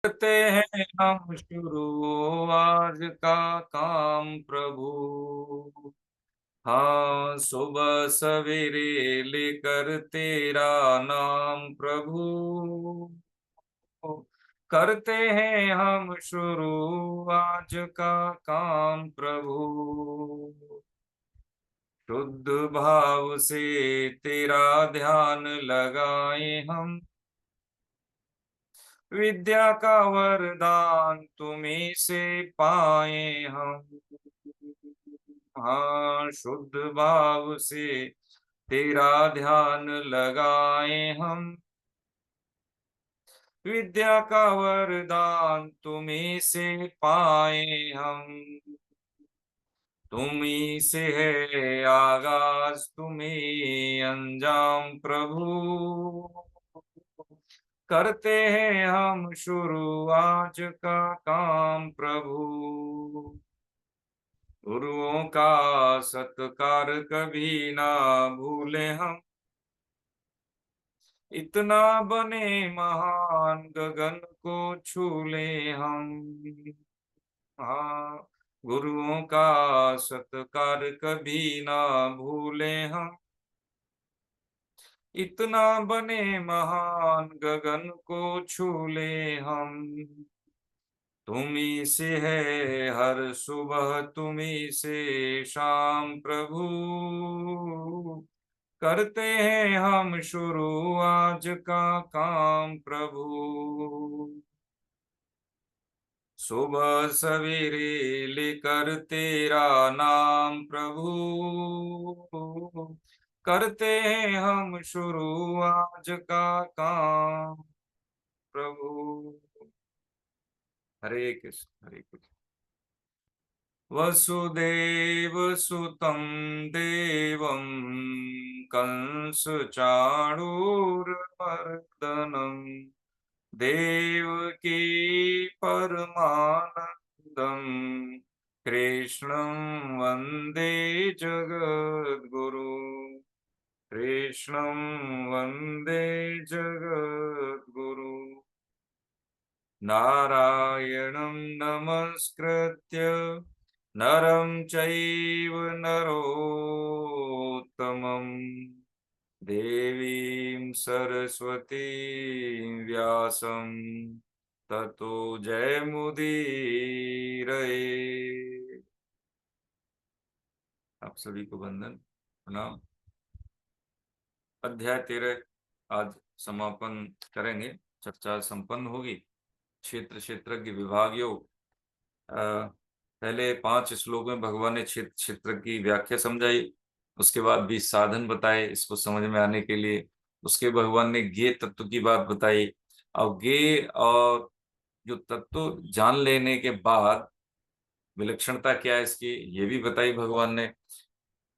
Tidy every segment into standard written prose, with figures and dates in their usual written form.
करते हैं हम शुरू आज का काम प्रभु। हाँ, सुबह सवेरे लेकर तेरा नाम प्रभु। करते हैं हम शुरू आज का काम प्रभु। शुद्ध भाव से तेरा ध्यान लगाए हम, विद्या का वरदान तुम्हीं से पाए हम। हाँ, शुद्ध भाव से तेरा ध्यान लगाए हम, विद्या का वरदान तुम्हीं से पाए हम। तुम्हीं से है आगाज, तुम्हीं अंजाम प्रभु। करते हैं हम शुरू आज का काम प्रभु। गुरुओं का सत्कार कभी ना भूले हम, इतना बने महान गगन को छू ले हम। हाँ, गुरुओं का सत्कार कभी ना भूले हम, इतना बने महान गगन को छू ले हम। तुम्हीं से है हर सुबह, तुम्हीं से शाम प्रभु। करते हैं हम शुरू आज का काम प्रभु। सुबह सवेरे लेकर तेरा नाम प्रभु। करते हैं हम शुरू आज का काम प्रभु। हरे कृष्ण हरे कृष्ण। वसुदेव सुतं देवं कंस चाणूरमर्दनं, देवकी परमानंदं कृष्णं वन्दे जगद्गुरु। कृष्णं वन्दे जगद्गुरु। नारायणं नमस्कृत्य नरं चैव नरोत्तमं, देवीं सरस्वतीं व्यासं ततो जयमुदीरये। आप सभी को वंदन प्रणाम। अध्याय 13 आज समापन करेंगे, चर्चा संपन्न होगी। क्षेत्र क्षेत्रज्ञ विभाग योग। पहले 5 श्लोक में भगवान ने क्षेत्र क्षेत्र की व्याख्या समझाई, उसके बाद 20 साधन बताए इसको समझ में आने के लिए। उसके भगवान ने ज्ञेय तत्व की बात बताई। अब ज्ञेय और जो तत्व जान लेने के बाद विलक्षणता क्या है इसकी, ये भी बताई भगवान ने।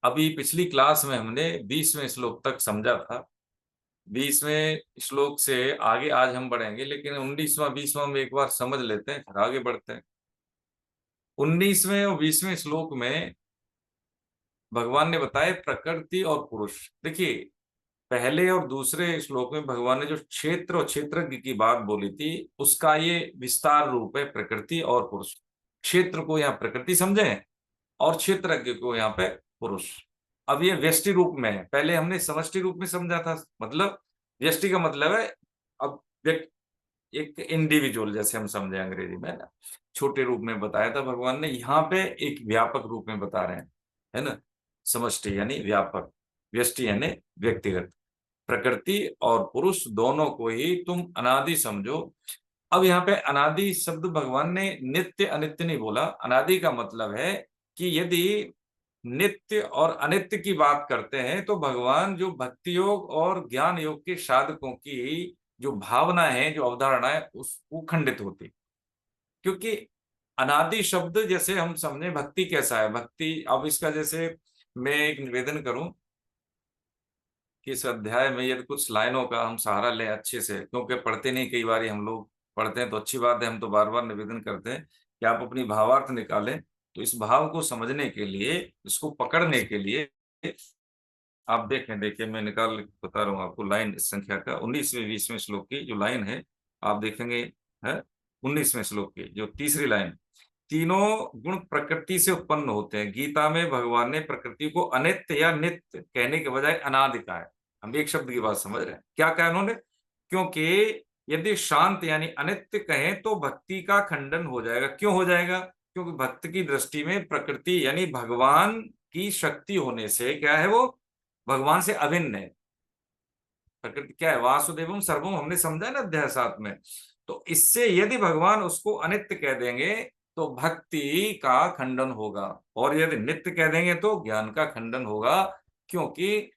अभी पिछली क्लास में हमने 20वें श्लोक तक समझा था। 20वें श्लोक से आगे आज हम बढ़ेंगे, लेकिन 19वां 20वां में एक बार समझ लेते हैं, फिर आगे बढ़ते हैं। 19वें और 20वें श्लोक में भगवान ने बताया प्रकृति और पुरुष। देखिए, पहले और दूसरे श्लोक में भगवान ने जो क्षेत्र और क्षेत्रज्ञ की बात बोली थी, उसका ये विस्तार रूप है, प्रकृति और पुरुष। क्षेत्र को यहाँ प्रकृति समझे और क्षेत्रज्ञ को यहाँ पे पुरुष। अब ये व्यष्टि रूप में है, पहले हमने समष्टि रूप में समझा था। मतलब व्यष्टि का मतलब है अब एक इंडिविजुअल, जैसे हम समझे अंग्रेजी में ना, छोटे रूप में बताया था भगवान ने। यहाँ पे एक व्यापक रूप में बता रहे हैं, है ना। समष्टि यानी व्यापक, व्यष्टि यानी व्यक्तिगत। प्रकृति और पुरुष दोनों को ही तुम अनादि समझो। अब यहाँ पे अनादि शब्द भगवान ने नित्य अनित्य नहीं बोला। अनादि का मतलब है कि यदि नित्य और अनित्य की बात करते हैं तो भगवान जो भक्ति योग और ज्ञान योग के साधकों की जो भावना है, जो अवधारणा है, उसको खंडित होती। क्योंकि अनादि शब्द जैसे हम समझे, भक्ति कैसा है, भक्ति, अब इसका जैसे मैं एक निवेदन करूं कि इस अध्याय में यदि कुछ लाइनों का हम सहारा लें अच्छे से, क्योंकि पढ़ते नहीं, कई बार हम लोग पढ़ते हैं तो अच्छी बात है, हम तो बार बार निवेदन करते हैं कि आप अपनी भावार्थ निकालें। तो इस भाव को समझने के लिए, इसको पकड़ने के लिए आप देखें, देखिए मैं निकाल बता रहा हूँ आपको लाइन, इस संख्या का 19वें 20वें श्लोक की जो लाइन है, आप देखेंगे है 19वें श्लोक की जो तीसरी लाइन, तीनों गुण प्रकृति से उत्पन्न होते हैं। गीता में भगवान ने प्रकृति को अनित्य या नित्य कहने के बजाय अनादि कहा है। हम एक शब्द की बात समझ रहे हैं, क्या कहा उन्होंने? क्योंकि यदि शांत यानी अनित्य कहें तो भक्ति का खंडन हो जाएगा। क्यों हो जाएगा? क्योंकि भक्त की दृष्टि में प्रकृति यानी भगवान की शक्ति होने से क्या है, वो भगवान से अभिन्न है। प्रकृति क्या है? वासुदेवम सर्वम, हमने समझा ना अध्याय 7 में। तो इससे यदि भगवान उसको अनित्य कह देंगे तो भक्ति का खंडन होगा, और यदि नित्य कह देंगे तो ज्ञान का खंडन होगा। क्योंकि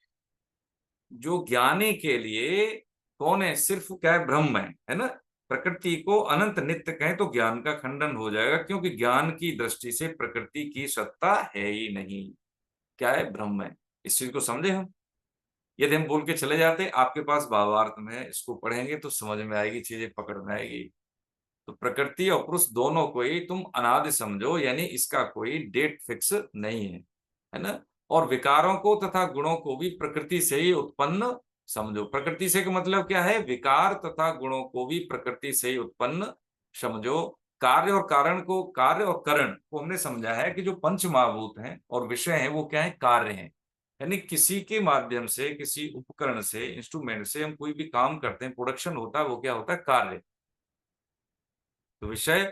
जो ज्ञानी के लिए कौन है? सिर्फ क्या है? ब्रह्म है ना। प्रकृति को अनंत नित्य कहें तो ज्ञान का खंडन हो जाएगा, क्योंकि ज्ञान की दृष्टि से प्रकृति की सत्ता है ही नहीं। क्या है? ब्रह्म है। इस चीज को समझे हम? यदि हम बोल के चले जाते आपके पास भावार्थ में है, इसको पढ़ेंगे तो समझ में आएगी, चीजें पकड़ में आएगी। तो प्रकृति और पुरुष दोनों को ही तुम अनादि समझो, यानी इसका कोई डेट फिक्स नहीं है ना। और विकारों को तथा गुणों को भी प्रकृति से ही उत्पन्न समझो। प्रकृति से का मतलब क्या है? विकार तथा गुणों को भी प्रकृति से ही उत्पन्न समझो। कार्य और कारण को, कार्य और करण को हमने समझा है कि जो पंच महाभूत हैं और विषय हैं वो क्या है? कार्य हैं। यानी किसी के माध्यम से, किसी उपकरण से, इंस्ट्रूमेंट से हम कोई भी काम करते हैं, प्रोडक्शन होता है, वो क्या होता है? कार्य। तो विषय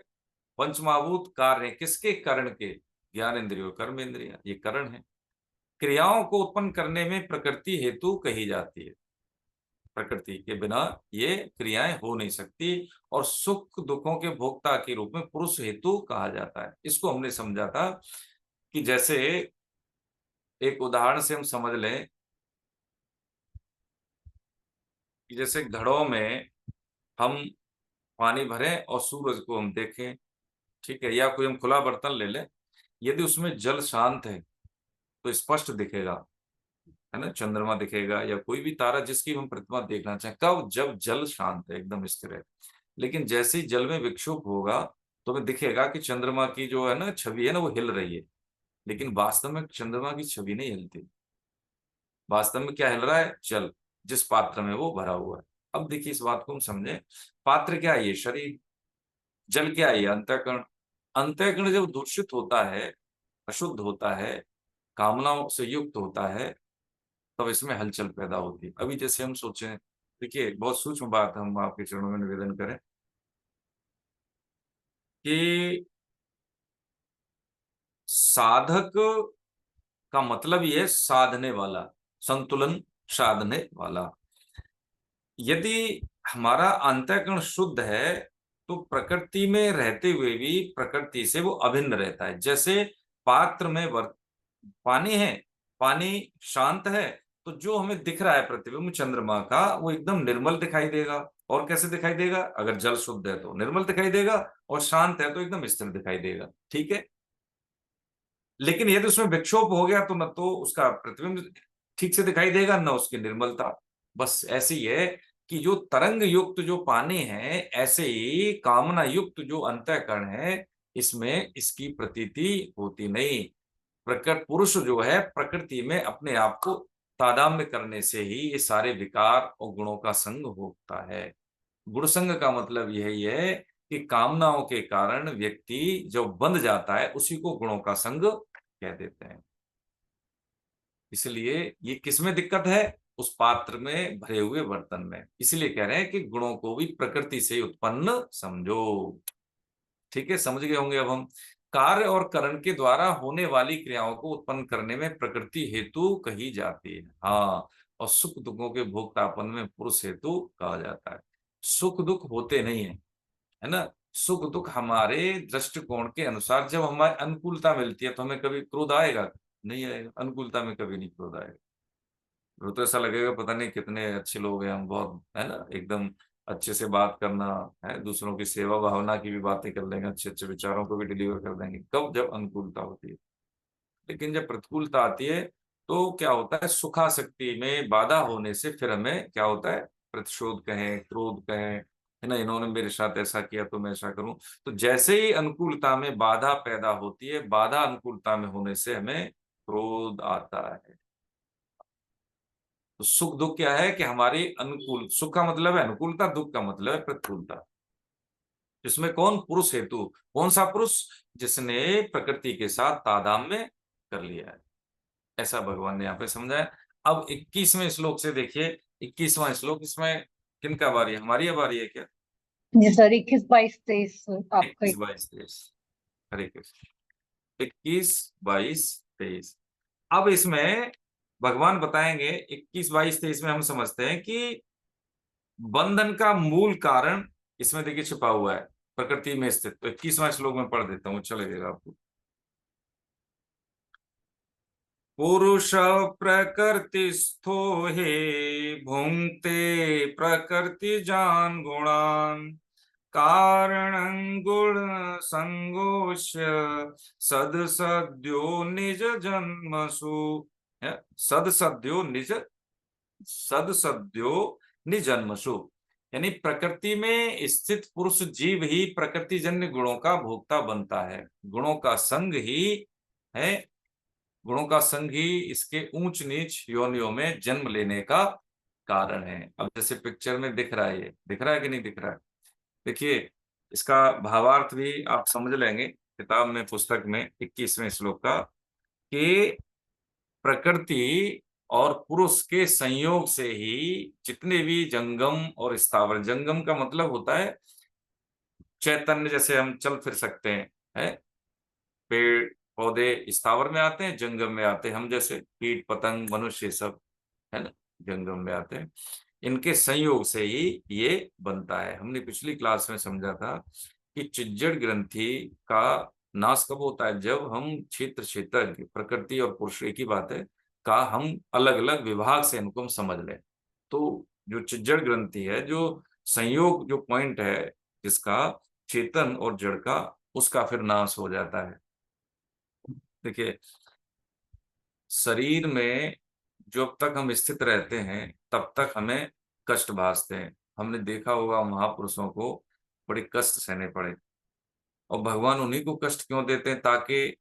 पंचमहाभूत कार्य किसके? करण के। ज्ञान इंद्रियों, कर्म इंद्रिया, ये करण है। क्रियाओं को उत्पन्न करने में प्रकृति हेतु कही जाती है। प्रकृति के बिना ये क्रियाएं हो नहीं सकती। और सुख दुखों के भोक्ता के रूप में पुरुष हेतु कहा जाता है। इसको हमने समझा था कि जैसे एक उदाहरण से हम समझ लें कि जैसे घड़ों में हम पानी भरें और सूरज को हम देखें, ठीक है, या कोई हम खुला बर्तन ले लें, यदि उसमें जल शांत है तो स्पष्ट दिखेगा, है ना। चंद्रमा दिखेगा या कोई भी तारा जिसकी हम प्रतिमा देखना चाहें, कब? जब जल शांत है, एकदम स्थिर है। लेकिन जैसे ही जल में विक्षोभ होगा तो हमें दिखेगा कि चंद्रमा की जो है ना छवि है ना, वो हिल रही है। लेकिन वास्तव में चंद्रमा की छवि नहीं हिलती। वास्तव में क्या हिल रहा है? जल, जिस पात्र में वो भरा हुआ है। अब देखिए, इस बात को हम समझे। पात्र क्या है? ये शरीर। जल क्या है? ये अंतःकरण। अंतःकरण जब दूषित होता है, अशुद्ध होता है, कामनाओं से युक्त होता है, तब इसमें हलचल पैदा होती है। अभी जैसे हम सोचें, देखिए बहुत सूक्ष्म बात हम आपके चरणों में निवेदन करें कि साधक का मतलब ये है साधने वाला, संतुलन साधने वाला। यदि हमारा अंतःकरण शुद्ध है तो प्रकृति में रहते हुए भी प्रकृति से वो अभिन्न रहता है। जैसे पात्र में पानी है, पानी शांत है, तो जो हमें दिख रहा है प्रतिबिंब चंद्रमा का, वो एकदम निर्मल दिखाई देगा। और कैसे दिखाई देगा? अगर जल शुद्ध है तो निर्मल दिखाई देगा, और शांत है तो एकदम स्थिर दिखाई देगा, ठीक है। लेकिन यदि उसमें विक्षोभ हो गया तो न तो उसका प्रतिबिंब ठीक से दिखाई देगा, न उसकी निर्मलता। बस ऐसी है कि जो तरंग युक्त जो पानी है, ऐसे ही कामना युक्त जो अंतःकरण है, इसमें इसकी प्रतीति होती नहीं। प्रकृति पुरुष जो है प्रकृति में अपने आप को तादात्म्य करने से ही ये सारे विकार और गुणों का संग होता है। गुण संग का मतलब यही है कि कामनाओं के कारण व्यक्ति जो बंध जाता है उसी को गुणों का संग कह देते हैं। इसलिए ये किसमें दिक्कत है? उस पात्र में भरे हुए बर्तन में। इसलिए कह रहे हैं कि गुणों को भी प्रकृति से ही उत्पन्न समझो। ठीक है, समझ गए होंगे अब हम। कार्य और करण के द्वारा होने वाली क्रियाओं को उत्पन्न करने में प्रकृति हेतु कही जाती है। हाँ, और सुख दुखों के भोक्तापन में पुरुष हेतु कहा जाता है। सुख दुख होते नहीं है, है ना। सुख दुख हमारे दृष्टिकोण के अनुसार, जब हमारी अनुकूलता मिलती है तो हमें कभी क्रोध आएगा? नहीं आएगा। अनुकूलता में कभी नहीं क्रोध आएगा। वो तो ऐसा लगेगा पता नहीं कितने अच्छे लोग हैं हम, बहुत, है ना, एकदम अच्छे से बात करना है, दूसरों की सेवा भावना की भी बातें कर लेंगे, अच्छे अच्छे विचारों को भी डिलीवर कर देंगे। कब? जब अनुकूलता होती है। लेकिन जब प्रतिकूलता आती है तो क्या होता है? सुखासक्ति में बाधा होने से फिर हमें क्या होता है? प्रतिशोध कहें, क्रोध कहें, है ना, इन्होंने मेरे साथ ऐसा किया तो मैं ऐसा करूं। तो जैसे ही अनुकूलता में बाधा पैदा होती है, बाधा अनुकूलता में होने से हमें क्रोध आता है। तो सुख दुख क्या है कि हमारी अनुकूल, सुख का मतलब है अनुकूलता, दुख का मतलब है प्रतिकूलता। इसमें कौन? पुरुष हेतु। कौन सा पुरुष? जिसने प्रकृति के साथ तादात्म्य कर लिया है। ऐसा भगवान ने यहाँ पे समझाया। अब 21वें श्लोक से देखिए, 21वां श्लोक, इसमें किनका बारी है? हमारी बारी है क्या? जी सर, 21, 22, 23 आपका 21, 22, 23। हरे कृष्ण। 21, 22, 23। अब इसमें भगवान बताएंगे, 21, 22, 23 में हम समझते हैं कि बंधन का मूल कारण इसमें देखिए छिपा हुआ है, प्रकृति में स्थित। तो 21वां श्लोक में पढ़ देता हूँ, चलेगा आपको। पुरुष प्रकृतिस्थो हे भुंक्ते प्रकृति जान गुणान कारणं गुण संगोष्य सदसद्यो निज जन्मसु। सदसद्यो निज, सदसद्यो निजन्मसु, यानी प्रकृति में स्थित पुरुष जीव ही प्रकृति जन्य गुणों का भोक्ता बनता है। गुणों का संग ही है, गुणों का संग ही इसके ऊंच नीच योनियों में जन्म लेने का कारण है। अब जैसे पिक्चर में दिख रहा है, ये दिख रहा है कि नहीं दिख रहा है? देखिए, इसका भावार्थ भी आप समझ लेंगे किताब में, पुस्तक में 21वें श्लोक का, कि प्रकृति और पुरुष के संयोग से ही जितने भी जंगम और स्थावर, जंगम का मतलब होता है चैतन्य, जैसे हम चल फिर सकते हैं, है? पेड़ पौधे स्थावर में आते हैं, जंगम में आते हैं। हम जैसे कीट पतंग मनुष्य सब, है ना, जंगम में आते हैं। इनके संयोग से ही ये बनता है। हमने पिछली क्लास में समझा था कि चिज्जड़ ग्रंथि का नाश कब होता है? जब हम क्षेत्र क्षेत्र, प्रकृति और पुरुष एक ही बात है, का हम अलग अलग विभाग से इनको हम समझ लें। तो जो चिज्जड़ ग्रंथि है, जो संयोग, जो पॉइंट है जिसका चेतन और जड़ का, उसका फिर नाश हो जाता है। देखिए, शरीर में जब तक हम स्थित रहते हैं तब तक हमें कष्ट भासते हैं। हमने देखा होगा महापुरुषों को बड़े कष्ट सहने पड़े, और भगवान उन्हीं को कष्ट क्यों देते हैं? ताकि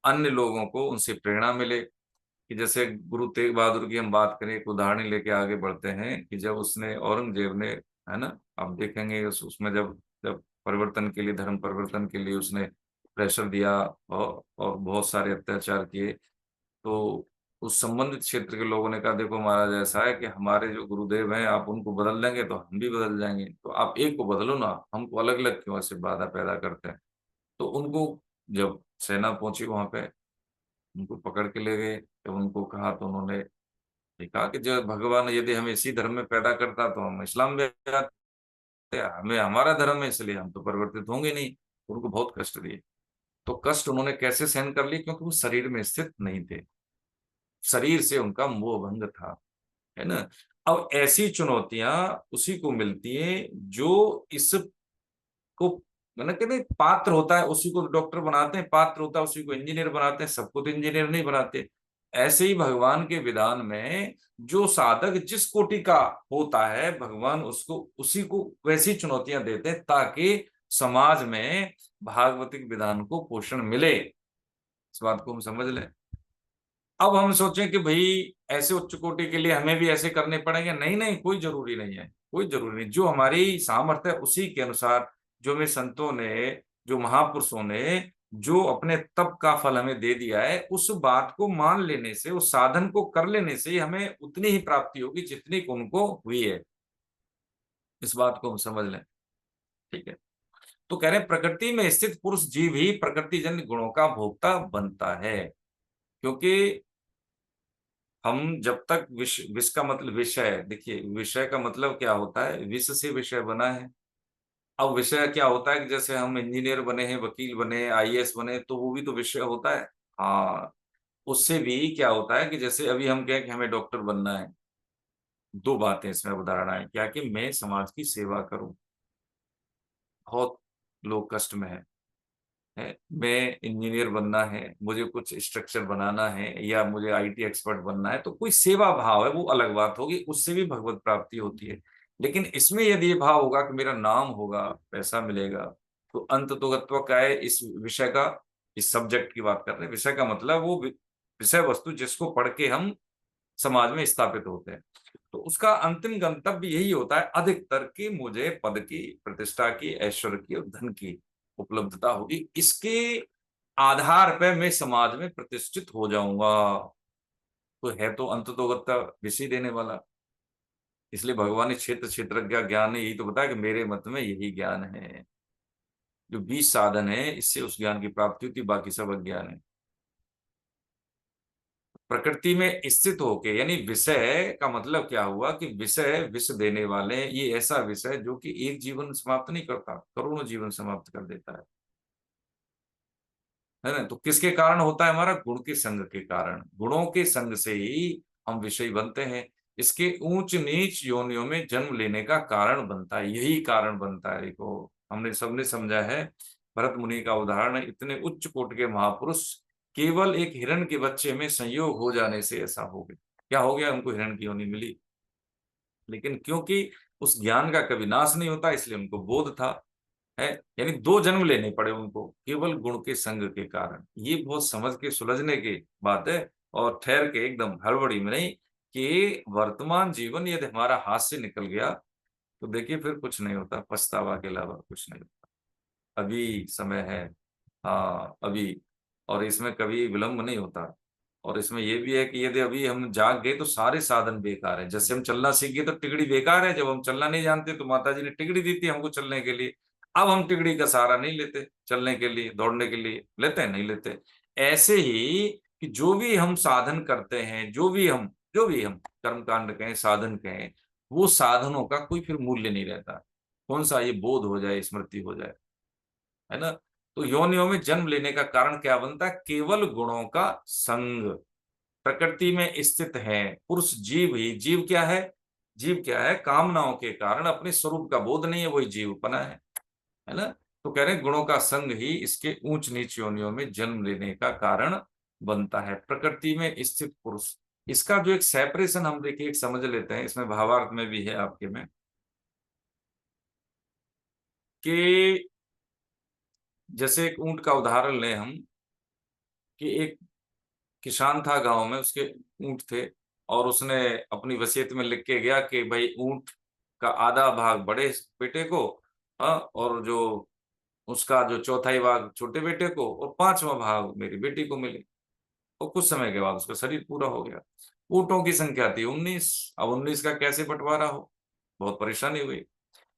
अन्य लोगों को उनसे प्रेरणा मिले। कि जैसे गुरु तेग बहादुर की हम बात करें, एक उदाहरण लेके आगे बढ़ते हैं, कि जब उसने, औरंगजेब ने, है ना, आप देखेंगे उसमें जब जब परिवर्तन के लिए, धर्म परिवर्तन के लिए उसने प्रेशर दिया और बहुत सारे अत्याचार किए, तो उस संबंधित क्षेत्र के लोगों ने कहा, देखो महाराज, ऐसा है कि हमारे जो गुरुदेव हैं, आप उनको बदल देंगे तो हम भी बदल जाएंगे, तो आप एक को बदलो ना, हमको अलग अलग क्यों ऐसे बाधा पैदा करते हैं? तो उनको, जब सेना पहुंची वहां पे, उनको पकड़ के ले गए। जब उनको कहा तो उन्होंने ये कहा कि जब भगवान यदि हमें इसी धर्म में पैदा करता तो हम इस्लाम में आते, हमें हमारा धर्म है इसलिए हम तो परिवर्तित होंगे नहीं। उनको बहुत कष्ट दिए। तो कष्ट उन्होंने कैसे सहन कर लिए? क्योंकि वो शरीर में स्थित नहीं थे, शरीर से उनका मोह भंग था, है ना। अब ऐसी चुनौतियां उसी को मिलती हैं जो इसको, मैंने कहते हैं, पात्र होता है उसी को डॉक्टर बनाते हैं, पात्र होता है उसी को इंजीनियर बनाते हैं, सबको तो इंजीनियर नहीं बनाते। ऐसे ही भगवान के विधान में जो साधक जिस कोटि का होता है, भगवान उसको, उसी को वैसी चुनौतियां देते हैं ताकि समाज में भागवतिक विधान को पोषण मिले। इस बात को हम समझ लें। अब हम सोचें कि भाई ऐसे उच्च कोटि के लिए हमें भी ऐसे करने पड़ेंगे, नहीं नहीं, कोई जरूरी नहीं है, कोई जरूरी नहीं। जो हमारी सामर्थ्य है उसी के अनुसार, जो हमें संतों ने, जो महापुरुषों ने जो अपने तप का फल हमें दे दिया है, उस बात को मान लेने से, उस साधन को कर लेने से हमें उतनी ही प्राप्ति होगी जितनी उनको हुई है। इस बात को हम समझ लें, ठीक है। तो कह रहे हैं, प्रकृति में स्थित पुरुष जीव ही प्रकृति जन्य गुणों का भोक्ता बनता है। क्योंकि हम जब तक विष का मतलब विषय, देखिए विषय का मतलब क्या होता है? विष से विषय बना है। अब विषय क्या होता है कि जैसे हम इंजीनियर बने हैं, वकील बने, आईएएस बने, तो वो भी तो विषय होता है। हाँ, उससे भी क्या होता है कि जैसे अभी हम कहें कि हमें डॉक्टर बनना है, दो बातें इसमें उदाहरण है क्या, कि मैं समाज की सेवा करूं, बहुत लोग कष्ट में है, मैं इंजीनियर बनना है, मुझे कुछ स्ट्रक्चर बनाना है, या मुझे आईटी एक्सपर्ट बनना है, तो कोई सेवा भाव है, वो अलग बात होगी, उससे भी भगवत प्राप्ति होती है। लेकिन इसमें यदि ये भाव होगा कि मेरा नाम होगा, पैसा मिलेगा, तो अंत तो गत्वा क्या है इस विषय का? इस सब्जेक्ट की बात कर रहे हैं। विषय का मतलब वो विषय वस्तु जिसको पढ़ के हम समाज में स्थापित होते हैं। तो उसका अंतिम गंतव्य यही होता है, अधिकतर की मुझे पद की, प्रतिष्ठा की, ऐश्वर्य की और धन की उपलब्धता होगी, इसके आधार पर मैं समाज में प्रतिष्ठित हो जाऊंगा। तो है तो अंत तो गत्ता विषय देने वाला। इसलिए भगवान ने क्षेत्र क्षेत्र का ज्ञान ने यही तो बताया कि मेरे मत में यही ज्ञान है। जो 20 साधन है, इससे उस ज्ञान की प्राप्ति होती, बाकी सब अज्ञान है। प्रकृति में स्थित होके, यानी विषय का मतलब क्या हुआ कि विषय विष देने वाले, ये ऐसा विषय जो कि एक जीवन समाप्त नहीं करता, करोड़ों जीवन समाप्त कर देता है ना। तो किसके कारण होता है? हमारा गुण के संग के कारण। गुणों के संग से ही हम विषय बनते हैं। इसके ऊंच नीच योनियों में जन्म लेने का कारण बनता है, यही कारण बनता है। देखो, हमने सबने समझा है, भरत मुनि का उदाहरण है, इतने उच्च कोटि के महापुरुष केवल एक हिरण के बच्चे में संयोग हो जाने से ऐसा हो गया। क्या हो गया? उनको हिरण की योनि मिली, लेकिन क्योंकि उस ज्ञान का कभी नाश नहीं होता, इसलिए उनको बोध था, है। यानी 2 जन्म लेने पड़े उनको केवल गुण के संग के कारण। ये बहुत समझ के सुलझने की बात है, और ठहर के एकदम हड़बड़ी में नहीं, कि वर्तमान जीवन यदि हमारा हाथ से निकल गया तो देखिए फिर कुछ नहीं होता, पछतावा के अलावा कुछ नहीं होता। अभी समय है, हाँ अभी, और इसमें कभी विलंब नहीं होता। और इसमें यह भी है कि यदि अभी हम जाग गए तो सारे साधन बेकार है। जैसे हम चलना सीख गए तो टिकड़ी बेकार है, जब हम चलना नहीं जानते तो माता जी ने टिकड़ी दी थी हमको चलने के लिए। अब हम टिकड़ी का सहारा नहीं लेते, चलने के लिए, दौड़ने के लिए लेते हैं, नहीं लेते। ऐसे ही कि जो भी हम साधन करते हैं, जो भी हम कर्म कांड कहें, साधन कहें, वो साधनों का कोई फिर मूल्य नहीं रहता। कौन सा? ये बोध हो जाए, स्मृति हो जाए, है ना। तो योनियों में जन्म लेने का कारण क्या बनता है? केवल गुणों का संग। प्रकृति में स्थित है पुरुष जीव ही। जीव क्या है? जीव क्या है? कामनाओं के कारण अपने स्वरूप का बोध नहीं है, वही जीवपना है ना। तो कह रहे हैं गुणों का संग ही इसके ऊंच नीच योनियों में जन्म लेने का कारण बनता है। प्रकृति में स्थित पुरुष, इसका जो एक सेपरेशन हम देखिए, एक समझ लेते हैं, इसमें भावार्थ में भी है आपके में, कि जैसे एक ऊंट का उदाहरण लें हम, कि एक किसान था गांव में, उसके ऊंट थे, और उसने अपनी वसीयत में लिख के गया कि भाई ऊंट का आधा भाग बड़े बेटे को, हाँ, और जो उसका जो चौथाई भाग छोटे बेटे को, और 5वां भाग मेरी बेटी को मिले। और कुछ समय के बाद उसका शरीर पूरा हो गया। ऊंटों की संख्या थी 19। अब 19 का कैसे बंटवारा हो? बहुत परेशानी हुई।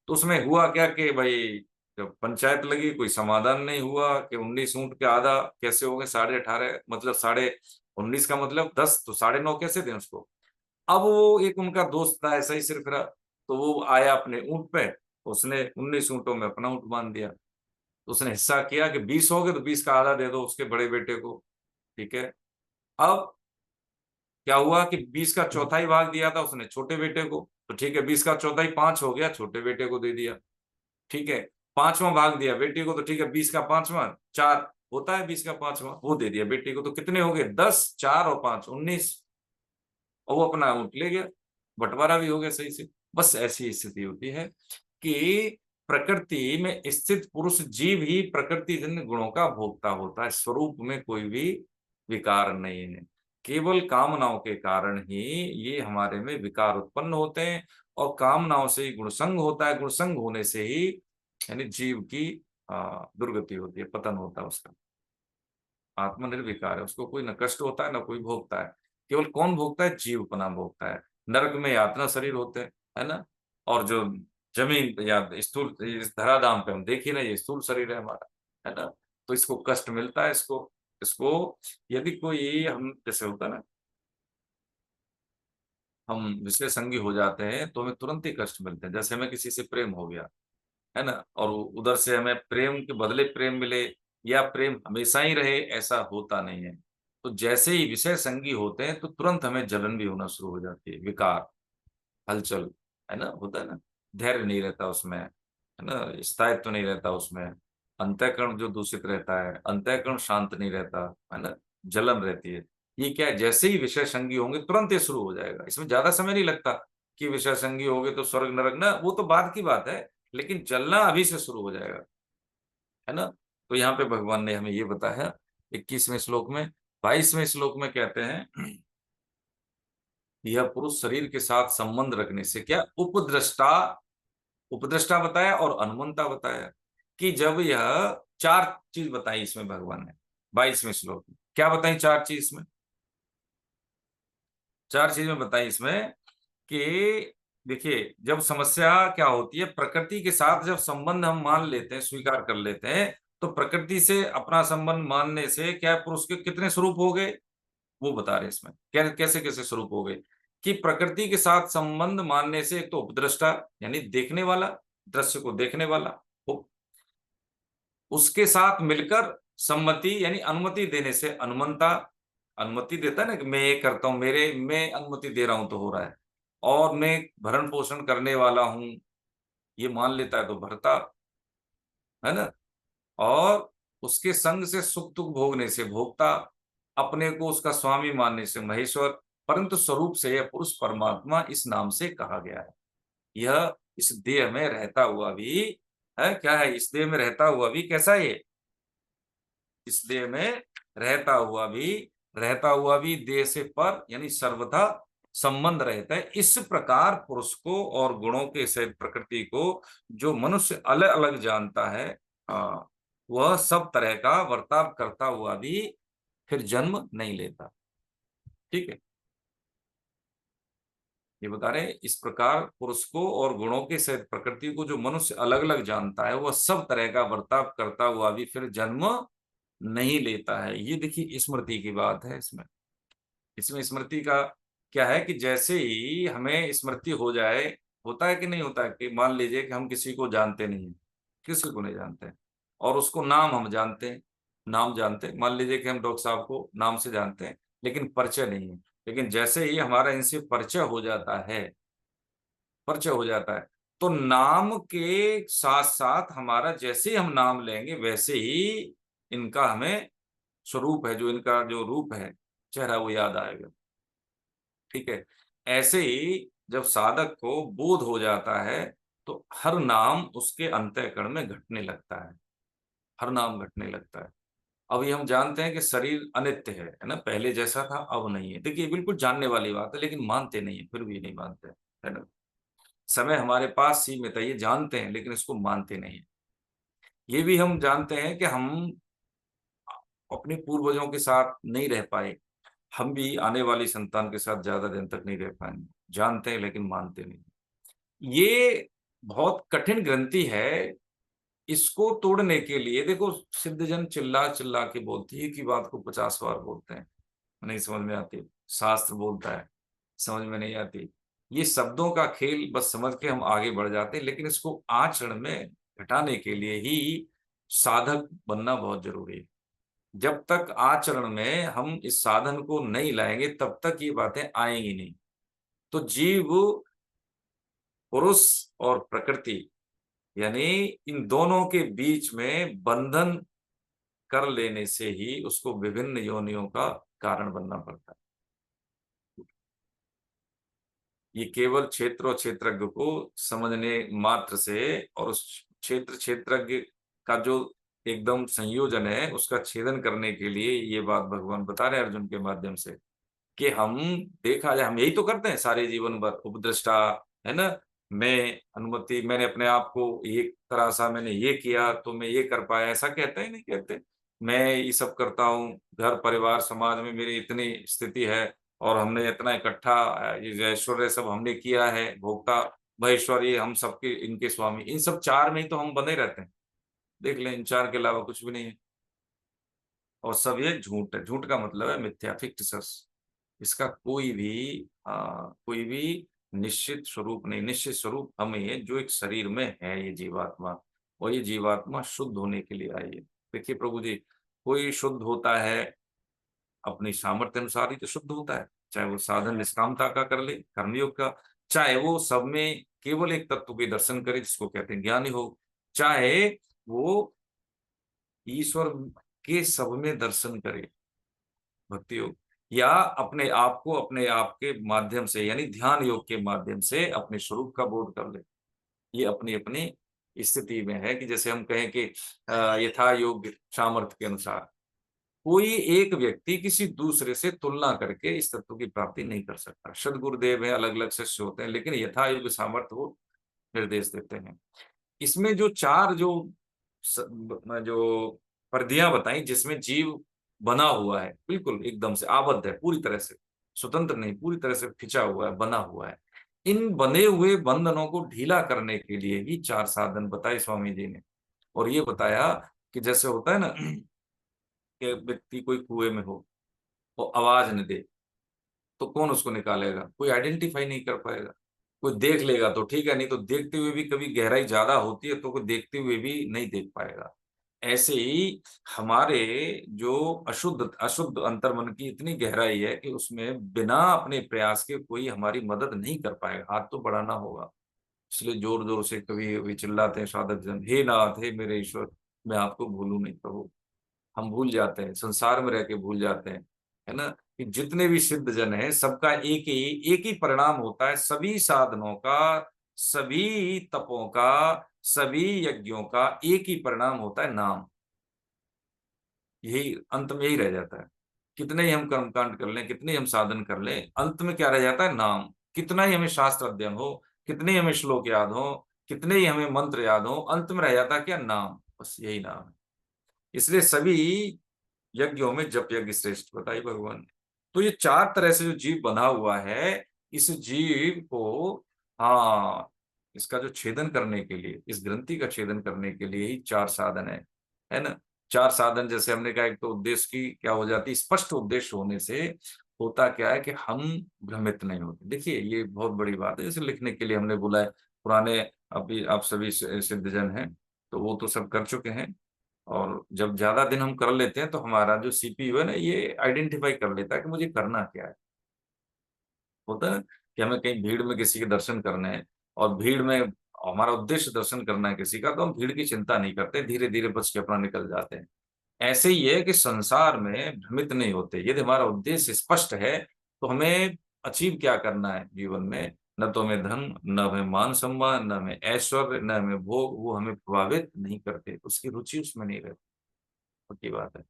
तो उसमें हुआ क्या कि भाई, जब पंचायत लगी, कोई समाधान नहीं हुआ कि 19 ऊंट के आधा कैसे हो गए, 18.5, मतलब 19.5 का मतलब 10, तो 9.5 कैसे दें उसको? अब वो एक उनका दोस्त था, ऐसा ही सिर्फ रहा, तो वो आया अपने ऊंट पे, उसने 19 ऊंटों में अपना ऊंट बांध दिया। तो उसने हिस्सा किया कि 20 हो गए तो 20 का आधा दे दो उसके बड़े बेटे को, ठीक है। अब क्या हुआ कि 20 का चौथाई भाग दिया था उसने छोटे बेटे को, तो ठीक है, 20 का चौथाई 5 हो गया, छोटे बेटे को दे दिया, ठीक है। 5वां भाग दिया बेटी को, तो ठीक है, 20 का 5वां 4 होता है, 20 का 5वां वो दे दिया बेटी को, तो कितने हो गए? 10, 4 और 5, 19। और वो अपना ऊँट ले गया, बंटवारा भी हो गया सही से। बस ऐसी स्थिति होती है कि प्रकृति में स्थित पुरुष जीव ही प्रकृति जन्य गुणों का भोक्ता होता है, स्वरूप में कोई भी विकार नहीं है। केवल कामनाओं के कारण ही ये हमारे में विकार उत्पन्न होते हैं, और कामनाओं से ही गुणसंग होता है, गुणसंग होने से ही यानी जीव की दुर्गति होती है, पतन होता है उसका। आत्मा निर्विकार है, उसको कोई न कष्ट होता है, न कोई भोगता है। केवल कौन भोगता है? जीव अपना भोगता है। नरक में यातना शरीर होते हैं, है ना। और जो जमीन पे या स्थूल इस धराधाम पे हम देखिए ना, ये स्थूल शरीर है हमारा, है ना। तो इसको कष्ट मिलता है, इसको इसको यदि कोई हम जैसे होता है ना, हम विषय संगी हो जाते हैं तो हमें तुरंत ही कष्ट मिलते हैं। जैसे हमें किसी से प्रेम हो गया, है ना, और उधर से हमें प्रेम के बदले प्रेम मिले, या प्रेम हमेशा ही रहे, ऐसा होता नहीं है। तो जैसे ही विषय संगी होते हैं तो तुरंत हमें जलन भी होना शुरू हो जाती है, विकार, हलचल, है ना, होता है ना। धैर्य नहीं रहता उसमें, है ना, स्थायित्व नहीं रहता उसमें। अंतःकरण जो दूषित रहता है, अंतःकरण शांत नहीं रहता, है ना, जलन रहती है। ये क्या है? जैसे ही विषय संगी होंगे तुरंत ये शुरू हो जाएगा, इसमें ज्यादा समय नहीं लगता कि विषय संगी हो गए तो स्वर्ग नरक ना, वो तो बाद की बात है, लेकिन जलना अभी से शुरू हो जाएगा, है ना। तो यहाँ पे भगवान ने हमें ये बताया 21वें श्लोक में। 22वें श्लोक में कहते हैं यह पुरुष शरीर के साथ संबंध रखने से, क्या उपद्रष्टा, उपद्रष्टा बताया और अनुमंता बताया, कि जब यह चार चीज बताई इसमें भगवान ने 22वें श्लोक में। क्या बताई चार चीज इसमें? चार चीजें बताई इसमें कि देखिए, जब समस्या क्या होती है, प्रकृति के साथ जब संबंध हम मान लेते हैं, स्वीकार कर लेते हैं, तो प्रकृति से अपना संबंध मानने से क्या पुरुष के कितने स्वरूप हो गए, वो बता रहे हैं इसमें। क्या कैसे कैसे स्वरूप हो गए, कि प्रकृति के साथ संबंध मानने से एक तो उपद्रष्टा यानी देखने वाला, दृश्य को देखने वाला, उसके साथ मिलकर सम्मति यानी अनुमति देने से अनुमंता, अनुमति देता है ना कि मैं ये करता हूं, मेरे मैं अनुमति दे रहा हूं तो हो रहा है, और मैं भरण पोषण करने वाला हूं, ये मान लेता है तो भरता, है ना। और उसके संग से सुख दुख भोगने से भोक्ता, अपने को उसका स्वामी मानने से महेश्वर, परंतु स्वरूप से यह पुरुष परमात्मा इस नाम से कहा गया है। यह इस देह में रहता हुआ भी है, क्या है, इस देह में रहता हुआ भी कैसा है ये, इस देह में रहता हुआ भी देह से पर यानी सर्वथा संबंध रहता है। इस प्रकार पुरुष को और गुणों के सहित प्रकृति को जो मनुष्य अलग अलग जानता है, वह सब तरह का वर्ताव करता हुआ भी फिर जन्म नहीं लेता। ठीक है, ये बता रहे हैं, इस प्रकार पुरुष को और गुणों के सहित प्रकृति को जो मनुष्य अलग अलग जानता है, वह सब तरह का वर्ताव करता हुआ भी फिर जन्म नहीं लेता है। ये देखिए स्मृति की बात है इसमें। इसमें स्मृति का क्या है कि जैसे ही हमें स्मृति हो जाए, होता है कि नहीं होता है, कि मान लीजिए कि हम किसी को जानते नहीं हैं, किसी को नहीं जानते हैं, और उसको नाम हम जानते हैं, नाम जानते हैं, मान लीजिए कि हम डॉक्टर साहब को नाम से जानते हैं लेकिन परिचय नहीं है। लेकिन जैसे ही हमारा इनसे परिचय हो जाता है, परिचय हो जाता है, तो नाम के साथ साथ हमारा जैसे ही हम नाम लेंगे वैसे ही इनका हमें स्वरूप है, जो इनका जो रूप है, चेहरा, वो याद आएगा। ठीक है, ऐसे ही जब साधक को बोध हो जाता है, तो हर नाम उसके अंतःकरण में घटने लगता है, हर नाम घटने लगता है। अब ये हम जानते हैं कि शरीर अनित्य है ना, पहले जैसा था अब नहीं है। देखिए बिल्कुल जानने वाली बात है, लेकिन मानते नहीं है, फिर भी नहीं मानते, है ना। समय हमारे पास सीमित है, ये जानते हैं लेकिन इसको मानते नहीं है। ये भी हम जानते हैं कि हम अपने पूर्वजों के साथ नहीं रह पाए, हम भी आने वाली संतान के साथ ज्यादा दिन तक नहीं रह पाएंगे। जानते हैं लेकिन मानते नहीं। ये बहुत कठिन ग्रंथि है। इसको तोड़ने के लिए देखो, सिद्धजन चिल्ला चिल्ला के बोलती है कि बात को 50 बार बोलते हैं, नहीं समझ में आती। शास्त्र बोलता है, समझ में नहीं आती। ये शब्दों का खेल बस समझ के हम आगे बढ़ जाते हैं, लेकिन इसको आचरण में घटाने के लिए ही साधक बनना बहुत जरूरी है। जब तक आचरण में हम इस साधन को नहीं लाएंगे, तब तक ये बातें आएंगी नहीं। तो जीव, पुरुष और प्रकृति, यानी इन दोनों के बीच में बंधन कर लेने से ही उसको विभिन्न योनियों का कारण बनना पड़ता है। ये केवल क्षेत्र और क्षेत्रज्ञ को समझने मात्र से, और उस क्षेत्र क्षेत्रज्ञ का जो एकदम संयोजन है, उसका छेदन करने के लिए ये बात भगवान बता रहे हैं अर्जुन के माध्यम से, कि हम, देखा जाए हम यही तो करते हैं सारे जीवन भर, उपद्रष्टा, है ना। मैं अनुमति, मैंने अपने आप को ये तरह सा मैंने ये किया तो मैं ये कर पाया, ऐसा कहते हैं, नहीं कहते। मैं ये सब करता हूँ, घर परिवार समाज में मेरी इतनी स्थिति है, और हमने इतना इकट्ठा, ये जो ऐश्वर्य सब हमने किया है, भोक्ता महेश्वर, ये हम सबके इनके स्वामी, इन सब चार में ही तो हम बने रहते हैं। देख लें, इन चार के अलावा कुछ भी नहीं है। और सब ये झूठ है। झूठ का मतलब है मिथ्या, फिक्टिशस। इसका कोई भी निश्चित स्वरूप नहीं। निश्चित स्वरूप हमें ये जो एक शरीर में है, ये जीवात्मा, और ये जीवात्मा शुद्ध होने के लिए आई है। देखिए प्रभु जी, कोई शुद्ध होता है अपनी सामर्थ्य अनुसार ही तो शुद्ध होता है, चाहे वो साधन निष्कामता का कर ले, कर्मयोग का, चाहे वो सब में केवल एक तत्व के दर्शन करे जिसको कहते हैं ज्ञानी हो, चाहे वो ईश्वर के सब में दर्शन करे, भक्ति योग, या अपने आप के माध्यम से यानी ध्यान योग के माध्यम से अपने स्वरूप का बोध कर ले। ये अपनी अपनी स्थिति में है, कि जैसे हम कहें कि यथा योग सामर्थ्य के अनुसार, कोई एक व्यक्ति किसी दूसरे से तुलना करके इस तत्व की प्राप्ति नहीं कर सकता। सद्गुरुदेव है, अलग अलग शिष्य होते हैं, लेकिन यथा योग्य सामर्थ्य वो निर्देश देते हैं। इसमें जो चार जो परिधियां बताई जिसमें जीव बना हुआ है, बिल्कुल एकदम से आबद्ध है, पूरी तरह से स्वतंत्र नहीं, पूरी तरह से खिंचा हुआ है, बना हुआ है। इन बने हुए बंधनों को ढीला करने के लिए ही चार साधन बताए स्वामी जी ने। और ये बताया कि जैसे होता है ना कि व्यक्ति कोई कुएं में हो, वो आवाज न दे, तो कौन उसको निकालेगा? कोई आइडेंटिफाई नहीं कर पाएगा। कोई देख लेगा तो ठीक है, नहीं तो देखते हुए भी कभी गहराई ज्यादा होती है तो कोई देखते हुए भी नहीं देख पाएगा। ऐसे ही हमारे जो अशुद्ध अशुद्ध अंतर्मन की इतनी गहराई है कि उसमें बिना अपने प्रयास के कोई हमारी मदद नहीं कर पाएगा, हाथ तो बढ़ाना होगा। इसलिए जोर जोर से कभी कभी चिल्लाते हैं साधक जन, हे नाथ, हे मेरे ईश्वर, मैं आपको भूलूं नहीं प्रभु। हम भूल जाते हैं, संसार में रह के भूल जाते हैं, है ना, कि जितने भी सिद्ध जन हैं सबका एक ही परिणाम होता है, सभी साधनों का, सभी तपों का, सभी यज्ञों का एक ही परिणाम होता है, नाम। यही अंत में यही रह जाता है। कितने ही हम कर्मकांड कर लें, कितने ही हम साधन कर लें, अंत में क्या रह जाता है? नाम। कितना ही हमें शास्त्र अध्ययन हो, कितने ही हमें श्लोक याद हो, कितने ही हमें मंत्र याद हो, अंत में रह जाता है क्या? नाम। बस यही नाम है। इसलिए सभी यज्ञों में जप यज्ञ श्रेष्ठ बताई भगवान ने। तो ये चार तरह से जो जीव बना हुआ है, इस जीव को, हाँ, इसका जो छेदन करने के लिए, इस ग्रंथि का छेदन करने के लिए ही चार साधन है ना। चार साधन जैसे हमने कहा, एक तो उद्देश्य की क्या हो जाती है, स्पष्ट उद्देश्य होने से होता क्या है कि हम भ्रमित नहीं होते। देखिए ये बहुत बड़ी बात है, जैसे लिखने के लिए हमने बोला है, पुराने, अभी आप सभी सिद्धजन हैं तो वो तो सब कर चुके हैं। और जब ज्यादा दिन हम कर लेते हैं तो हमारा जो सीपीयू है ना, ये आइडेंटिफाई कर लेता है कि मुझे करना क्या है। होता है ना कि हमें कहीं भीड़ में किसी के दर्शन करने हैं, और भीड़ में हमारा उद्देश्य दर्शन करना है किसी का, तो हम भीड़ की चिंता नहीं करते, धीरे धीरे बच के अपना निकल जाते हैं। ऐसे ही है कि संसार में भ्रमित नहीं होते। यदि हमारा उद्देश्य स्पष्ट है तो हमें अचीव क्या करना है जीवन में, न तो हमें धन, न हमें मान सम्मान, न हमें ऐश्वर्य, न हमें भोग, वो हमें प्रभावित नहीं करते, उसकी रुचि उसमें नहीं रहती। पक्की बात है।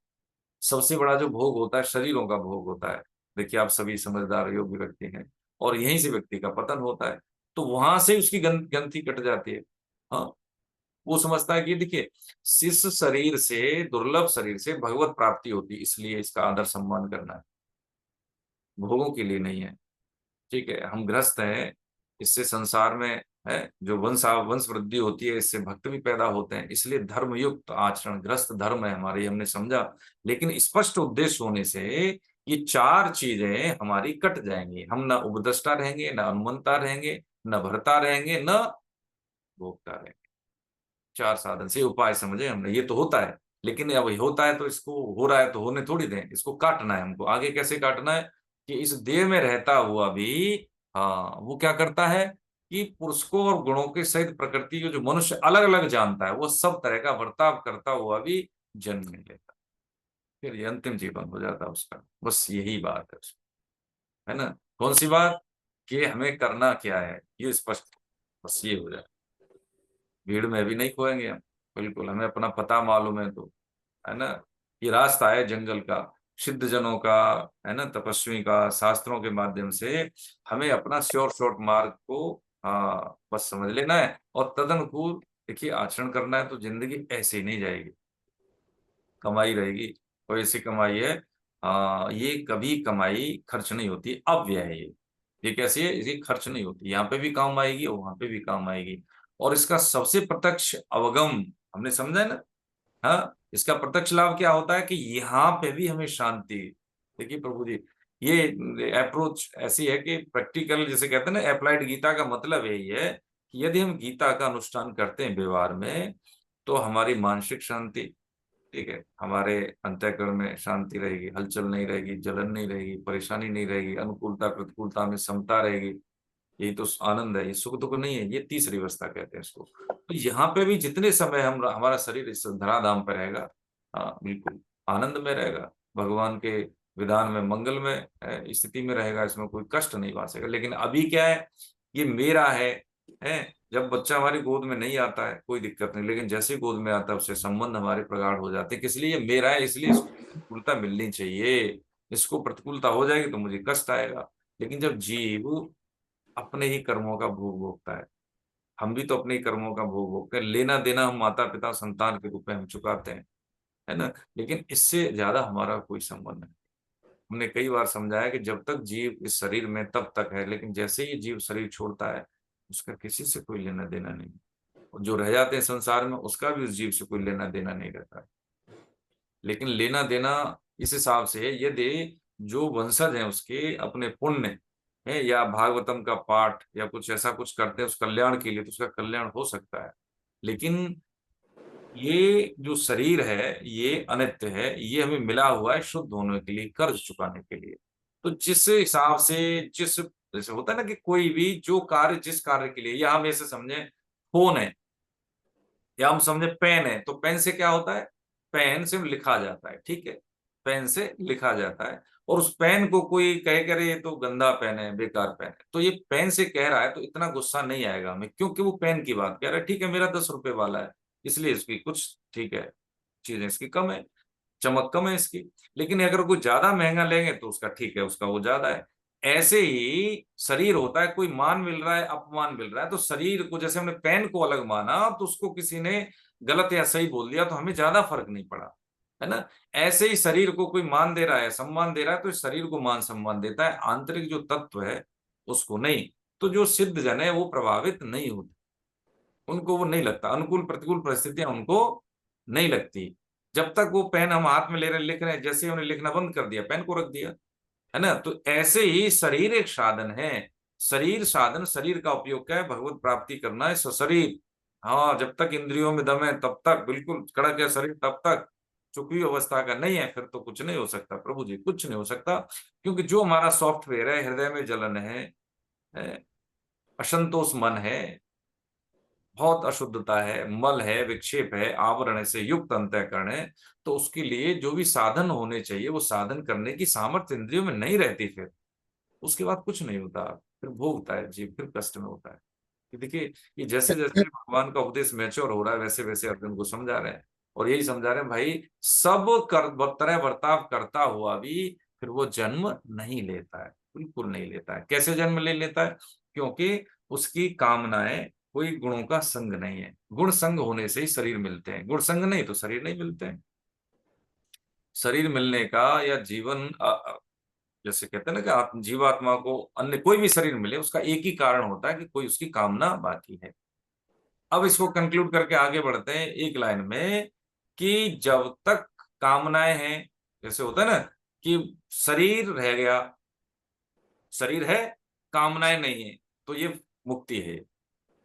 सबसे बड़ा जो भोग होता है शरीरों का भोग होता है। देखिए आप सभी समझदार योग्य व्यक्ति हैं, और यहीं से व्यक्ति का पतन होता है। तो वहां से उसकी ग्रंथि कट जाती है। हाँ, वो समझता है कि देखिए, शिष्य शरीर से, दुर्लभ शरीर से भगवत प्राप्ति होती है, इसलिए इसका आदर सम्मान करना है, भोगों के लिए नहीं है। ठीक है, हम ग्रस्त हैं, इससे संसार में है जो वंश वृद्धि होती है, इससे भक्त भी पैदा होते हैं, इसलिए धर्मयुक्त आचरण ग्रस्त धर्म है हमारे, हमने समझा। लेकिन स्पष्ट उद्देश्य होने से ये चार चीजें हमारी कट जाएंगी। हम न उपद्रष्टा रहेंगे, न अनुमंता रहेंगे, न भरता रहेंगे, न भोगता रहेंगे। चार साधन से उपाय समझे हमने, ये तो होता है, लेकिन अब ये होता है तो इसको, हो रहा है तो होने थोड़ी दें, इसको काटना है हमको। आगे कैसे काटना है कि इस देह में रहता हुआ भी, हाँ, वो क्या करता है कि पुरुषों और गुणों के सहित प्रकृति को जो मनुष्य अलग अलग जानता है, वो सब तरह का बर्ताव करता हुआ भी जन्म नहीं लेता। फिर ये अंतिम जीवन हो जाता है उसका। बस यही बात है उसकी, है ना। कौन सी बात? कि हमें करना क्या है ये स्पष्ट, बस ये हो जाए। भीड़ में भी नहीं खोएंगे हम, बिल्कुल हमें अपना पता मालूम है तो, है ना। ये रास्ता है जंगल का, सिद्ध जनों का, है ना, तपस्वी का, शास्त्रों के माध्यम से हमें अपना श्योर शॉर्ट मार्ग को, हाँ, बस समझ लेना है और तदनुकूल देखिए आचरण करना है, तो जिंदगी ऐसे ही नहीं जाएगी, कमाई रहेगी। और ऐसी कमाई है, ये कभी कमाई खर्च नहीं होती, अव्यय है ये कैसी है, इसकी खर्च नहीं होती, यहाँ पे भी काम आएगी और वहां पे भी काम आएगी। और इसका सबसे प्रत्यक्ष अवगम हमने समझा है ना। हाँ, इसका प्रत्यक्ष लाभ क्या होता है कि यहाँ पे भी हमें शांति। देखिए प्रभु जी, ये अप्रोच ऐसी है कि प्रैक्टिकल, जैसे कहते हैं ना, अप्लाइड गीता का मतलब यही है कि यदि हम गीता का अनुष्ठान करते हैं व्यवहार में, तो हमारी मानसिक शांति, ठीक है, हमारे अंतःकरण में शांति रहेगी, हलचल नहीं रहेगी, जलन नहीं रहेगी, परेशानी नहीं रहेगी, अनुकूलता प्रतिकूलता में समता रहेगी। यही तो आनंद है, ये सुख दुख नहीं है, ये तीसरी अवस्था कहते हैं इसको। तो यहाँ पे भी जितने समय हम, हमारा शरीर इस धराधाम पर रहेगा, हाँ बिल्कुल आनंद में रहेगा, भगवान के विधान में मंगल में स्थिति में रहेगा, इसमें कोई कष्ट नहीं पा सकेगा। लेकिन अभी क्या है, ये मेरा है, है। जब बच्चा हमारी गोद में नहीं आता है कोई दिक्कत नहीं, लेकिन जैसे ही गोद में आता है उससे संबंध हमारे प्रगाढ़ हो जाते हैं कि इसलिए ये मेरा है, इसलिए इसको प्रतिकूलता मिलनी चाहिए। इसको प्रतिकूलता हो जाएगी तो मुझे कष्ट आएगा। लेकिन जब जीव अपने ही कर्मों का भोग भोगता है, हम भी तो अपने ही कर्मों का भोग भोगते हैं, लेना देना हम माता पिता संतान के रूप में हम चुकाते हैं, है ना। लेकिन इससे ज्यादा हमारा कोई संबंध नहीं। हमने कई बार समझाया कि जब तक जीव इस शरीर में तब तक है, लेकिन जैसे ही जीव शरीर छोड़ता है उसका किसी से कोई लेना देना नहीं। और जो रह जाते हैं संसार में उसका भी उस जीव से कोई लेना देना नहीं रहता है। लेकिन लेना देना इस हिसाब से है, यदि जो वंशज हैं उसके अपने पुण्य है या भागवतम का पाठ या कुछ ऐसा कुछ करते हैं उस कल्याण के लिए, तो उसका कल्याण हो सकता है। लेकिन ये जो शरीर है ये अनित्य है, ये हमें मिला हुआ है शुद्ध होने के लिए, कर्ज चुकाने के लिए। तो जिस हिसाब से, जिस जैसे होता है ना कि कोई भी जो कार्य जिस कार्य के लिए, या हम ऐसे समझे फोन है या हम समझे पेन है, तो पेन से क्या होता है, पेन से लिखा जाता है, ठीक है, पेन से लिखा जाता है। और उस पेन को कोई कहे करे ये तो गंदा पेन है, बेकार पेन है, तो ये पेन से कह रहा है तो इतना गुस्सा नहीं आएगा हमें, क्योंकि वो पेन की बात कह रहा है। ठीक है, मेरा 10 रुपए वाला है इसलिए इसकी कुछ ठीक है, चीजें इसकी कम है, चमक कम है इसकी। लेकिन अगर कोई ज्यादा महंगा लेंगे तो उसका ठीक है, उसका वो ज्यादा है। ऐसे ही शरीर होता है, कोई मान मिल रहा है अपमान मिल रहा है, तो शरीर को जैसे हमने पेन को अलग माना तो उसको किसी ने गलत या सही बोल दिया तो हमें ज्यादा फर्क नहीं पड़ा, है ना। ऐसे ही शरीर को कोई मान दे रहा है सम्मान दे रहा है तो इस शरीर को मान सम्मान देता है, आंतरिक जो तत्व है उसको नहीं। तो जो सिद्ध जन है वो प्रभावित नहीं होते, उनको वो नहीं लगता, अनुकूल प्रतिकूल परिस्थितियां उनको नहीं लगती। जब तक वो पेन हम हाथ में ले रहे लिख रहे हैं, जैसे ही उन्हें लिखना बंद कर दिया पेन को रख दिया, है ना। तो ऐसे ही शरीर एक साधन है। शरीर साधन, शरीर का उपयोग क्या है, भगवत प्राप्ति करना है शरीर। हाँ, जब तक इंद्रियों में दम है तब तक बिल्कुल कड़क है शरीर, तब तक चुकी अवस्था का नहीं है, फिर तो कुछ नहीं हो सकता प्रभु जी, कुछ नहीं हो सकता। क्योंकि जो हमारा सॉफ्टवेयर है, हृदय में जलन है, असंतोष मन है, बहुत अशुद्धता है, मल है, विक्षेप है, आवरण से युक्त अंतःकरण है, तो उसके लिए जो भी साधन होने चाहिए वो साधन करने की सामर्थ्य इंद्रियों में नहीं रहती, फिर उसके बाद कुछ नहीं होता, फिर भोगता है जीव, फिर कष्ट में होता है। कि देखिए, ये जैसे जैसे भगवान का उपदेश मैच्योर हो रहा है वैसे वैसे अर्जुन को समझा रहे हैं। और यही समझा रहे हैं भाई, सब कर तरह बर्ताव करता हुआ भी फिर वो जन्म नहीं लेता है, बिल्कुल नहीं लेता है। कैसे जन्म ले लेता है, क्योंकि उसकी कामनाएं कोई गुणों का संग नहीं है। गुण संग होने से ही शरीर मिलते हैं, गुण संग नहीं तो शरीर नहीं मिलते हैं। शरीर मिलने का या जीवन जैसे कहते हैं ना कि जीवात्मा को अन्य कोई भी शरीर मिले उसका एक ही कारण होता है कि कोई उसकी कामना बाकी है। अब इसको कंक्लूड करके आगे बढ़ते हैं एक लाइन में, कि जब तक कामनाएं हैं, जैसे होता है ना कि शरीर रह गया, शरीर है कामनाएं नहीं है, तो ये मुक्ति है।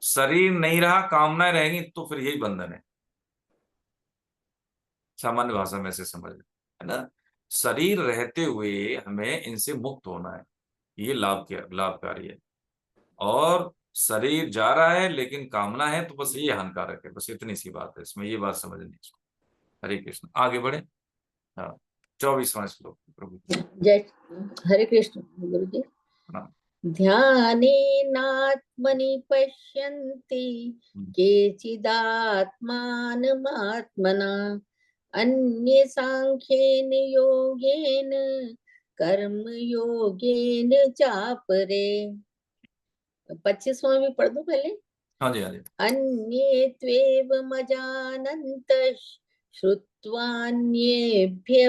शरीर नहीं रहा कामनाएं रहेंगी तो फिर यही बंधन है। सामान्य भाषा में से समझ लें, है ना। शरीर रहते हुए हमें इनसे मुक्त होना है, ये लाभकारी है। और शरीर जा रहा है लेकिन कामना है तो बस ये हानिकारक है, बस इतनी सी बात है इसमें, ये बात समझनी है इसको। हरे कृष्ण, आगे बढ़े। हाँ, 24वां श्लोक प्रभु। जय हरे कृष्ण गुरु जी। हाँ। ध्यानेनात्मनि पश्यन्ति केचिदात्मानमात्मना अन्ये सांख्येन योगेन कर्म योगेन चापरे। 25वां भी पढ़ दो पहले। हाँ जी, हाँ जी। अन्ये त्वेवमजानन्तः श्रुत्वान्येभ्य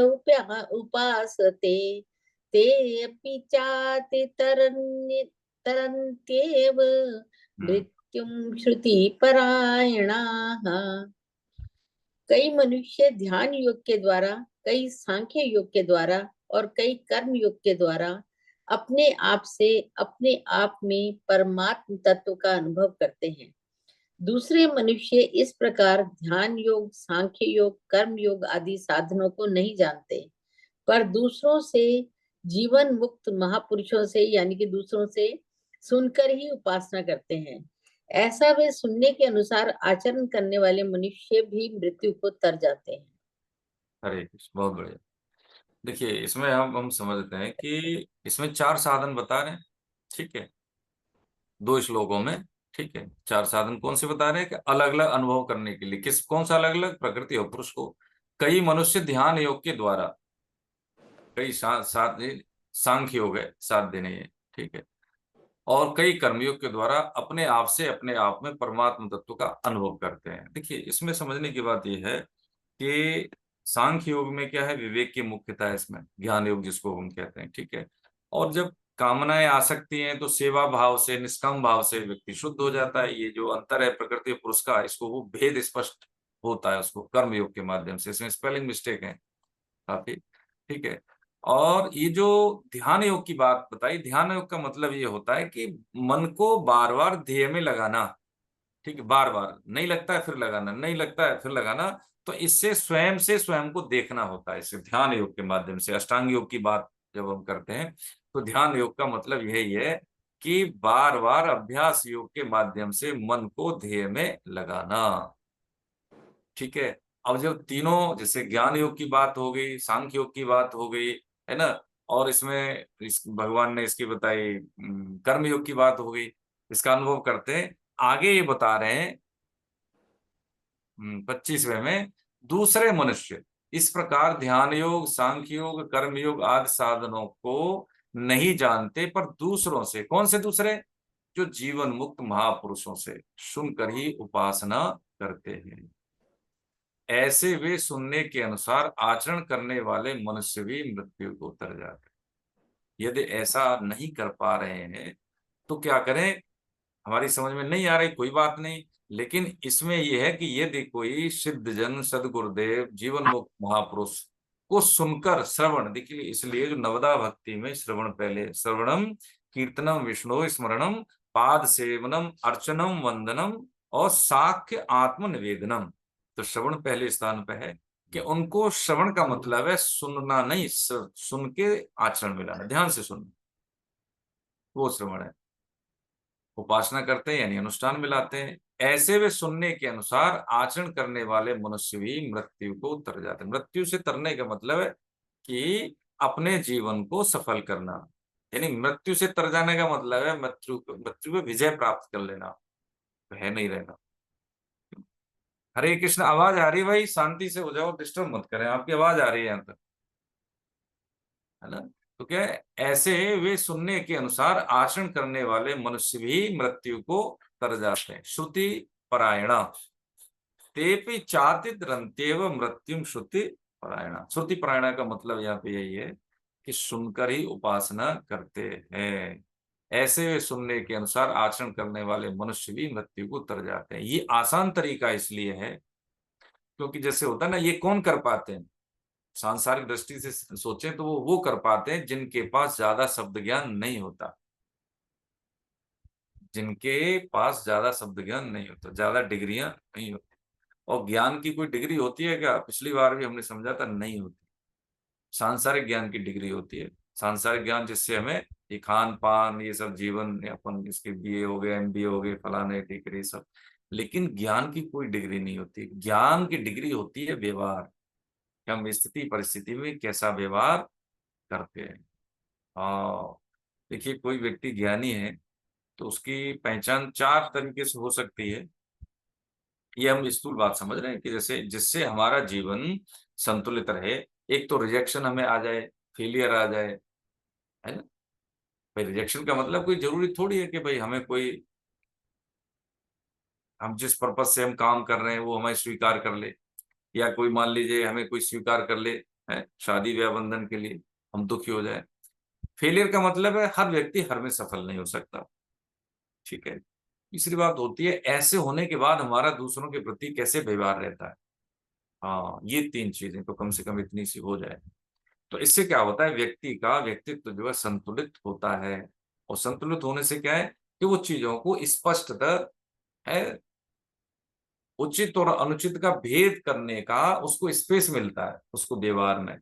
उपासते ते अपि चाति तरन्त्येव मृत्युं श्रुतिपरायणाः। कई मनुष्य ध्यान योग के द्वारा, कई सांख्य योग के द्वारा और कई कर्म योग के द्वारा अपने आप से अपने आप में परमात्म तत्व का अनुभव करते हैं। दूसरे मनुष्य इस प्रकार ध्यान योग, सांख्य योग, कर्म योग आदि साधनों को नहीं जानते, पर दूसरों से, जीवन मुक्त महापुरुषों से यानी कि दूसरों से सुनकर ही उपासना करते हैं। ऐसा वे सुनने के अनुसार आचरण करने वाले मनुष्य भी मृत्यु को तर जाते हैं। हरे कृष्ण, बहुत बढ़िया। देखिए, इसमें हम समझते हैं कि इसमें 4 साधन बता रहे हैं, ठीक है, 2 श्लोकों में ठीक है, 4 साधन कौन से बता रहे हैं कि अलग अलग अनुभव करने के लिए। कौन सा अलग अलग? प्रकृति और पुरुष को। कई मनुष्य ध्यान योग के द्वारा, कई सात सांख्य योग है, 7 दिन है ये, ठीक है, और कई कर्मयोग के द्वारा अपने आप से अपने आप में परमात्म तत्व का अनुभव करते हैं। देखिए, इसमें समझने की बात यह है कि सांख्य योग में क्या है, विवेक की मुख्यता है इसमें, ज्ञान योग जिसको हम कहते हैं, ठीक है। और जब कामनाएं आ सकती हैं तो सेवा भाव से, निष्काम भाव से व्यक्ति शुद्ध हो जाता है। ये जो अंतर है प्रकृति और पुरुष का, इसको वो भेद स्पष्ट होता है उसको कर्म योग के माध्यम से। इसमें स्पेलिंग मिस्टेक है काफी, ठीक है। और ये जो ध्यान योग की बात बताई, ध्यान योग का मतलब ये होता है कि मन को बार बार ध्येय में लगाना, ठीक है, बार बार, नहीं लगता है फिर लगाना, नहीं लगता है फिर लगाना। तो इससे स्वयं से स्वयं को देखना होता है, इसे ध्यान योग के माध्यम से। अष्टांग योग की बात जब हम करते हैं तो ध्यान योग का मतलब यही है कि बार बार अभ्यास योग के माध्यम से मन को ध्येय में लगाना, ठीक है। अब जब तीनों, जैसे ज्ञान योग की बात हो गई, सांख्य योग की बात हो गई, है ना, और इसमें भगवान ने इसकी बताई कर्म योग की बात हो गई, इसका अनुभव करते हैं। आगे ये बता रहे हैं 25वें में, दूसरे मनुष्य इस प्रकार ध्यान योग, सांख्य योग, कर्म योग आदि साधनों को नहीं जानते, पर दूसरों से, कौन से दूसरे? जो जीवन मुक्त महापुरुषों से सुनकर ही उपासना करते हैं। ऐसे वे सुनने के अनुसार आचरण करने वाले मनुष्य भी मृत्यु को उतर जाते हैं। यदि ऐसा नहीं कर पा रहे हैं तो क्या करें? हमारी समझ में नहीं आ रही, कोई बात नहीं, लेकिन इसमें यह है कि यदि कोई सिद्ध जन, सदगुरुदेव, जीवन मुक्त महापुरुष को सुनकर श्रवण, देखिए इसलिए जो नवदा भक्ति में श्रवण पहले, श्रवणम कीर्तनम विष्णु स्मरणम पाद सेवनम अर्चनम वंदनम और साख्य आत्म निवेदनम, तो श्रवण पहले स्थान पे है कि उनको श्रवण का मतलब है सुनना नहीं, सुन के आचरण में लाना, ध्यान से सुनना, वो श्रवण है। उपासना करते हैं यानी अनुष्ठान में लाते हैं। ऐसे वे सुनने के अनुसार आचरण करने वाले मनुष्य भी मृत्यु को तर जाते हैं। मृत्यु से तरने का मतलब है कि अपने जीवन को सफल करना, यानी मृत्यु से तर जाने का मतलब है मृत्यु पे विजय प्राप्त कर लेना, है नहीं रहना। हरे कृष्ण। आवाज आ रही है भाई? शांति से हो जाओ, डिस्टर्ब मत करें, आपकी आवाज आ रही है यहाँ तक, है ना। तो क्या है, ऐसे वे सुनने के अनुसार आचरण करने वाले मनुष्य भी मृत्यु को तर जाते हैं। श्रुति परायणा तेपि चातित रंत्येव मृत्युम श्रुति परायणा। श्रुति परायणा का मतलब यहाँ पे यही है कि सुनकर ही उपासना करते हैं। ऐसे वे सुनने के अनुसार आचरण करने वाले मनुष्य भी मृत्यु को तर जाते हैं। ये आसान तरीका इसलिए है क्योंकि जैसे होता है ना, ये कौन कर पाते हैं? सांसारिक दृष्टि से सोचें तो वो कर पाते हैं जिनके पास ज्यादा शब्द ज्ञान नहीं होता, जिनके पास ज्यादा शब्द ज्ञान नहीं होता, ज्यादा डिग्रियां नहीं होती। और ज्ञान की कोई डिग्री होती है क्या? पिछली बार भी हमने समझा था, नहीं होती। सांसारिक ज्ञान की डिग्री होती है। सांसारिक ज्ञान जिससे हमें ये खान पान, ये सब जीवन यापन, इसके बीए हो गए, एमबीए हो गए, फलाने डिग्री सब, लेकिन ज्ञान की कोई डिग्री नहीं होती। ज्ञान की डिग्री होती है व्यवहार, कि हम स्थिति परिस्थिति में कैसा व्यवहार करते हैं। हाँ, देखिए कोई व्यक्ति ज्ञानी है तो उसकी पहचान 4 तरीके से हो सकती है। ये हम स्थूल बात समझ रहे हैं कि जैसे जिससे हमारा जीवन संतुलित रहे। एक तो रिजेक्शन हमें आ जाए, फेलियर आ जाए, है ना। भाई रिजेक्शन का मतलब कोई जरूरी थोड़ी है कि भाई हमें कोई, हम जिस पर्पज से हम काम कर रहे हैं वो हमें स्वीकार कर ले, या कोई मान लीजिए हमें कोई स्वीकार कर ले, है शादी ब्याह बंधन के लिए, हम दुखी हो जाए। फेलियर का मतलब है हर व्यक्ति हर में सफल नहीं हो सकता, ठीक है। तीसरी बात होती है ऐसे होने के बाद हमारा दूसरों के प्रति कैसे व्यवहार रहता है। हाँ, ये 3 चीजें तो कम से कम इतनी सी हो जाए तो इससे क्या होता है, व्यक्ति का व्यक्तित्व जो है संतुलित होता है। और संतुलित होने से क्या है कि वो चीजों को स्पष्टतः, है, उचित और अनुचित का भेद करने का उसको स्पेस मिलता है, उसको व्यवहार में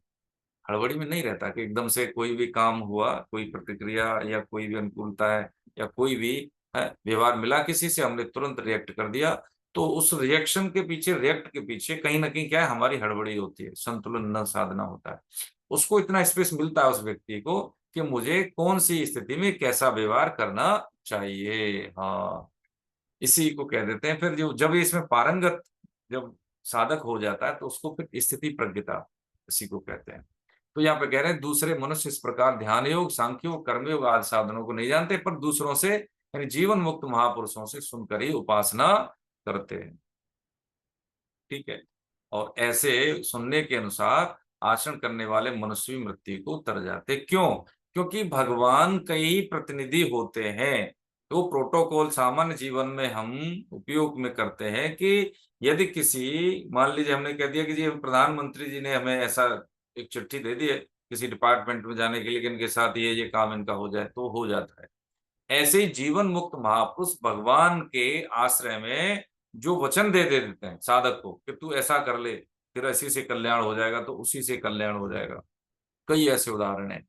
हड़बड़ी में नहीं रहता कि एकदम से कोई भी काम हुआ, कोई प्रतिक्रिया या कोई भी अनुकूलता है या कोई भी, है, व्यवहार मिला किसी से, हमने तुरंत रिएक्ट कर दिया। तो उस रिएक्शन के पीछे, रिएक्ट के पीछे कहीं ना कहीं क्या है, हमारी हड़बड़ी होती है, संतुलन न साधना होता है। उसको इतना स्पेस मिलता है उस व्यक्ति को कि मुझे कौन सी स्थिति में कैसा व्यवहार करना चाहिए। हाँ, इसी को कह देते हैं। फिर जो जब ये इसमें पारंगत जब साधक हो जाता है तो उसको फिर स्थिति प्रज्ञता इसी को कहते हैं। तो यहाँ पे कह रहे हैं दूसरे मनुष्य इस प्रकार ध्यान योग, सांख्य योग, कर्मयोग आदि साधनों को नहीं जानते, पर दूसरों से यानी जीवन मुक्त महापुरुषों से सुनकर ही उपासना करते हैं। ठीक है। और ऐसे सुनने के अनुसार आचरण करने वाले मनुष्य भी मृत्यु को उतर जाते। क्यों? क्योंकि भगवान कई प्रतिनिधि होते हैं। तो प्रोटोकॉल सामान्य जीवन में हम उपयोग में करते हैं कि यदि किसी, मान लीजिए हमने कह दिया कि जी प्रधानमंत्री जी ने हमें ऐसा एक चिट्ठी दे दी है किसी डिपार्टमेंट में जाने के लिए कि इनके साथ ये काम इनका हो जाए, तो हो जाता है। ऐसे ही जीवन मुक्त महापुरुष भगवान के आश्रय में जो वचन दे देते हैं साधक को कि तू ऐसा कर ले, फिर इसी से कल्याण हो जाएगा, तो उसी से कल्याण हो जाएगा। कई ऐसे उदाहरण हैं।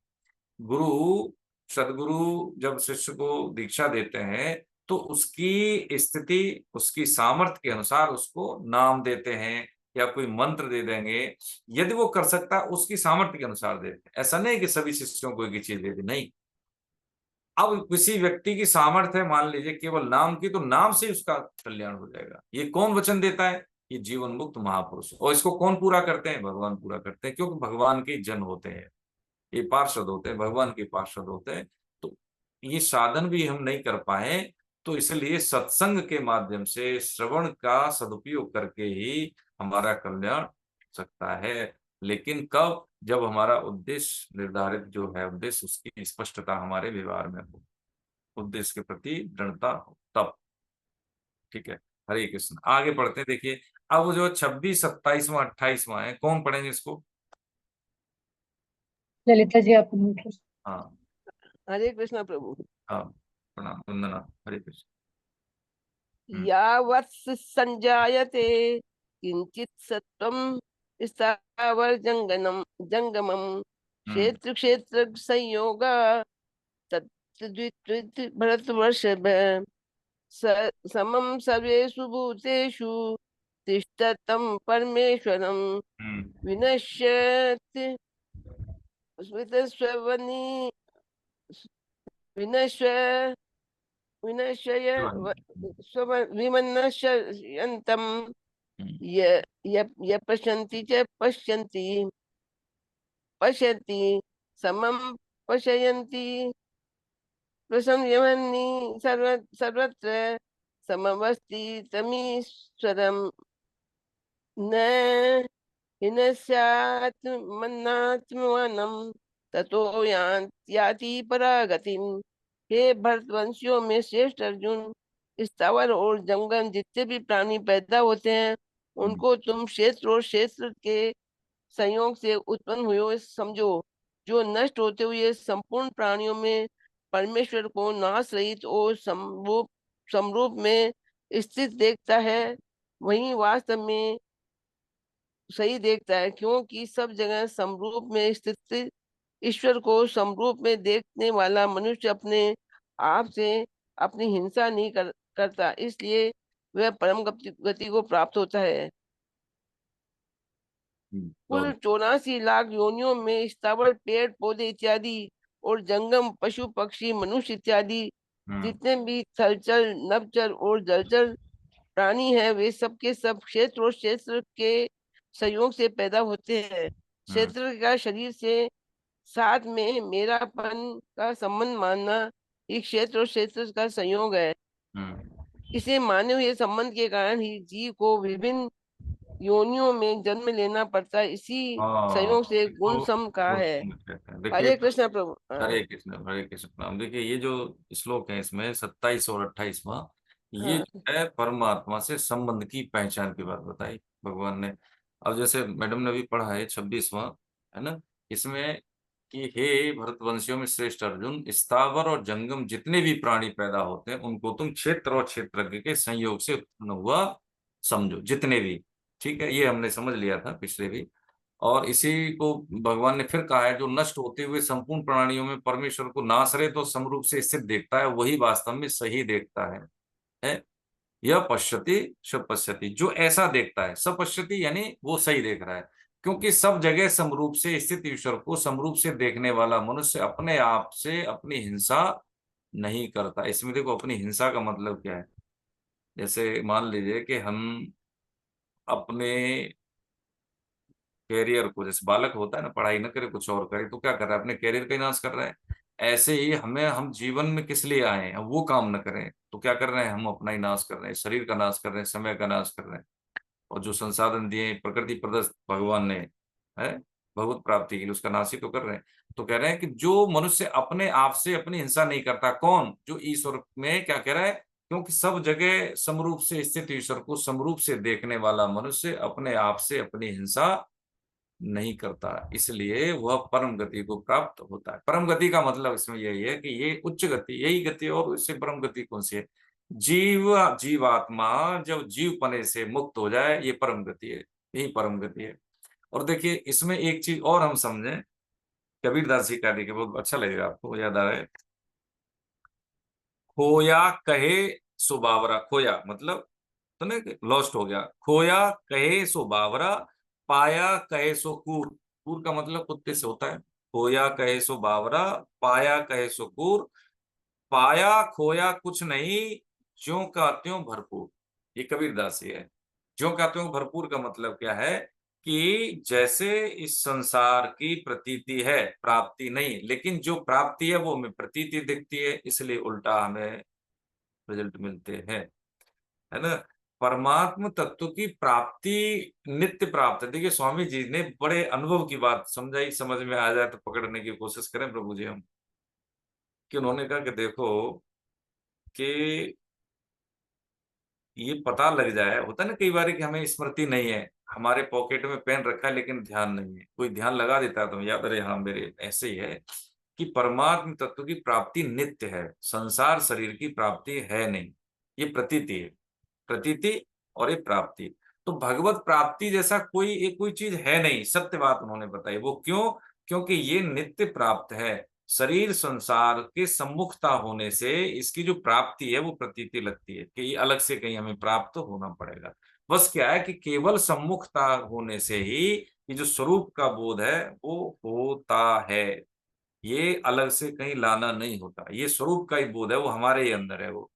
गुरु, सदगुरु जब शिष्य को दीक्षा देते हैं तो उसकी स्थिति, उसकी सामर्थ्य के अनुसार उसको नाम देते हैं या कोई मंत्र दे देंगे। यदि वो कर सकता है उसकी सामर्थ्य के अनुसार देते हैं। ऐसा नहीं कि सभी शिष्यों को एक ही चीज दे दी, नहीं। अब किसी व्यक्ति की सामर्थ्य है, मान लीजिए केवल नाम की, तो नाम से उसका कल्याण हो जाएगा। ये कौन वचन देता है? ये जीवन मुक्त महापुरुष। और इसको कौन पूरा करते हैं? भगवान पूरा करते हैं, क्योंकि भगवान के जन होते हैं, ये पार्षद होते हैं, भगवान के पार्षद होते हैं। तो ये साधन भी हम नहीं कर पाए, तो इसलिए सत्संग के माध्यम से श्रवण का सदुपयोग करके ही हमारा कल्याण हो सकता है। लेकिन कब? जब हमारा उद्देश्य निर्धारित जो है उद्देश्य, उसकी स्पष्टता हमारे व्यवहार में हो, उद्देश्य के प्रति दृढ़ता हो, तब। ठीक है। हरे कृष्ण। आगे पढ़ते हैं। देखिए अब जो 26, 27वां 28वां है, कौन पढ़ेंगे इसको? ललिता जी आप उनको। हाँ हरे कृष्ण प्रभु। हाँ, प्रणाम, वंदना। हरे कृष्ण। यावत् संजायते किंचित सत्वं स्थावर जंगमम क्षेत्र क्षेत्र संयोगा तद्विद्विद् भरतवर्ष समम सर्वेषु भूतेषु तिष्ठतं परमेश्वरं विनश्यति स्वितस्वनि विनश्य विनश्य विमनश्यन्तं य पश्यन्ति च पश्यन्ति समं पश्यन्ति प्रसंयमन्ति सर्वत्र समवस्थि तमीश्वरं न हिनस्यात्मन्नात्मवानं ततो याति परागतिम्। हे भरतवंशियों में श्रेष्ठ अर्जुन, स्थावर और जंगम जितने भी प्राणी पैदा होते हैं उनको तुम क्षेत्र और क्षेत्र के संयोग से उत्पन्न हुए समझो। जो नष्ट होते हुए संपूर्ण प्राणियों में परमेश्वर को नाश रहित और समरूप में स्थित देखता है, वही वास्तव में सही देखता है। क्योंकि सब जगह समरूप में स्थित ईश्वर को समरूप में देखने वाला मनुष्य अपने आप से अपनी हिंसा नहीं करता, इसलिए वह परम गति को प्राप्त होता है। कुल 84 लाख योनियों में स्थावर पेड़ पौधे इत्यादि और जंगम पशु पक्षी मनुष्य इत्यादि जितने भी थलचर नभचर और जलचर प्राणी हैं, वे सबके सब क्षेत्र और क्षेत्र के संयोग से पैदा होते हैं। क्षेत्र का शरीर से साथ में मेरापन का संबंध मानना एक क्षेत्र और क्षेत्र का संयोग है। इसे माने हुए संबंध के कारण ही जीव को विभिन्न योनियों में जन्म लेना पड़ता है। इसी संयोग से गुण सम का है। हरे कृष्ण प्रभु। हरे कृष्ण। हरे कृष्ण। देखिए ये जो श्लोक है इसमें 27 और 28वां, ये जो है परमात्मा से संबंध की पहचान की बात बताई भगवान ने। अब जैसे मैडम ने भी पढ़ा है 26वां, है ना, इसमें कि हे भरतवंशियों में श्रेष्ठ अर्जुन, स्थावर और जंगम जितने भी प्राणी पैदा होते हैं उनको तुम क्षेत्र और क्षेत्रज्ञ के संयोग से उत्पन्न हुआ समझो, जितने भी। ठीक है, ये हमने समझ लिया था पिछले भी। और इसी को भगवान ने फिर कहा है, जो नष्ट होते हुए संपूर्ण प्राणियों में परमेश्वर को नाश रहे तो समरूप से स्थित देखता है, वही वास्तव में सही देखता है? यह पश्यति स पश्यति, जो ऐसा देखता है, स पश्यति यानी वो सही देख रहा है। क्योंकि सब जगह समरूप से स्थित ईश्वर को समरूप से देखने वाला मनुष्य अपने आप से अपनी हिंसा नहीं करता। इसमें देखो अपनी हिंसा का मतलब क्या है? जैसे मान लीजिए कि हम अपने कैरियर को, जैसे बालक होता है ना, पढ़ाई ना करे कुछ और करे, तो क्या कर रहा है, अपने कैरियर का ही नाश कर रहा है। ऐसे ही हम जीवन में किस लिए आए हैं वो काम न करें तो क्या कर रहे हैं, हम अपना ही नाश कर रहे हैं, शरीर का नाश कर रहे हैं, समय का नाश कर रहे हैं। और जो संसाधन दिए प्रकृति प्रदत्त भगवान ने है भगवत प्राप्ति के लिए, उसका नाश ही तो कर रहे हैं। तो कह रहे हैं कि जो मनुष्य अपने आप से अपनी हिंसा नहीं करता, कौन, जो ईश्वर में क्या कह रहा है, क्योंकि सब जगह समरूप से स्थित ईश्वर को समरूप से देखने वाला मनुष्य अपने आप से अपनी हिंसा नहीं करता, इसलिए वह परम गति को प्राप्त होता है। परम गति का मतलब इसमें यही है कि ये उच्च गति, यही गति, और इससे परम गति कौन सी है, जीवात्मा जब जीवपने से मुक्त हो जाए, ये परम गति है, यही परम गति है। और देखिए इसमें एक चीज और हम समझें, कबीरदास जी का देखिए बहुत अच्छा लगेगा आपको, याद आ रहा है, खोया कहे सो बावरा, खोया मतलब तो नहीं, लॉस्ट हो गया, खोया कहे सो बावरा, पाया कहे सो कूर, कूर का मतलब कुत्ते से होता है, खोया कहे सो बावरा, पाया कहे सो कूर, पाया खोया कुछ नहीं, ज्यों का त्यों भरपूर। ये कबीरदास ही है। ज्यों का त्यों भरपूर का मतलब क्या है कि जैसे इस संसार की प्रतीति है, प्राप्ति नहीं, लेकिन जो प्राप्ति है वो हमें प्रतीति दिखती है, इसलिए उल्टा हमें रिजल्ट मिलते हैं, है ना। परमात्म तत्व की प्राप्ति नित्य प्राप्त है। देखिए स्वामी जी ने बड़े अनुभव की बात समझाई, समझ में आ जाए तो पकड़ने की कोशिश करें प्रभु जी हम, कि उन्होंने कहा कि देखो कि ये पता लग जाए, होता है ना कई बार कि हमें स्मृति नहीं है, हमारे पॉकेट में पेन रखा है लेकिन ध्यान नहीं है, कोई ध्यान लगा देता है तो याद, अरे हाँ मेरे ऐसे ही है, कि परमात्म तत्व की प्राप्ति नित्य है, संसार शरीर की प्राप्ति है नहीं, ये प्रतीति है, प्रतीति और ये प्राप्ति। तो भगवत प्राप्ति जैसा कोई एक कोई चीज है नहीं, सत्य बात उन्होंने बताई। वो क्यों, क्योंकि ये नित्य प्राप्त है, शरीर संसार के सम्मुखता होने से इसकी जो प्राप्ति है वो प्रतीति लगती है कि ये अलग से कहीं हमें प्राप्त होना पड़ेगा। बस क्या है कि केवल सम्मुखता होने से ही ये जो स्वरूप का बोध है वो होता है, ये अलग से कहीं लाना नहीं होता, ये स्वरूप का ही बोध है, वो हमारे ही अंदर है, वो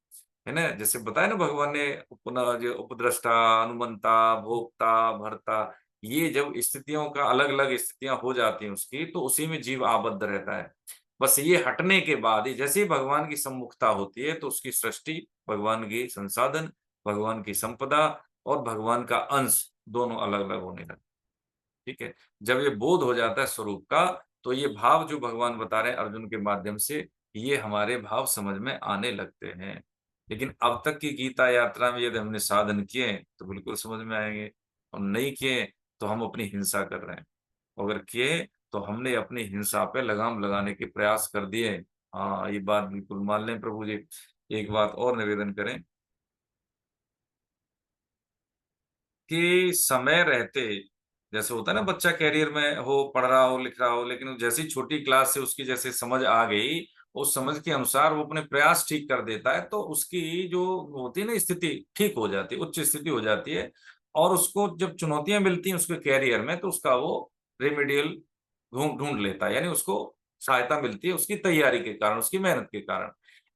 है ना। जैसे बताया ना भगवान ने, पुनः जो उपद्रष्टा, अनुमंता, भोक्ता, भर्ता, ये जब स्थितियों का अलग अलग स्थितियां हो जाती हैं उसकी, तो उसी में जीव आबद्ध रहता है। बस ये हटने के बाद ही, जैसे ही भगवान की सम्मुखता होती है तो उसकी सृष्टि, भगवान की संसाधन, भगवान की संपदा और भगवान का अंश दोनों अलग अलग होने लगते, ठीक है। जब ये बोध हो जाता है स्वरूप का, तो ये भाव जो भगवान बता रहे हैं अर्जुन के माध्यम से, ये हमारे भाव समझ में आने लगते हैं। लेकिन अब तक की गीता यात्रा में यदि हमने साधन किए तो बिल्कुल समझ में आएंगे, और नहीं किए तो हम अपनी हिंसा कर रहे हैं, अगर किए तो हमने अपनी हिंसा पे लगाम लगाने के प्रयास कर दिए। हाँ ये बात बिल्कुल मान लें प्रभु जी। एक बात और निवेदन करें कि समय रहते, जैसे होता है ना बच्चा कैरियर में हो, पढ़ रहा हो, लिख रहा हो, लेकिन जैसी छोटी क्लास से उसकी जैसे समझ आ गई, उस समझ के अनुसार वो अपने प्रयास ठीक कर देता है, तो उसकी जो होती है ना स्थिति ठीक हो जाती है, उच्च स्थिति हो जाती है। और उसको जब चुनौतियां मिलती हैं उसके कैरियर में, तो उसका वो रेमेडियल ढूंढ ढूंढ लेता है, यानी उसको सहायता मिलती है उसकी तैयारी के कारण, उसकी मेहनत के कारण।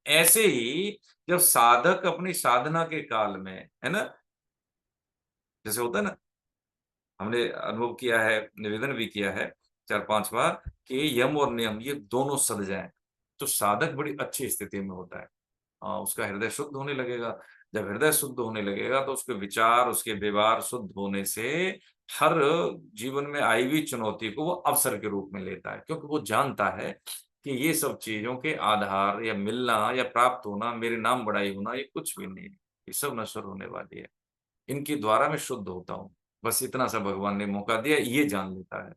ऐसे ही जब साधक अपनी साधना के काल में, है ना, जैसे होता है ना, हमने अनुभव किया है, निवेदन भी किया है 4-5 बार, कि यम और नियम ये दोनों सद जाएं तो साधक बड़ी अच्छी स्थिति में होता है। उसका हृदय शुद्ध होने लगेगा। जब हृदय शुद्ध होने लगेगा तो उसके विचार, उसके व्यवहार शुद्ध होने से हर जीवन में आई हुई चुनौती को वो अवसर के रूप में लेता है, क्योंकि वो जानता है कि ये सब चीजों के आधार या मिलना या प्राप्त होना, मेरे नाम बढ़ाई होना, ये कुछ भी नहीं है, ये सब नश्वर होने वाली है, इनके द्वारा मैं शुद्ध होता हूँ। बस इतना सा भगवान ने मौका दिया, ये जान लेता है।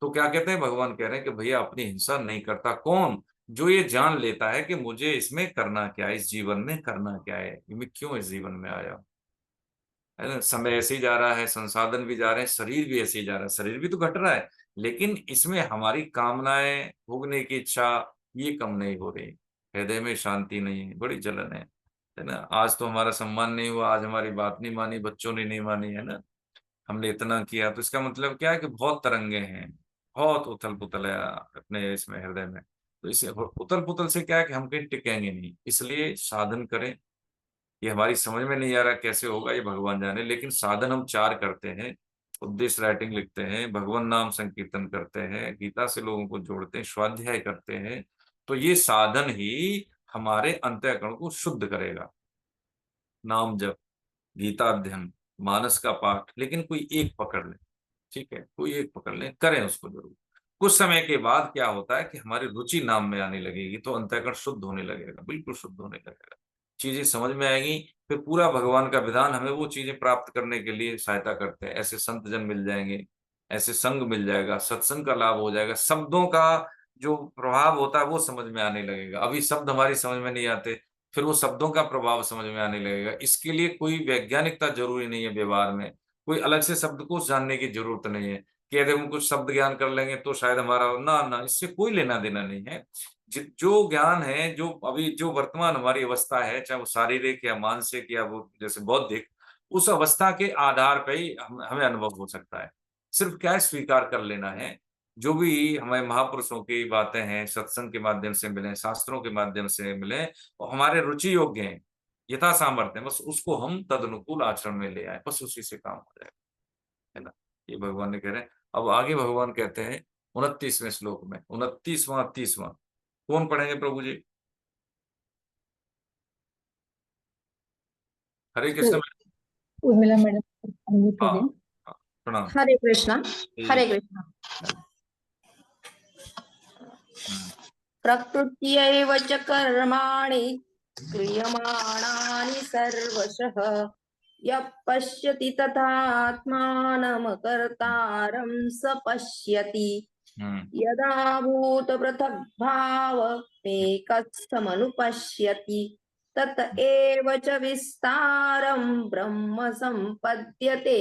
तो क्या कहते हैं, भगवान कह रहे हैं कि भैया अपनी हिंसा नहीं करता, कौन, जो ये जान लेता है कि मुझे इसमें करना क्या है, इस जीवन में करना क्या है, मैं क्यों इस जीवन में आया, है ना। समय ऐसे ही जा रहा है, संसाधन भी जा रहे हैं, शरीर भी ऐसे ही जा रहा है, शरीर भी तो घट रहा है, लेकिन इसमें हमारी कामनाएं, भोगने की इच्छा ये कम नहीं हो रही, हृदय में शांति नहीं है, बड़ी जलन है ना। आज तो हमारा सम्मान नहीं हुआ, आज हमारी बात नहीं मानी, बच्चों ने नहीं मानी, है ना, हमने इतना किया, तो इसका मतलब क्या है कि बहुत तरंगे हैं, बहुत उथल पुथल है अपने इसमें हृदय में। तो इसे उथल पुथल से क्या है कि हम कहीं टिकेंगे नहीं, इसलिए साधन करें, ये हमारी समझ में नहीं आ रहा कैसे होगा, ये भगवान जाने। लेकिन साधन हम 4 करते हैं, उद्देश्य राइटिंग लिखते हैं, भगवान नाम संकीर्तन करते हैं, गीता से लोगों को जोड़ते हैं, स्वाध्याय करते हैं, तो ये साधन ही हमारे अंतःकरण को शुद्ध करेगा। नाम जप, गीता अध्ययन, मानस का पाठ, लेकिन कोई एक पकड़ ले, ठीक है, कोई एक पकड़ ले, करें उसको जरूर। कुछ समय के बाद क्या होता है कि हमारी रुचि नाम में आने लगेगी, तो अंतःकरण शुद्ध होने लगेगा, बिल्कुल शुद्ध होने लगेगा, चीजें समझ में आएंगी। फिर पूरा भगवान का विधान हमें वो चीजें प्राप्त करने के लिए सहायता करते हैं। ऐसे संत जन मिल जाएंगे, ऐसे संग मिल जाएगा, सत्संग का लाभ हो जाएगा, शब्दों का जो प्रभाव होता है वो समझ में आने लगेगा। अभी शब्द हमारी समझ में नहीं आते, फिर वो शब्दों का प्रभाव समझ में आने लगेगा। इसके लिए कोई वैज्ञानिकता जरूरी नहीं है व्यवहार में, कोई अलग से शब्दकोश जानने की जरूरत नहीं है कि यदि हम कुछ शब्द ज्ञान कर लेंगे तो शायद हमारा ना, इससे कोई लेना देना नहीं है। जो ज्ञान है, जो अभी जो वर्तमान हमारी अवस्था है, चाहे वो शारीरिक या मानसिक या वो जैसे बौद्धिक, उस अवस्था के आधार पर ही हमें अनुभव हो सकता है। सिर्फ क्या है, स्वीकार कर लेना है। जो भी हमारे महापुरुषों की बातें हैं, सत्संग के माध्यम से मिले, शास्त्रों के माध्यम से मिले, और हमारे रुचि योग्य हैं, यथा सामर्थ्य, बस उसको हम तदनुकूल आचरण में ले आए, बस उसी से काम हो जाएगा, है ना। ये भगवान ने कह रहे हैं। अब आगे भगवान कहते हैं 29वें श्लोक में, 29वां 30वां, कौन पढ़ेंगे प्रभु जी? हरे कृष्ण। उर्मिला मैडम अनम्यूट हो हाँ, गई। हाँ, प्रणाम। हरे कृष्णा। हरे कृष्णा। प्रकृत्यैव च कर्माणि क्रियमाणानि सर्वशः यः पश्यति तथात्मानं कर्तारं स पश्यति यदा भूतपृथग्भाव एकस्थमनुपश्यति तत एव च विस्तारं ब्रह्म संपद्यते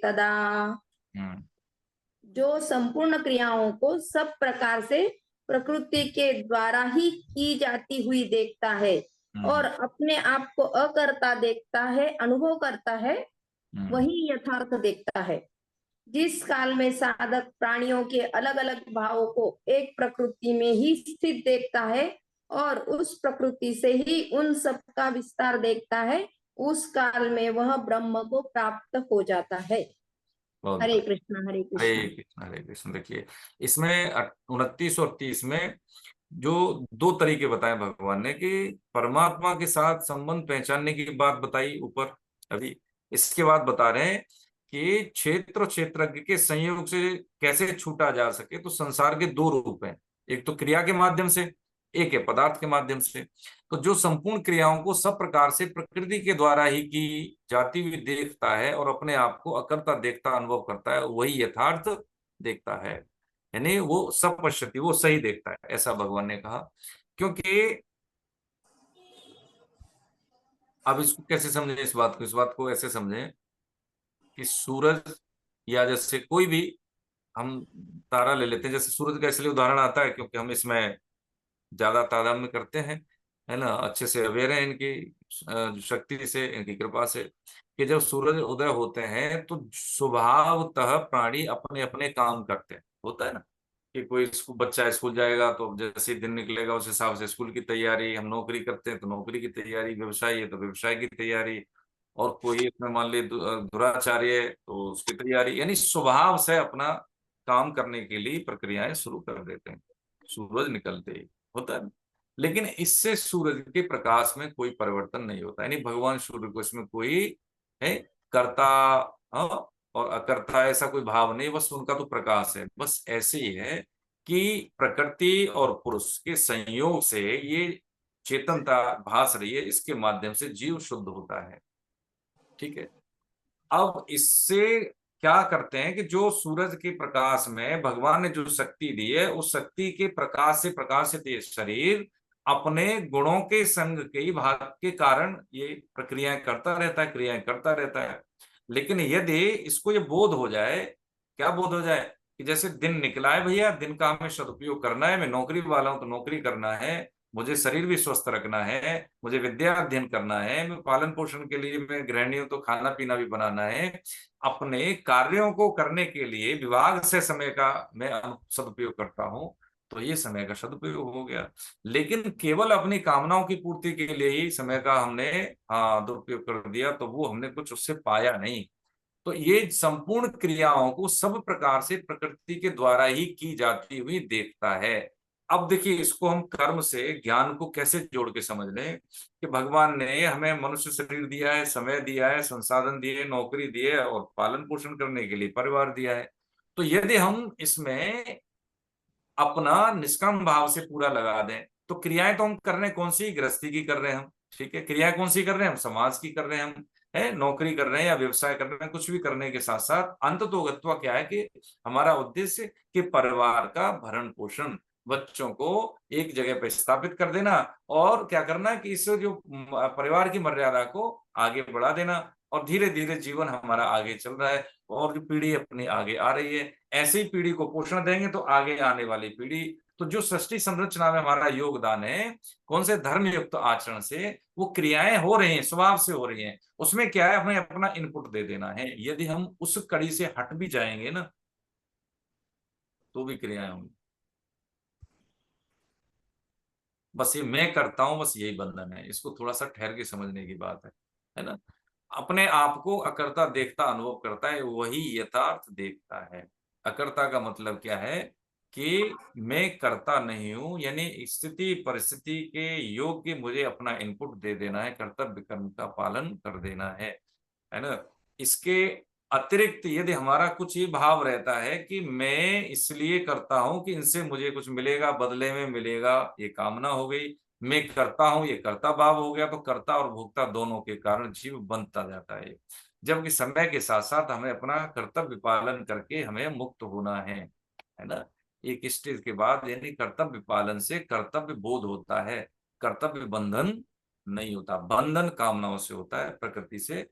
तदा। जो संपूर्ण क्रियाओं को सब प्रकार से प्रकृति के द्वारा ही की जाती हुई देखता है और अपने आप को अकर्ता देखता है, अनुभव करता है, वही यथार्थ देखता है। जिस काल में साधक प्राणियों के अलग अलग भावों को एक प्रकृति में ही स्थित देखता है और उस प्रकृति से ही उन सब का विस्तार देखता है, उस काल में वह ब्रह्म को प्राप्त हो जाता है। हरे कृष्णा। हरे कृष्णा। हरे कृष्ण। हरे कृष्ण। देखिए, इसमें 29 और 30 में जो 2 तरीके बताए भगवान ने कि परमात्मा के साथ संबंध पहचानने की बात बताई ऊपर, अभी इसके बाद बता रहे हैं कि क्षेत्र और क्षेत्रज्ञ के संयोग से कैसे छूटा जा सके। तो संसार के 2 रूप हैं, एक तो क्रिया के माध्यम से, एक है पदार्थ के माध्यम से। तो जो संपूर्ण क्रियाओं को सब प्रकार से प्रकृति के द्वारा ही की जाती हुई देखता है और अपने आप को अकर्ता देखता, अनुभव करता है, वही यथार्थ देखता है, यानी वो सब पश्यति, वो सही देखता है, ऐसा भगवान ने कहा। क्योंकि अब इसको कैसे समझें, इस बात को ऐसे समझें कि सूरज या जैसे कोई भी हम तारा ले लेते हैं, जैसे सूरज का इसलिए उदाहरण आता है क्योंकि हम इसमें ज्यादा तादाद में करते हैं, है ना, अच्छे से अवेयर है इनकी शक्ति से, इनकी कृपा से, कि जब सूरज उदय होते हैं तो स्वभावतः प्राणी अपने अपने काम करते हैं। होता है ना कि कोई बच्चा स्कूल जाएगा तो जैसे ही दिन निकलेगा उस हिसाब से स्कूल की तैयारी, हम नौकरी करते हैं तो नौकरी की तैयारी, व्यवसाय है तो व्यवसाय की तैयारी, और कोई इसमें मान ली दुराचार्य है तो उसकी तैयारी, यानी स्वभाव से अपना काम करने के लिए प्रक्रियाएं शुरू कर देते हैं सूरज निकलते ही, होता है। लेकिन इससे सूरज के प्रकाश में कोई परिवर्तन नहीं होता, यानी भगवान सूर्य को इसमें कोई है कर्ता और अकर्ता ऐसा कोई भाव नहीं, बस उनका तो प्रकाश है। बस ऐसे ही है कि प्रकृति और पुरुष के संयोग से ये चेतनता भास रही है, इसके माध्यम से जीव शुद्ध होता है, ठीक है। अब इससे क्या करते हैं कि जो सूरज के प्रकाश में भगवान ने जो शक्ति दी है, उस शक्ति के प्रकाश से प्रकाशित ये शरीर अपने गुणों के संग के भाग के कारण ये प्रक्रियाएं करता रहता है, क्रियाएं करता रहता है। लेकिन यदि इसको ये बोध हो जाए, क्या बोध हो जाए कि जैसे दिन निकला है भैया, दिन का हमें सदुपयोग करना है, मैं नौकरी वाला हूं तो नौकरी करना है, मुझे शरीर भी स्वस्थ रखना है, मुझे विद्या अध्ययन करना है, मैं पालन पोषण के लिए मैं गृहिणी हूं तो खाना पीना भी बनाना है, अपने कार्यों को करने के लिए विभाग से समय का मैं सदुपयोग करता हूं, तो ये समय का सदुपयोग हो गया। लेकिन केवल अपनी कामनाओं की पूर्ति के लिए ही समय का हमने दुरुपयोग कर दिया, तो वो हमने कुछ उससे पाया नहीं। तो ये संपूर्ण क्रियाओं को सब प्रकार से प्रकृति के द्वारा ही की जाती हुई देखता है। अब देखिए, इसको हम कर्म से ज्ञान को कैसे जोड़ के समझ लें कि भगवान ने हमें मनुष्य शरीर दिया है, समय दिया है, संसाधन दिए, नौकरी दिए और पालन पोषण करने के लिए परिवार दिया है। तो यदि हम इसमें अपना निष्काम भाव से पूरा लगा दें, तो क्रियाएं तो हम कर रहे हैं कौन सी, गृहस्थी की कर रहे हैं हम, ठीक है, क्रियाएं कौन सी कर रहे हैं हम, समाज की कर रहे हैं हम, है नौकरी कर रहे हैं या व्यवसाय कर रहे हैं, कुछ भी करने के साथ साथ अंततोगत्वा क्या है कि हमारा उद्देश्य कि परिवार का भरण पोषण, बच्चों को एक जगह पर स्थापित कर देना और क्या करना कि इस जो परिवार की मर्यादा को आगे बढ़ा देना, और धीरे धीरे जीवन हमारा आगे चल रहा है और जो पीढ़ी अपनी आगे आ रही है, ऐसे ही पीढ़ी को पोषण देंगे तो आगे आने वाली पीढ़ी, तो जो सृष्टि संरचना में हमारा योगदान है, कौन से धर्म युक्त आचरण से वो क्रियाएं हो रही हैं, स्वभाव से हो रही हैं, उसमें क्या है, हमें अपना इनपुट दे देना है। यदि हम उस कड़ी से हट भी जाएंगे ना, तो भी क्रियाएं होंगी। बस ये मैं करता हूं, बस यही बंधन है, इसको थोड़ा सा ठहर के समझने की बात है ना। अपने आप को अकर्ता देखता अनुभव करता है, वही यथार्थ देखता है। अकर्ता का मतलब क्या है कि मैं करता नहीं हूं, यानी स्थिति परिस्थिति के योग्य मुझे अपना इनपुट दे देना है, कर्तव्य कर्म का पालन कर देना है ना। इसके अतिरिक्त यदि हमारा कुछ ये भाव रहता है कि मैं इसलिए करता हूं कि इनसे मुझे कुछ मिलेगा, बदले में मिलेगा, ये कामना हो गई, मैं करता हूं, ये कर्ता भाव हो गया, तो कर्ता और भोक्ता दोनों के कारण जीव बनता जाता है। जबकि समय के साथ साथ हमें अपना कर्तव्य पालन करके हमें मुक्त होना है ना। एक स्टेज के बाद यानी कर्तव्य पालन से कर्तव्य बोध होता है, कर्तव्य बंधन नहीं होता। बंधन कामनाओं से होता है, प्रकृति से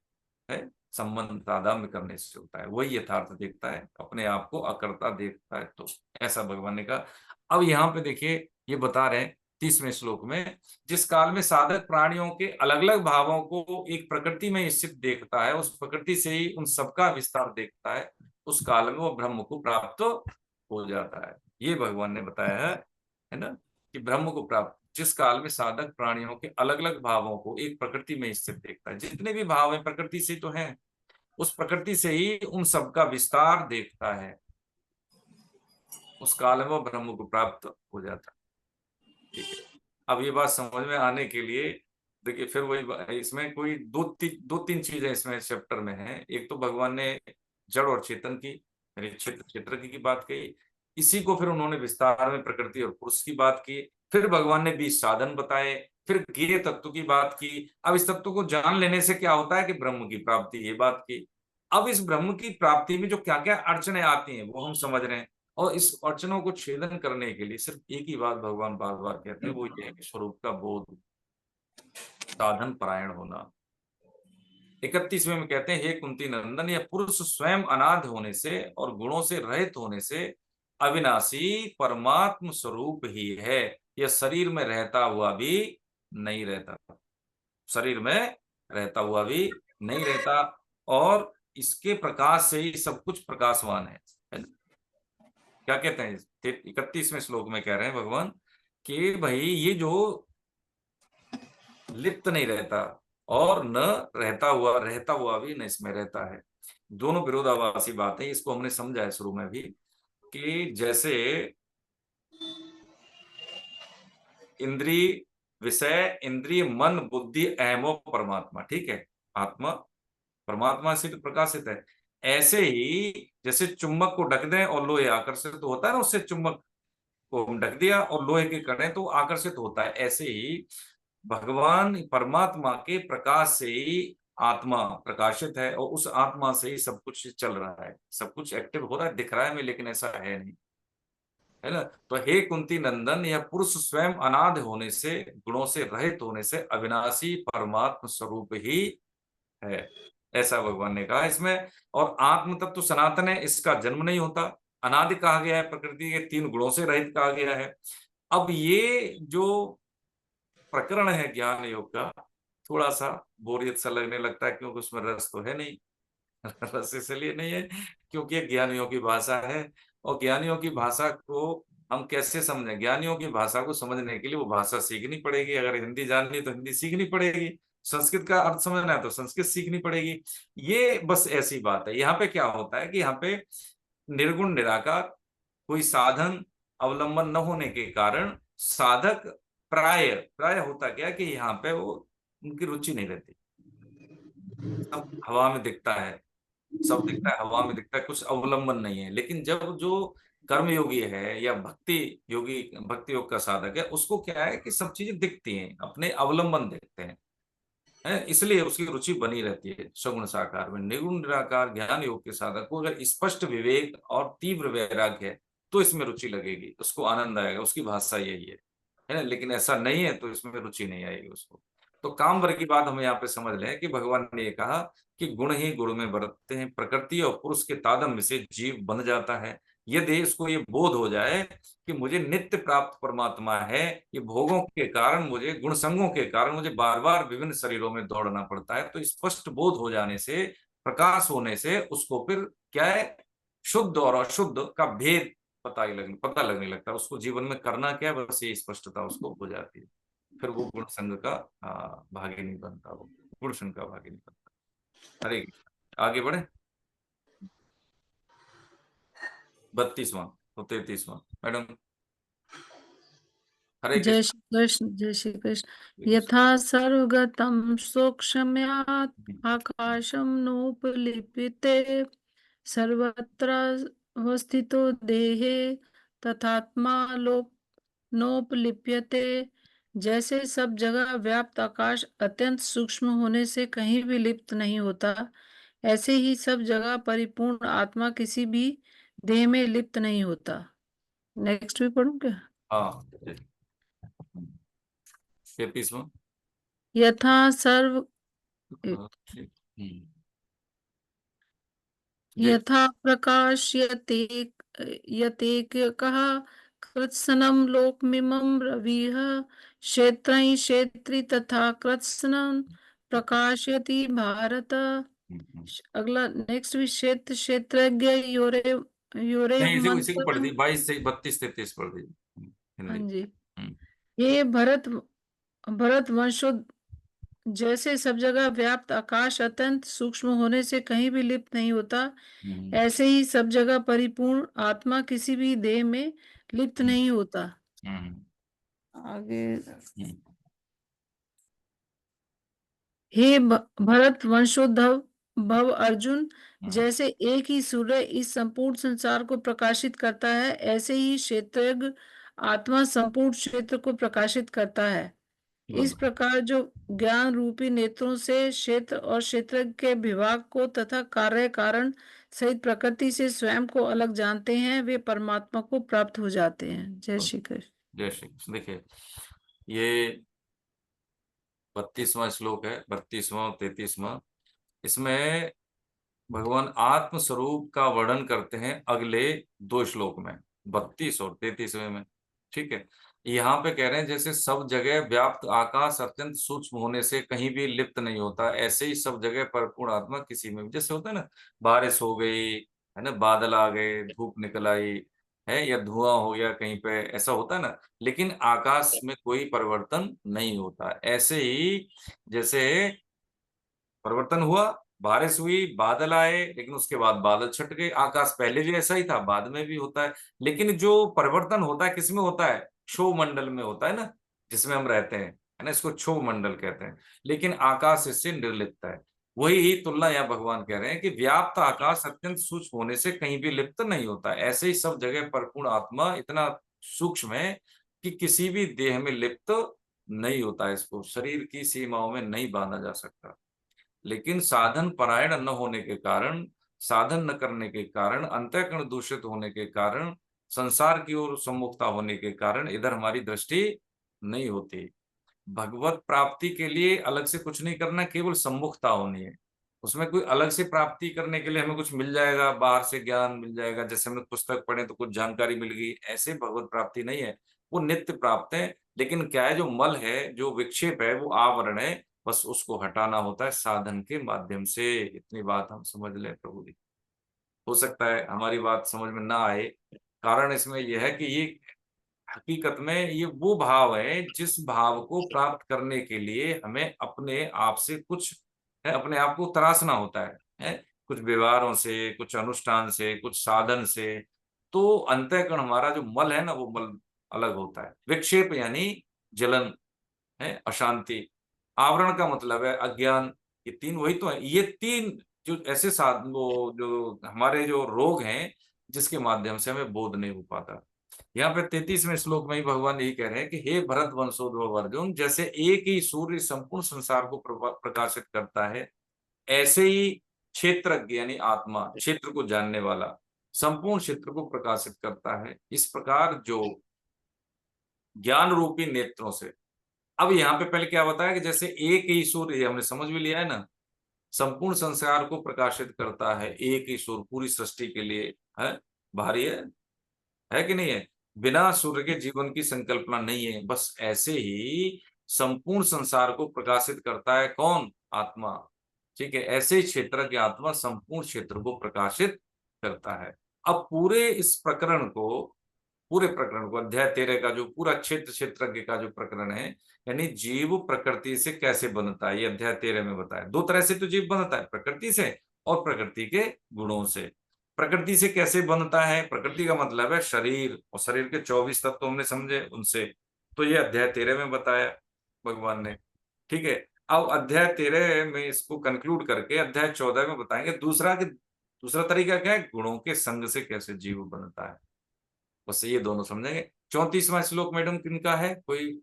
है, संबंध तादात्म्य करने से होता है। वही यथार्थ देखता है, अपने आप को अकर्ता देखता है। तो ऐसा भगवान ने कहा। अब यहाँ पे देखिए, ये बता रहे हैं 30वें श्लोक में, जिस काल में साधक प्राणियों के अलग अलग भावों को एक प्रकृति में स्थित देखता है, उस प्रकृति से ही उन सबका विस्तार देखता है, उस काल में वो ब्रह्म को प्राप्त हो जाता है। ये भगवान ने बताया है ना, कि ब्रह्म को प्राप्त, जिस काल में साधक प्राणियों के अलग अलग भावों को एक प्रकृति में स्थित देखता है, जितने भी भाव हैं प्रकृति से तो हैं, उस प्रकृति से ही उन सबका विस्तार देखता है, उस काल में वो ब्रह्म को प्राप्त हो जाता है। ठीक है, अब ये बात समझ में आने के लिए देखिए, फिर वही इसमें कोई दो तीन चीजें इसमें चैप्टर में है। एक तो भगवान ने जड़ और चेतन की, यानी क्षेत्र की बात कही, इसी को फिर उन्होंने विस्तार में प्रकृति और पुरुष की बात की। फिर भगवान ने 20 साधन बताए, फिर ज्ञेय तत्व की बात की। अब इस तत्व को जान लेने से क्या होता है कि ब्रह्म की प्राप्ति, ये बात की। अब इस ब्रह्म की प्राप्ति में जो क्या क्या अड़चने आती हैं वो हम समझ रहे हैं, और इस अड़चनों को छेदन करने के लिए सिर्फ एक ही बात भगवान बार बार कहते हैं, वो ये है कि स्वरूप का बोध, साधन परायण होना। 31वें में कहते हैं, हे कुंती नंदन, यह पुरुष स्वयं अनादि होने से और गुणों से रहित होने से अविनाशी परमात्म स्वरूप ही है। यह शरीर में रहता हुआ भी नहीं रहता, शरीर में रहता हुआ भी नहीं रहता, और इसके प्रकाश से ही सब कुछ प्रकाशवान है। क्या कहते हैं 31वें श्लोक में कह रहे हैं भगवान कि भाई ये जो लिप्त नहीं रहता और न रहता हुआ भी न इसमें रहता है, दोनों विरोधाभासी बात है। इसको हमने समझा है शुरू में भी कि जैसे इंद्रिय विषय, इंद्रिय मन बुद्धि अहमो परमात्मा, ठीक है, आत्मा परमात्मा से तो प्रकाशित है। ऐसे ही जैसे चुंबक को ढक दें और लोहे आकर्षित तो होता है ना, उससे चुंबक को ढक दिया और लोहे के कण तो आकर्षित होता है। ऐसे ही भगवान परमात्मा के प्रकाश से ही आत्मा प्रकाशित है, और उस आत्मा से ही सब कुछ चल रहा है, सब कुछ एक्टिव हो रहा है, दिख रहा है हमें, लेकिन ऐसा है नहीं, है ना। तो हे कुंती नंदन, यह पुरुष स्वयं अनादि होने से, गुणों से रहित होने से अविनाशी परमात्म स्वरूप ही है, ऐसा भगवान ने कहा इसमें। और आत्म तत्व सनातन है, इसका जन्म नहीं होता, अनादि कहा गया है, प्रकृति के 3 गुणों से रहित कहा गया है। अब ये जो प्रकरण है ज्ञान योग का, थोड़ा सा बोरियत सा लगने लगता है, क्योंकि उसमें रस तो है नहीं। रस इसलिए नहीं है क्योंकि ये ज्ञानियों की भाषा है, और ज्ञानियों की भाषा को हम कैसे समझें? ज्ञानियों की भाषा को समझने के लिए वो भाषा सीखनी पड़ेगी। अगर हिंदी जाननी है तो हिंदी सीखनी पड़ेगी, संस्कृत का अर्थ समझना है तो संस्कृत सीखनी पड़ेगी। ये बस ऐसी बात है। यहाँ पे क्या होता है कि यहाँ पे निर्गुण निराकार कोई साधन अवलंबन न होने के कारण साधक प्राय प्राय होता क्या कि यहाँ पे वो उनकी रुचि नहीं रहती। सब हवा में दिखता है, सब दिखता है, हवा में दिखता है, कुछ अवलंबन नहीं है। लेकिन जब जो कर्म योगी है या भक्ति योगी, भक्ति योग का साधक है, उसको क्या है कि सब चीजें दिखती हैं, अपने अवलंबन दिखते हैं, है, इसलिए उसकी रुचि बनी रहती है सगुण साकार में। निर्गुण निराकार ज्ञान योग के साधक को अगर स्पष्ट विवेक और तीव्र वैराग्य है तो इसमें रुचि लगेगी, उसको आनंद आएगा, उसकी भाषा यही है ना। लेकिन ऐसा नहीं है तो इसमें रुचि नहीं आएगी उसको। तो काम वर्ग की बात हम यहाँ पे समझ लें कि भगवान ने ये कहा कि गुण ही गुण में बरतते हैं, प्रकृति और पुरुष के तादात्म्य से जीव बन जाता है। यदि इसको ये बोध हो जाए कि मुझे नित्य प्राप्त परमात्मा है, ये भोगों के कारण मुझे, गुण संगों के कारण मुझे बार बार विभिन्न शरीरों में दौड़ना पड़ता है, तो स्पष्ट बोध हो जाने से, प्रकाश होने से उसको फिर क्या है, शुद्ध और अशुद्ध का भेद पता लगने लगता है। उसको जीवन में करना क्या है, बस ये स्पष्टता उसको हो जाती है। फिर वो गुण संग का भागी नहीं बनता, वो गुण संग का भागी नहीं बनता। हरे कृष्ण। आगे बढ़े। 32वां तो 33वां मैडम। हरे जय कृष्ण। श्री कृष्ण, जय श्री कृष्ण। यथा सर्वगतं सूक्ष्म्यात् आकाशं नोपलिप्यते सर्वत्र अवस्थितो देहे तथात्मा लोक नोपलिप्यते। जैसे सब जगह व्याप्त आकाश अत्यंत सूक्ष्म होने से कहीं भी लिप्त नहीं होता, ऐसे ही सब जगह परिपूर्ण आत्मा किसी भी देह में लिप्त नहीं होता। नेक्स्ट भी पढ़ूं क्या? हाँ 33वां। यथा सर्व जी। यथा प्रकाशयते यतेकः कृत्स्नं लोकमिमं रविः क्षेत्रै क्षेत्री तथा कृत्स्नं प्रकाशयति भारत। अगला नेक्स्ट भी क्षेत्र क्षेत्रज्ञ योरे योरे नहीं, इसी को पढ़ दी, मंत्र। 22 से 32 33 पढ़ दी हाँ हिंदी। जी। ये भरत वंशो, जैसे सब जगह व्याप्त आकाश अत्यंत सूक्ष्म होने से कहीं भी लिप्त नहीं होता, ऐसे ही सब जगह परिपूर्ण आत्मा किसी भी देह में लिप्त नहीं होता। आगे हे भरत वंशोद्धव भव अर्जुन, जैसे एक ही सूर्य इस संपूर्ण संसार को प्रकाशित करता है, ऐसे ही क्षेत्रज्ञ आत्मा संपूर्ण क्षेत्र को प्रकाशित करता है। इस प्रकार जो ज्ञान रूपी नेत्रों से क्षेत्र और क्षेत्र के विभाग को तथा कार्य कारण सहित प्रकृति से स्वयं को अलग जानते हैं, वे परमात्मा को प्राप्त हो जाते हैं। जय श्री कृष्ण। जय श्री कृष्ण। देखिए ये 32वां श्लोक है, 32वां 33वां। इसमें भगवान आत्म स्वरूप का वर्णन करते हैं अगले 2 श्लोक में, 32 और 33वें में। ठीक है, यहाँ पे कह रहे हैं जैसे सब जगह व्याप्त आकाश अत्यंत सूक्ष्म होने से कहीं भी लिप्त नहीं होता, ऐसे ही सब जगह परिपूर्ण आत्मा किसी में भी, जैसे होता है ना, बारिश हो गई है ना, बादल आ गए, धूप निकल आई है, या धुआं हो गया कहीं पे, ऐसा होता है ना, लेकिन आकाश में कोई परिवर्तन नहीं होता। ऐसे ही जैसे परिवर्तन हुआ, बारिश हुई, बादल आए, लेकिन उसके बाद बादल छट गए। आकाश पहले भी ऐसा ही था, बाद में भी होता है, लेकिन जो परिवर्तन होता है किसमें होता है, क्षोभ मंडल में होता है ना, जिसमें हम रहते हैं, है ना, इसको क्षोभ मंडल कहते हैं। लेकिन आकाश इससे निर्लिप्त है। वही तुलना यहाँ भगवान कह रहे हैं कि व्याप्त आकाश अत्यंत सूक्ष्म होने से कहीं भी लिप्त नहीं होता, ऐसे ही सब जगह परिपूर्ण आत्मा इतना सूक्ष्म है कि किसी भी देह में लिप्त नहीं होता, इसको शरीर की सीमाओं में नहीं बांधा जा सकता। लेकिन साधन परायण न होने के कारण, साधन न करने के कारण, अंतःकरण दूषित होने के कारण, संसार की ओर सम्मुखता होने के कारण इधर हमारी दृष्टि नहीं होती। भगवत प्राप्ति के लिए अलग से कुछ नहीं करना, केवल सम्मुखता होनी है। उसमें कोई अलग से प्राप्ति करने के लिए हमें कुछ मिल जाएगा, बाहर से ज्ञान मिल जाएगा, जैसे हमें पुस्तक पढ़े तो कुछ जानकारी मिल गई, ऐसे भगवत प्राप्ति नहीं है। वो नित्य प्राप्त है, लेकिन क्या है, जो मल है, जो विक्षेप है, वो आवरण है, बस उसको हटाना होता है साधन के माध्यम से। इतनी बात हम समझ लें प्रभु जी। हो सकता है हमारी बात समझ में ना आए, कारण इसमें यह है कि ये हकीकत में ये वो भाव है जिस भाव को प्राप्त करने के लिए हमें अपने आप से कुछ अपने आप को तराशना होता है? कुछ व्यवहारों से, कुछ अनुष्ठान से, कुछ साधन से। तो अंतःकरण हमारा जो मल है ना, वो मल अलग होता है। विक्षेप यानी जलन है, अशांति। आवरण का मतलब है अज्ञान। ये तीन वही तो है। ये तीन जो ऐसे साधन, वो जो हमारे जो रोग हैं, जिसके माध्यम से हमें बोध नहीं हो पाता। यहाँ पे 33वें श्लोक में ही भगवान यही कह रहे हैं कि हे भरत वंशोद्भव अर्जुन, जैसे एक ही सूर्य संपूर्ण संसार को प्रकाशित करता है, ऐसे ही क्षेत्रज्ञ यानी आत्मा, क्षेत्र को जानने वाला, संपूर्ण क्षेत्र को प्रकाशित करता है। इस प्रकार जो ज्ञान रूपी नेत्रों से, अब यहाँ पे पहले क्या बताया कि जैसे एक ही सूर्य, हमने समझ भी लिया है ना, संपूर्ण संसार को प्रकाशित करता है एक ही सूर्य पूरी सृष्टि के लिए। है भारी है कि नहीं है? बिना सूर्य के जीवन की संकल्पना नहीं है। बस ऐसे ही संपूर्ण संसार को प्रकाशित करता है कौन? आत्मा। ठीक है, ऐसे ही क्षेत्र की आत्मा संपूर्ण क्षेत्र को प्रकाशित करता है। अब पूरे प्रकरण को अध्याय 13 का जो पूरा क्षेत्रज्ञ का जो प्रकरण है, यानी जीव प्रकृति से कैसे बनता है, ये अध्याय 13 में बताया। दो तरह से तो जीव बनता है, प्रकृति से और प्रकृति के गुणों से। प्रकृति से कैसे बनता है? प्रकृति का मतलब है शरीर, और शरीर के 24 तत्व हमने समझे उनसे। तो ये अध्याय 13 में बताया भगवान ने। ठीक है, अब अध्याय 13 में इसको कंक्लूड करके अध्याय 14 में बताएंगे दूसरा तरीका क्या है, गुणों के संग से कैसे जीव बनता है। बस ये दोनों समझेंगे। 34वां श्लोक मैडम किनका है? कोई?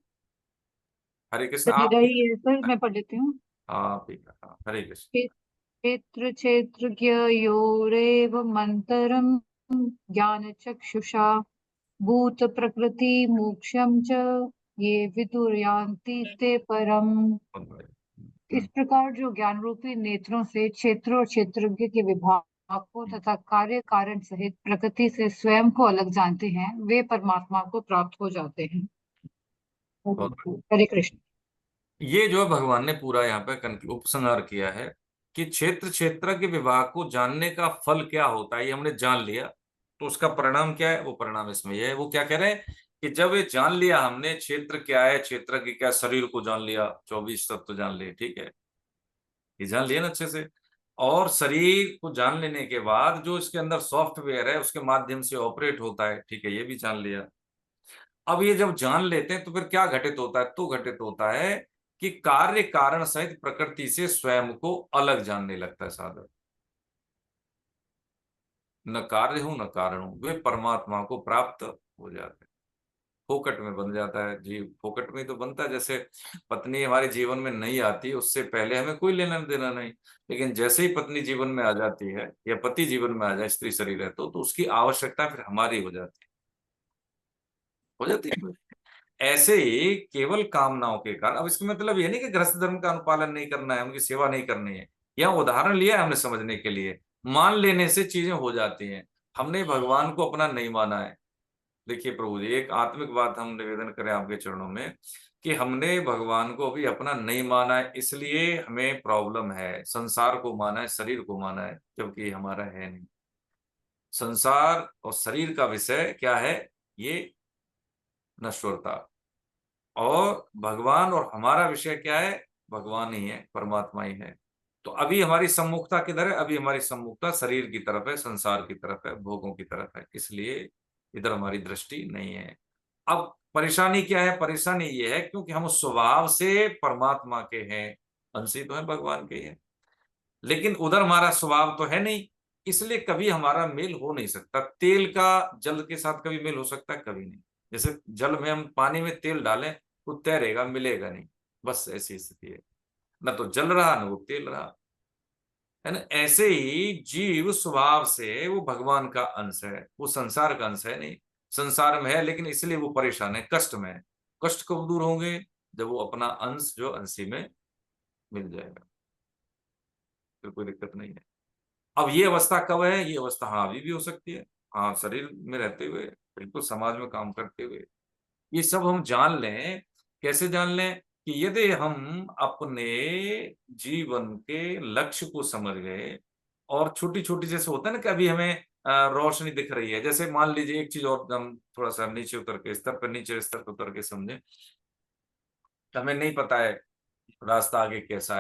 हरे कृष्ण। आप? मेरा ही है सर, मैं पढ़ लेती हूँ। हाँ ठीक है, हाँ, हरे कृष्ण। क्षेत्रज्ञयोरेवमन्तरं ज्ञानचक्षुषा भूत प्रकृति मोक्षम च ये विदुर्यान्ति ते परम। बहुत बढ़िया। इस प्रकार जो ज्ञान रूपी नेत्रों से क्षेत्र और क्षेत्रज्ञ के विभाग को तथा कार्य कारण सहित प्रकृति से स्वयं को अलग जानते हैं, वे परमात्मा को प्राप्त हो जाते हैं। हरे कृष्ण। ये जो भगवान ने पूरा यहाँ पे उपसंहार किया है कि क्षेत्र के विभाग को जानने का फल क्या होता है, ये हमने जान लिया, तो उसका परिणाम क्या है? वो परिणाम इसमें यह है। वो क्या कह रहे हैं कि जब ये जान लिया हमने, क्षेत्र क्या है, क्षेत्र की क्या, शरीर को जान लिया, 24 तत्व जान लिए, ठीक है, ये जान लिया ना अच्छे से। और शरीर को जान लेने के बाद जो इसके अंदर सॉफ्टवेयर है उसके माध्यम से ऑपरेट होता है, ठीक है, ये भी जान लिया। अब ये जब जान लेते हैं तो फिर क्या घटित होता है? तो घटित होता है कि कार्य कारण सहित प्रकृति से स्वयं को अलग जानने लगता है साधक। न कार्य हूं न कारण हूं, वे परमात्मा को प्राप्त हो जाते हैं। फोकट में बन जाता है जीव। फोकट में तो बनता है, जैसे पत्नी हमारे जीवन में नहीं आती उससे पहले हमें कोई लेना देना नहीं, लेकिन जैसे ही पत्नी जीवन में आ जाती है या पति जीवन में आ जाए, स्त्री शरीर है तो उसकी आवश्यकता फिर हमारी हो जाती है। ऐसे ही केवल कामनाओं के कारण, अब इसका मतलब ये नहीं कि गृहस्थ धर्म का अनुपालन नहीं करना है, उनकी सेवा नहीं करनी है। यह उदाहरण लिया है हमने समझने के लिए। मान लेने से चीजें हो जाती हैं। हमने भगवान को अपना नहीं माना है। देखिए प्रभु जी, एक आत्मिक बात हम निवेदन करें आपके चरणों में कि हमने भगवान को अभी अपना नहीं माना है, इसलिए हमें प्रॉब्लम है। संसार को माना है, शरीर को माना है, जबकि हमारा है नहीं। संसार और शरीर का विषय क्या है? ये नश्वरता। और भगवान और हमारा विषय क्या है? भगवान ही है, परमात्मा ही है। तो अभी हमारी सम्मुखता किधर है? अभी हमारी सम्मुखता शरीर की तरफ है, संसार की तरफ है, भोगों की तरफ है, इसलिए इधर हमारी दृष्टि नहीं है। अब परेशानी क्या है? परेशानी ये है क्योंकि हम उस स्वभाव से परमात्मा के हैं, अंशी तो है भगवान के हैं, लेकिन उधर हमारा स्वभाव तो है नहीं, इसलिए कभी हमारा मेल हो नहीं सकता। तेल का जल के साथ कभी मेल हो सकता है? कभी नहीं। जैसे जल में हम पानी में तेल डालें तो तैरेगा, मिलेगा नहीं, बस ऐसी स्थिति है। न तो जल रहा न वो तेल रहा, है ना। ऐसे ही जीव स्वभाव से वो भगवान का अंश है, वो संसार का अंश है नहीं। संसार में है लेकिन इसलिए वो परेशान है, कष्ट में है। कष्ट कब दूर होंगे? जब वो अपना अंश जो अंशी में मिल जाएगा, फिर कोई दिक्कत नहीं है। अब ये अवस्था कब है? ये अवस्था हाँ अभी भी हो सकती है, हाँ शरीर में रहते हुए, बिल्कुल समाज में काम करते हुए। ये सब हम जान लें। कैसे जान लें? कि यदि हम अपने जीवन के लक्ष्य को समझ गए, और छोटी छोटी, जैसे होता है ना कि अभी हमें रोशनी दिख रही है। जैसे मान लीजिए एक चीज और, हम थोड़ा सा नीचे उतर के स्तर पर, नीचे स्तर पर उतर के समझे, हमें नहीं पता है रास्ता आगे कैसा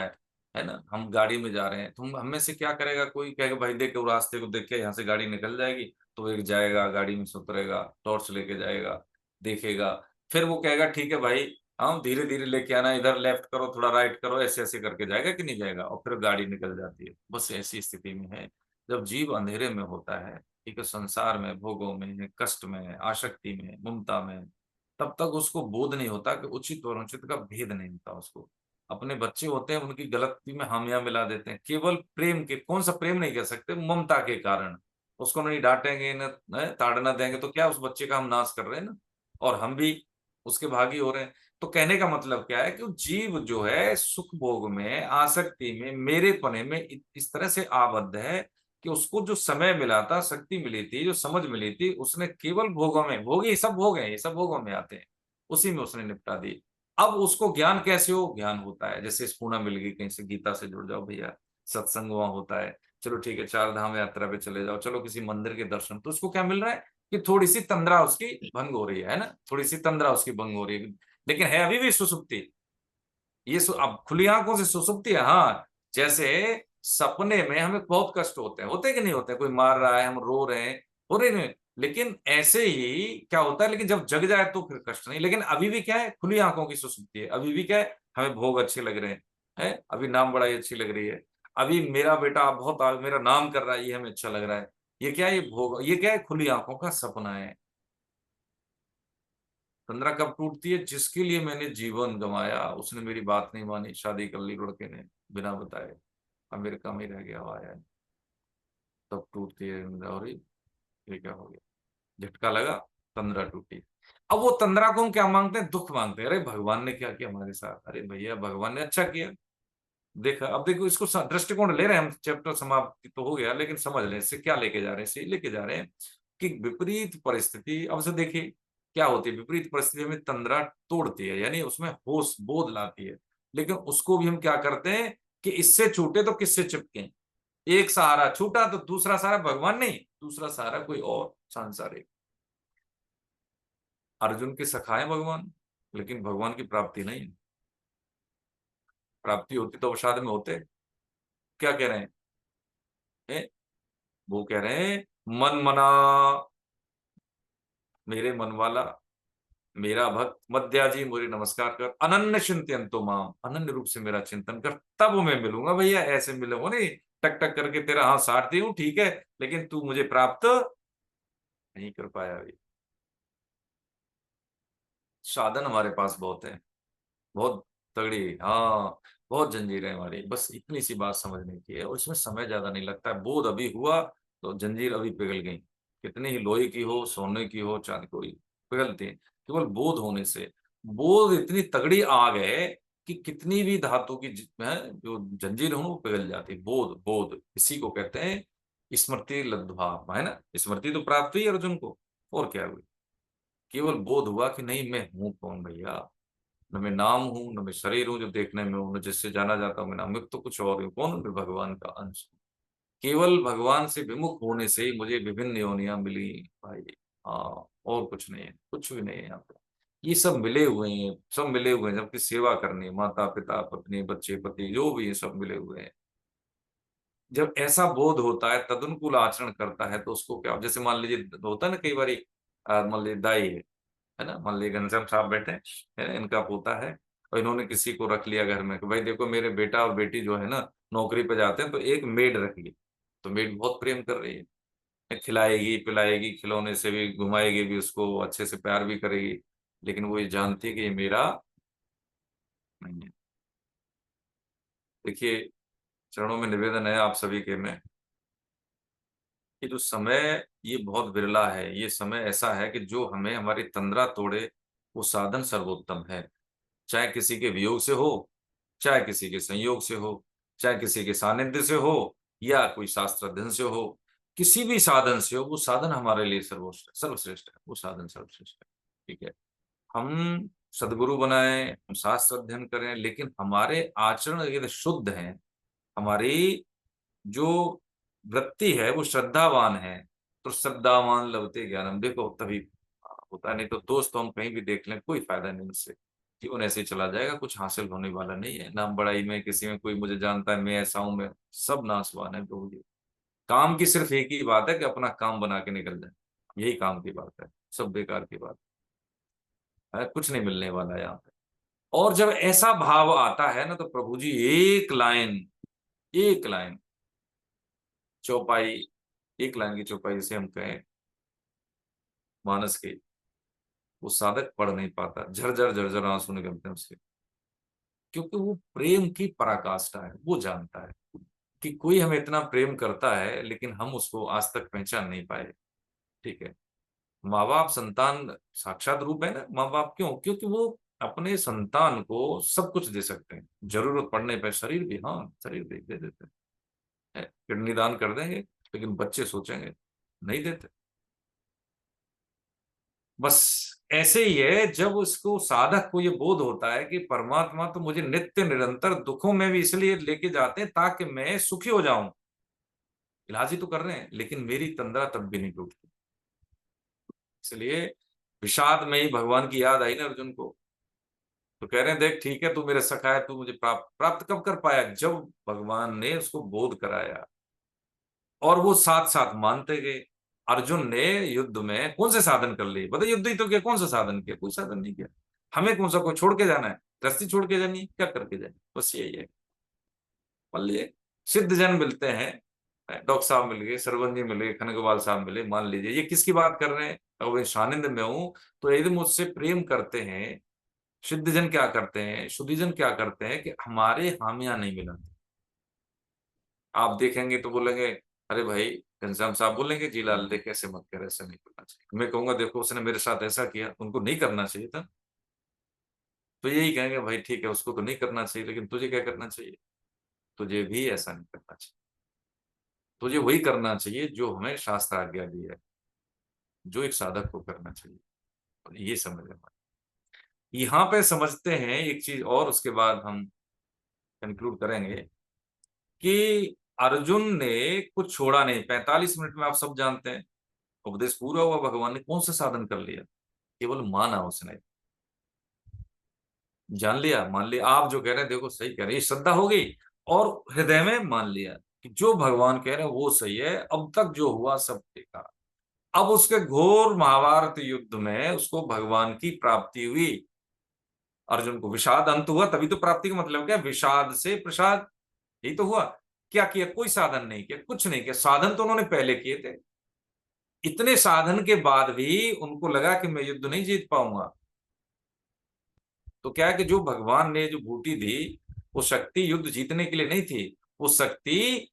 है ना, हम गाड़ी में जा रहे हैं, तो हम में से क्या करेगा, कोई कहेगा भाई देख वो रास्ते को देख के यहाँ से गाड़ी निकल जाएगी, तो एक जाएगा गाड़ी में से उतरेगा, टॉर्च लेके जाएगा, देखेगा, फिर वो कहेगा ठीक है भाई हम धीरे धीरे लेके आना, इधर लेफ्ट करो, थोड़ा राइट करो, ऐसे ऐसे करके जाएगा कि नहीं जाएगा, और फिर गाड़ी निकल जाती है। बस ऐसी स्थिति में है जब जीव अंधेरे में होता है, ठीक है, संसार में, भोगों में, कष्ट में, आसक्ति में, ममता में, तब तक उसको बोध नहीं होता कि उचित और अनुचित का भेद नहीं होता उसको। अपने बच्चे होते हैं उनकी गलती में हामियां मिला देते हैं, केवल प्रेम के, कौन सा प्रेम नहीं कह सकते, ममता के कारण उसको नहीं डांटेंगे न ताड़ना देंगे तो क्या उस बच्चे का हम नाश कर रहे हैं ना, और हम भी उसके भागी हो रहे हैं। तो कहने का मतलब क्या है कि जीव जो है सुख भोग में, आसक्ति में, मेरे पने में इस तरह से आबद्ध है कि उसको जो समय मिला था, शक्ति मिली थी, जो समझ मिली थी, उसने केवल भोगों में, भोग ये सब भोग हैं, ये सब भोगों में आते हैं, उसी में उसने निपटा दी। अब उसको ज्ञान कैसे हो, ज्ञान होता है जैसे स्पूर्णा मिल गई कहीं से, गीता से जुड़ जाओ भैया, सत्संग वहां होता है, चलो ठीक है, चार धाम यात्रा पे चले जाओ, चलो किसी मंदिर के दर्शन, तो उसको क्या मिल रहा है कि थोड़ी सी तंद्रा उसकी भंग हो रही है ना, थोड़ी सी तंद्रा उसकी भंग हो रही है, लेकिन है अभी भी सुसुप्ति। ये अब खुली आंखों से सुसुप्ति है। हाँ, जैसे सपने में हमें बहुत कष्ट होते हैं कि नहीं होते, कोई मार रहा है, हम रो रहे हैं, हो रहे नहीं, लेकिन ऐसे ही क्या होता है, लेकिन जब जग जाए तो फिर कष्ट नहीं। लेकिन अभी भी क्या है, खुली आंखों की सुसुप्ति है, अभी भी क्या है, हमें भोग अच्छे लग रहे हैं, अभी नाम बड़ाई अच्छी लग रही है, अभी मेरा बेटा बहुत मेरा नाम कर रहा है, ये हमें अच्छा लग रहा है, ये क्या है, ये भोग, ये क्या है, खुली आंखों का सपना है। तंद्रा कब टूटती है, जिसके लिए मैंने जीवन गंवाया, उसने मेरी बात नहीं मानी, शादी कर ली लड़के ने बिना बताए, अमेरिका में रह गया हुआ है, तब टूटती है तंद्रा। और ये क्या हो गया, झटका लगा, तंद्रा टूटी। अब वो तंद्रा को हम क्या मांगते हैं, दुख मांगते हैं, अरे भगवान ने क्या किया हमारे साथ, अरे भैया भगवान ने अच्छा किया, देखा। अब देखो इसको दृष्टिकोण ले रहे हैं हम, चैप्टर समाप्ति तो हो गया, लेकिन समझ लें इससे क्या लेके जा रहे हैं, इससे लेके जा रहे हैं कि विपरीत परिस्थिति, अब से देखिए क्या होती है, विपरीत परिस्थिति में तंद्रा तोड़ती है, यानी उसमें होश बोध लाती है, लेकिन उसको भी हम क्या करते हैं कि इससे छूटे तो किससे चिपके, एक सहारा छूटा तो दूसरा सहारा भगवान नहीं, दूसरा सहारा कोई और सांसारिक। अर्जुन के सखा है भगवान, लेकिन भगवान की प्राप्ति नहीं, प्राप्ति होती तो अवसाद में होते। क्या कह रहे हैं, वो कह रहे हैं मन मना, मेरे मन वाला, मेरा भक्त, मध्याजी मुझे नमस्कार कर, अनन्य चिंतन तो माम, अनन्य रूप से मेरा चिंतन कर, तब मैं मिलूंगा भैया, ऐसे मिलूंगा नहीं टक टक करके तेरा हाथ साटती हूँ ठीक है, लेकिन तू मुझे प्राप्त नहीं कर पाया भाई। साधन हमारे पास बहुत है, बहुत तगड़ी, हाँ बहुत जंजीरें हमारी, बस इतनी सी बात समझने की है, और इसमें समय ज्यादा नहीं लगता है। बोध अभी हुआ तो जंजीर अभी पिघल गई, कितनी ही लोहे की हो, सोने की हो, चांदी की, पिघलती है केवल बोध होने से। बोध इतनी तगड़ी आग है कि कितनी भी धातु की है जो जंजीर हो वो पिघल जाती। बोध, बोध इसी को कहते हैं स्मृति लब्ध्वा, है ना, स्मृति तो प्राप्त हुई अर्जुन को, और क्या हुई, केवल बोध हुआ कि नहीं मैं हूं कौन भैया, न मैं नाम हूं, न मैं शरीर हूं जो देखने में हूं, न जिससे जाना जाता हूं, मैं नाम, मैं तो कुछ और हूं, कौन हूं, मैं भगवान का अंश हूं। केवल भगवान से विमुख होने से ही मुझे विभिन्न योनियां मिली भाई, हाँ, और कुछ नहीं है, कुछ भी नहीं है यहाँ पे, ये सब मिले हुए हैं, सब मिले हुए हैं, सबकी सेवा करनी है, माता पिता पत्नी बच्चे पति जो भी है सब मिले हुए हैं। जब ऐसा बोध होता है, तदनुकूल आचरण करता है, तो उसको क्या, जैसे मान लीजिए होता है ना कई बार, मान लीजिए दाई है ना, मान लीजिए घनश्याम साहब बैठे है ना, इनका पोता है, और इन्होंने किसी को रख लिया घर में कि भाई देखो मेरे बेटा और बेटी जो है ना नौकरी पे जाते हैं, तो एक मेड रख ली, तो मेड बहुत प्रेम कर रही है, खिलाएगी पिलाएगी, खिलौने से भी घुमाएगी भी उसको, अच्छे से प्यार भी करेगी, लेकिन वो ये जानती है कि ये मेरा नहीं है। देखिए, चरणों में निवेदन है आप सभी के में कि जो समय ये बहुत विरला है, ये समय ऐसा है कि जो हमें हमारी तंद्रा तोड़े, वो साधन सर्वोत्तम है। चाहे किसी के वियोग से हो, चाहे किसी के संयोग से हो, चाहे किसी के सानिध्य से हो, या कोई शास्त्र अध्ययन से हो, किसी भी साधन से हो, वो साधन हमारे लिए सर्वश्रेष्ठ है, वो साधन सर्वश्रेष्ठ है। ठीक है, हम सदगुरु बनाए, हम शास्त्र अध्ययन करें, लेकिन हमारे आचरण यदि शुद्ध हैं, हमारी जो वृत्ति है वो श्रद्धावान है, तो श्रद्धावान लभते ज्ञानम, देखो तभी होता, नहीं तो दोस्त हम कहीं भी देख लें कोई फायदा नहीं उससे, जीवन ऐसे ही चला जाएगा, कुछ हासिल होने वाला नहीं है। ना बड़ाई में किसी में कोई मुझे जानता है, मैं ऐसा हूं, मैं सब नासवान है प्रभु जी। काम की सिर्फ एक ही बात है कि अपना काम बना के निकल जाए, यही काम की बात है, सब बेकार की बात है, कुछ नहीं मिलने वाला यहाँ पे। और जब ऐसा भाव आता है ना, तो प्रभु जी एक लाइन चौपाई, एक लाइन की चौपाई जिसे हम कहें मानस के, वो साधक पढ़ नहीं पाता, झरझर झरझर आंसू निकलते हैं उसके, क्योंकि वो प्रेम की पराकाष्ठा है। वो जानता है कि कोई हमें इतना प्रेम करता है, लेकिन हम उसको आज तक पहचान नहीं पाए। ठीक है, माँ बाप संतान साक्षात रूप है ना माँ बाप, क्यों? क्योंकि वो अपने संतान को सब कुछ दे सकते हैं, जरूरत पड़ने पर शरीर भी, हाँ शरीर भी दे देते हैं, किडनी दान कर देंगे, लेकिन बच्चे सोचेंगे नहीं देते। बस ऐसे ही है, जब उसको साधक को ये बोध होता है कि परमात्मा तो मुझे नित्य निरंतर दुखों में भी इसलिए लेके जाते हैं ताकि मैं सुखी हो जाऊं, इलाज ही तो कर रहे हैं, लेकिन मेरी तंद्रा तब भी नहीं टूटती। इसलिए विषाद में ही भगवान की याद आई ना अर्जुन को, तो कह रहे हैं देख ठीक है, तू मेरे सखा है, तू मुझे प्राप्त प्राप्त कब कर पाया? जब भगवान ने उसको बोध कराया, और वो साथ साथ मानते गए। अर्जुन ने युद्ध में कौन से साधन कर लिए? बताइए, युद्ध ही तो किया, कौन सा साधन किया? कोई साधन नहीं किया। हमें कौन सा कोई छोड़ के जाना है? गृहस्थी छोड़ के जानी है, क्या करके जाए? बस यही है। मान लिए सिद्ध जन मिलते हैं, डॉक्टर साहब मिल गए, सरवन जी मिल गए, खनगोपाल साहब मिले, मान लीजिए ये किसकी बात कर रहे हैं? अब मैं सानिध्य में हूं तो यदि मुझसे प्रेम करते हैं, सिद्ध जन क्या करते हैं, शुद्धि जन क्या करते हैं कि हमारे हामियां नहीं मिलाते। आप देखेंगे तो बोलेंगे अरे भाई, घनश्याम साहब बोलेंगे जी लाल देख ऐसे मत कर, ऐसा नहीं करना चाहिए। मैं कहूंगा देखो उसने मेरे साथ ऐसा किया, उनको नहीं करना चाहिए था, तो यही कहेंगे भाई ठीक है उसको तो नहीं करना चाहिए, लेकिन तुझे क्या करना चाहिए? तुझे भी ऐसा नहीं करना चाहिए, तुझे वही करना चाहिए जो हमें शास्त्र आज्ञा दी है, जो एक साधक को करना चाहिए। और ये समझ में यहाँ पे समझते हैं एक चीज, और उसके बाद हम कंक्लूड करेंगे कि अर्जुन ने कुछ छोड़ा नहीं। 45 मिनट में आप सब जानते हैं उपदेश पूरा हुआ, भगवान ने कौन सा साधन कर लिया? केवल माना उसने, जान लिया, मान लिया। आप जो कह रहे हैं देखो सही कह रहे हैं, ये श्रद्धा हो गई, और हृदय में मान लिया कि जो भगवान कह रहे हैं वो सही है, अब तक जो हुआ सब देखा। अब उसके घोर महाभारत युद्ध में उसको भगवान की प्राप्ति हुई। अर्जुन को विषाद अंत हुआ, तभी तो प्राप्ति का मतलब क्या? विषाद से प्रसाद, यही तो हुआ। क्या किया? कोई साधन नहीं किया, कुछ नहीं किया। साधन तो उन्होंने पहले किए थे, इतने साधन के बाद भी उनको लगा कि मैं युद्ध नहीं जीत पाऊंगा। तो क्या है कि जो भगवान ने जो बूटी दी, वो शक्ति युद्ध जीतने के लिए नहीं थी, वो शक्ति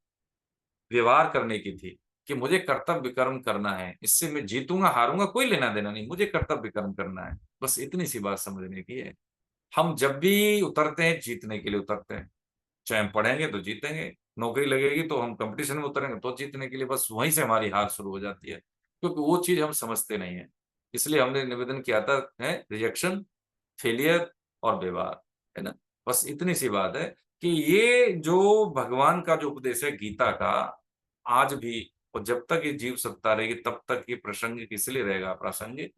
व्यवहार करने की थी कि मुझे कर्तव्य कर्म करना है, इससे मैं जीतूंगा हारूंगा कोई लेना देना नहीं, मुझे कर्तव्य कर्म करना है। बस इतनी सी बात समझने की है। हम जब भी उतरते हैं जीतने के लिए उतरते हैं, चाहे हम पढ़ेंगे तो जीतेंगे, नौकरी लगेगी तो हम कंपटीशन में उतरेंगे तो जीतने के लिए, बस वहीं से हमारी हार शुरू हो जाती है, क्योंकि वो चीज हम समझते नहीं है। इसलिए हमने निवेदन किया था है रिजेक्शन, फेलियर और व्यवहार, है ना। बस इतनी सी बात है कि ये जो भगवान का जो उपदेश है गीता का, आज भी और जब तक ये जीव सत्ता रहेगी तब तक ये प्रसंगिक इसलिए रहेगा प्रासंगिक,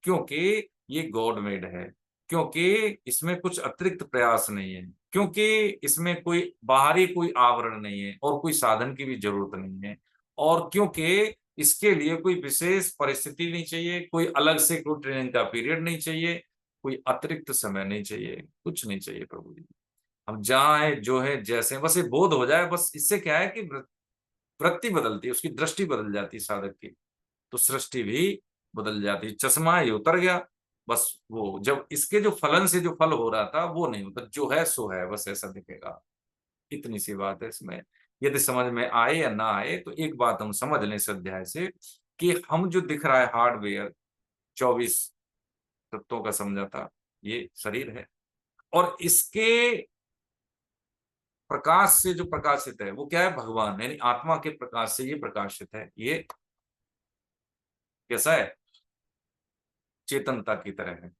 क्योंकि ये गॉड मेड है, क्योंकि इसमें कुछ अतिरिक्त प्रयास नहीं है, क्योंकि इसमें कोई बाहरी कोई आवरण नहीं है और कोई साधन की भी जरूरत नहीं है, और क्योंकि इसके लिए कोई विशेष परिस्थिति नहीं चाहिए, कोई अलग से कोई ट्रेनिंग का पीरियड नहीं चाहिए, कोई अतिरिक्त समय नहीं चाहिए, कुछ नहीं चाहिए प्रभु जी। हम जहाँ है जो है जैसे हैं, बस ये बोध हो जाए, बस इससे क्या है कि वृत्ति बदलती है, उसकी दृष्टि बदल जाती है साधक की, तो सृष्टि भी बदल जाती है। चश्मा ये उतर गया, बस वो जब इसके जो फलन से जो फल हो रहा था वो नहीं होता, जो है सो है, बस ऐसा दिखेगा। इतनी सी बात है इसमें। यदि समझ में आए या ना आए, तो एक बात हम समझ लें इस अध्याय से कि हम जो दिख रहा है हार्डवेयर 24 तत्वों का समझाता, ये शरीर है, और इसके प्रकाश से जो प्रकाशित है वो क्या है? भगवान, यानी आत्मा के प्रकाश से ये प्रकाशित है। ये कैसा है? चेतनता की तरह है।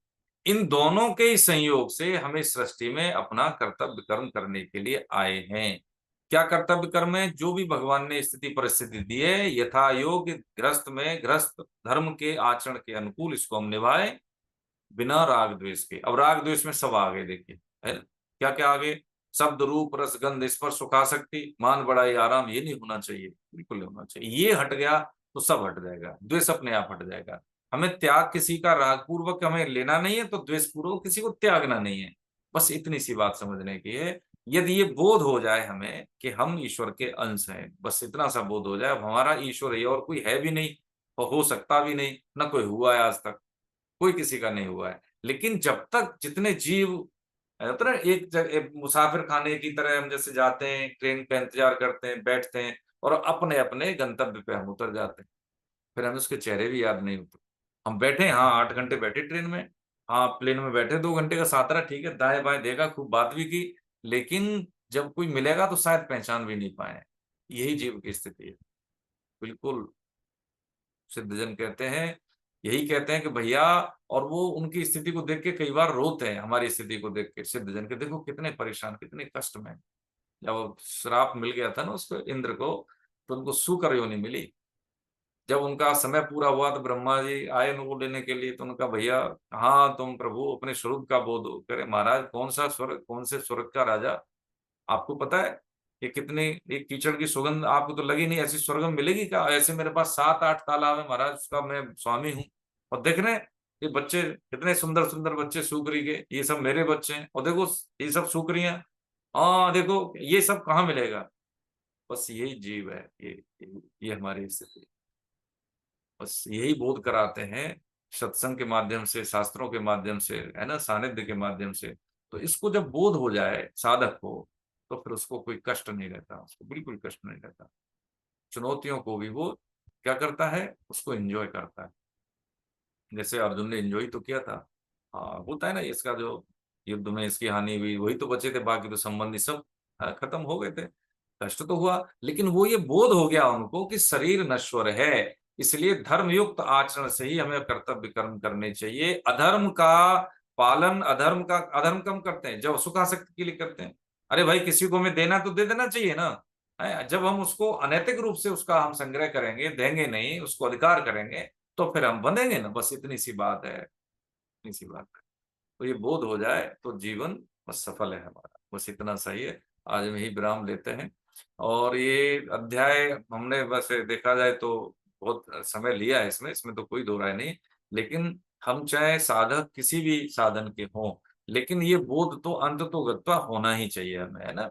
इन दोनों के संयोग से हमें सृष्टि में अपना कर्तव्य कर्म करने के लिए आए हैं। क्या कर्तव्य कर्म है? जो भी भगवान ने स्थिति परिस्थिति दी है, यथा योग्य गृहस्थ में गृहस्थ धर्म के आचरण के अनुकूल इसको हम निभाए, बिना राग द्वेष के। अब राग द्वेष में सब आ गए, देखिए, है ना, क्या क्या आ गए? शब्द रूप रस गंध स्पर्श सुखासक्ति मान बड़ाई आराम, ये नहीं होना चाहिए, बिल्कुल नहीं होना चाहिए। ये हट गया तो सब हट जाएगा, द्वेष अपने आप हट जाएगा। हमें त्याग किसी का राग पूर्वक हमें लेना नहीं है, तो द्वेष पूर्वक किसी को त्यागना नहीं है। बस इतनी सी बात समझने की है। यदि ये बोध हो जाए हमें कि हम ईश्वर के अंश हैं, बस इतना सा बोध हो जाए, अब हमारा ईश्वर है और कोई है भी नहीं और हो सकता भी नहीं, ना कोई हुआ है आज तक, कोई किसी का नहीं हुआ है। लेकिन जब तक जितने जीव होता है ना, एक मुसाफिर खाने की तरह हम जैसे जाते हैं, ट्रेन का इंतजार करते हैं, बैठते हैं और अपने अपने गंतव्य पे हम उतर जाते हैं, फिर हमें उसके चेहरे भी याद नहीं होते। हम बैठे, हाँ 8 घंटे बैठे ट्रेन में, हाँ प्लेन में बैठे 2 घंटे का साथ रहा, ठीक है, दाएं बाएं देखा, खूब बात भी की, लेकिन जब कोई मिलेगा तो शायद पहचान भी नहीं पाए। यही जीव की स्थिति है, बिल्कुल। सिद्धजन कहते हैं, यही कहते हैं कि भैया, और वो उनकी स्थिति को देख के कई बार रोते हैं, हमारी स्थिति को देख के सिद्धजन के, देखो कितने परेशान, कितने कष्ट में। जब श्राप मिल गया था ना उसको, इंद्र को, तो उनको सूकर योनि मिली। जब उनका समय पूरा हुआ तो ब्रह्मा जी आए उनको लेने के लिए, तो उनका भैया, हाँ तुम प्रभु अपने स्वरूप का बोध हो। कह रहे महाराज कौन सा स्वर्ग, कौन से स्वर्ग का राजा, आपको पता है ये कितनी, एक कीचड़ की सुगंध आपको तो लगी नहीं, ऐसी स्वर्ग में मिलेगी क्या? ऐसे मेरे पास 7-8 तालाब है महाराज, उसका मैं स्वामी हूँ। और देख रहे हैं ये बच्चे, कितने सुंदर सुंदर बच्चे सुकरी के, ये सब मेरे बच्चे हैं, और देखो ये सब सुकरियां, हाँ देखो ये सब कहाँ मिलेगा? बस यही जीव है, ये हमारी स्थिति। बस यही बोध कराते हैं सत्संग के माध्यम से, शास्त्रों के माध्यम से, है ना, सानिध्य के माध्यम से। तो इसको जब बोध हो जाए साधक को, तो फिर उसको कोई कष्ट नहीं रहता, उसको बिल्कुल कष्ट नहीं रहता। चुनौतियों को भी वो क्या करता है, उसको एंजॉय करता है। जैसे अर्जुन ने एंजॉय तो किया था, हाँ होता है ना, इसका जो युद्ध में इसकी हानि हुई, वही तो बचे थे, बाकी तो संबंधी सब खत्म हो गए थे। कष्ट तो हुआ, लेकिन वो ये बोध हो गया उनको कि शरीर नश्वर है, इसलिए धर्मयुक्त आचरण से ही हमें कर्तव्य कर्म करने चाहिए। अधर्म का पालन, अधर्म कम करते हैं जब सुखासक्ति के लिए करते हैं। अरे भाई किसी को हमें देना तो दे देना चाहिए ना, जब हम उसको अनैतिक रूप से उसका हम संग्रह करेंगे, देंगे नहीं, उसको अधिकार करेंगे, तो फिर हम बंधेंगे ना। बस इतनी सी बात है, इतनी सी बात है। तो ये बोध हो जाए तो जीवन बस सफल है हमारा, बस इतना सही है। आज हम यही विराम लेते हैं। और ये अध्याय हमने बस देखा जाए तो बहुत समय लिया है इसमें, इसमें तो कोई दो राय नहीं। लेकिन हम चाहे साधक किसी भी साधन के हों, लेकिन ये बोध तो अंत तो गत्वा होना ही चाहिए हमें, है ना।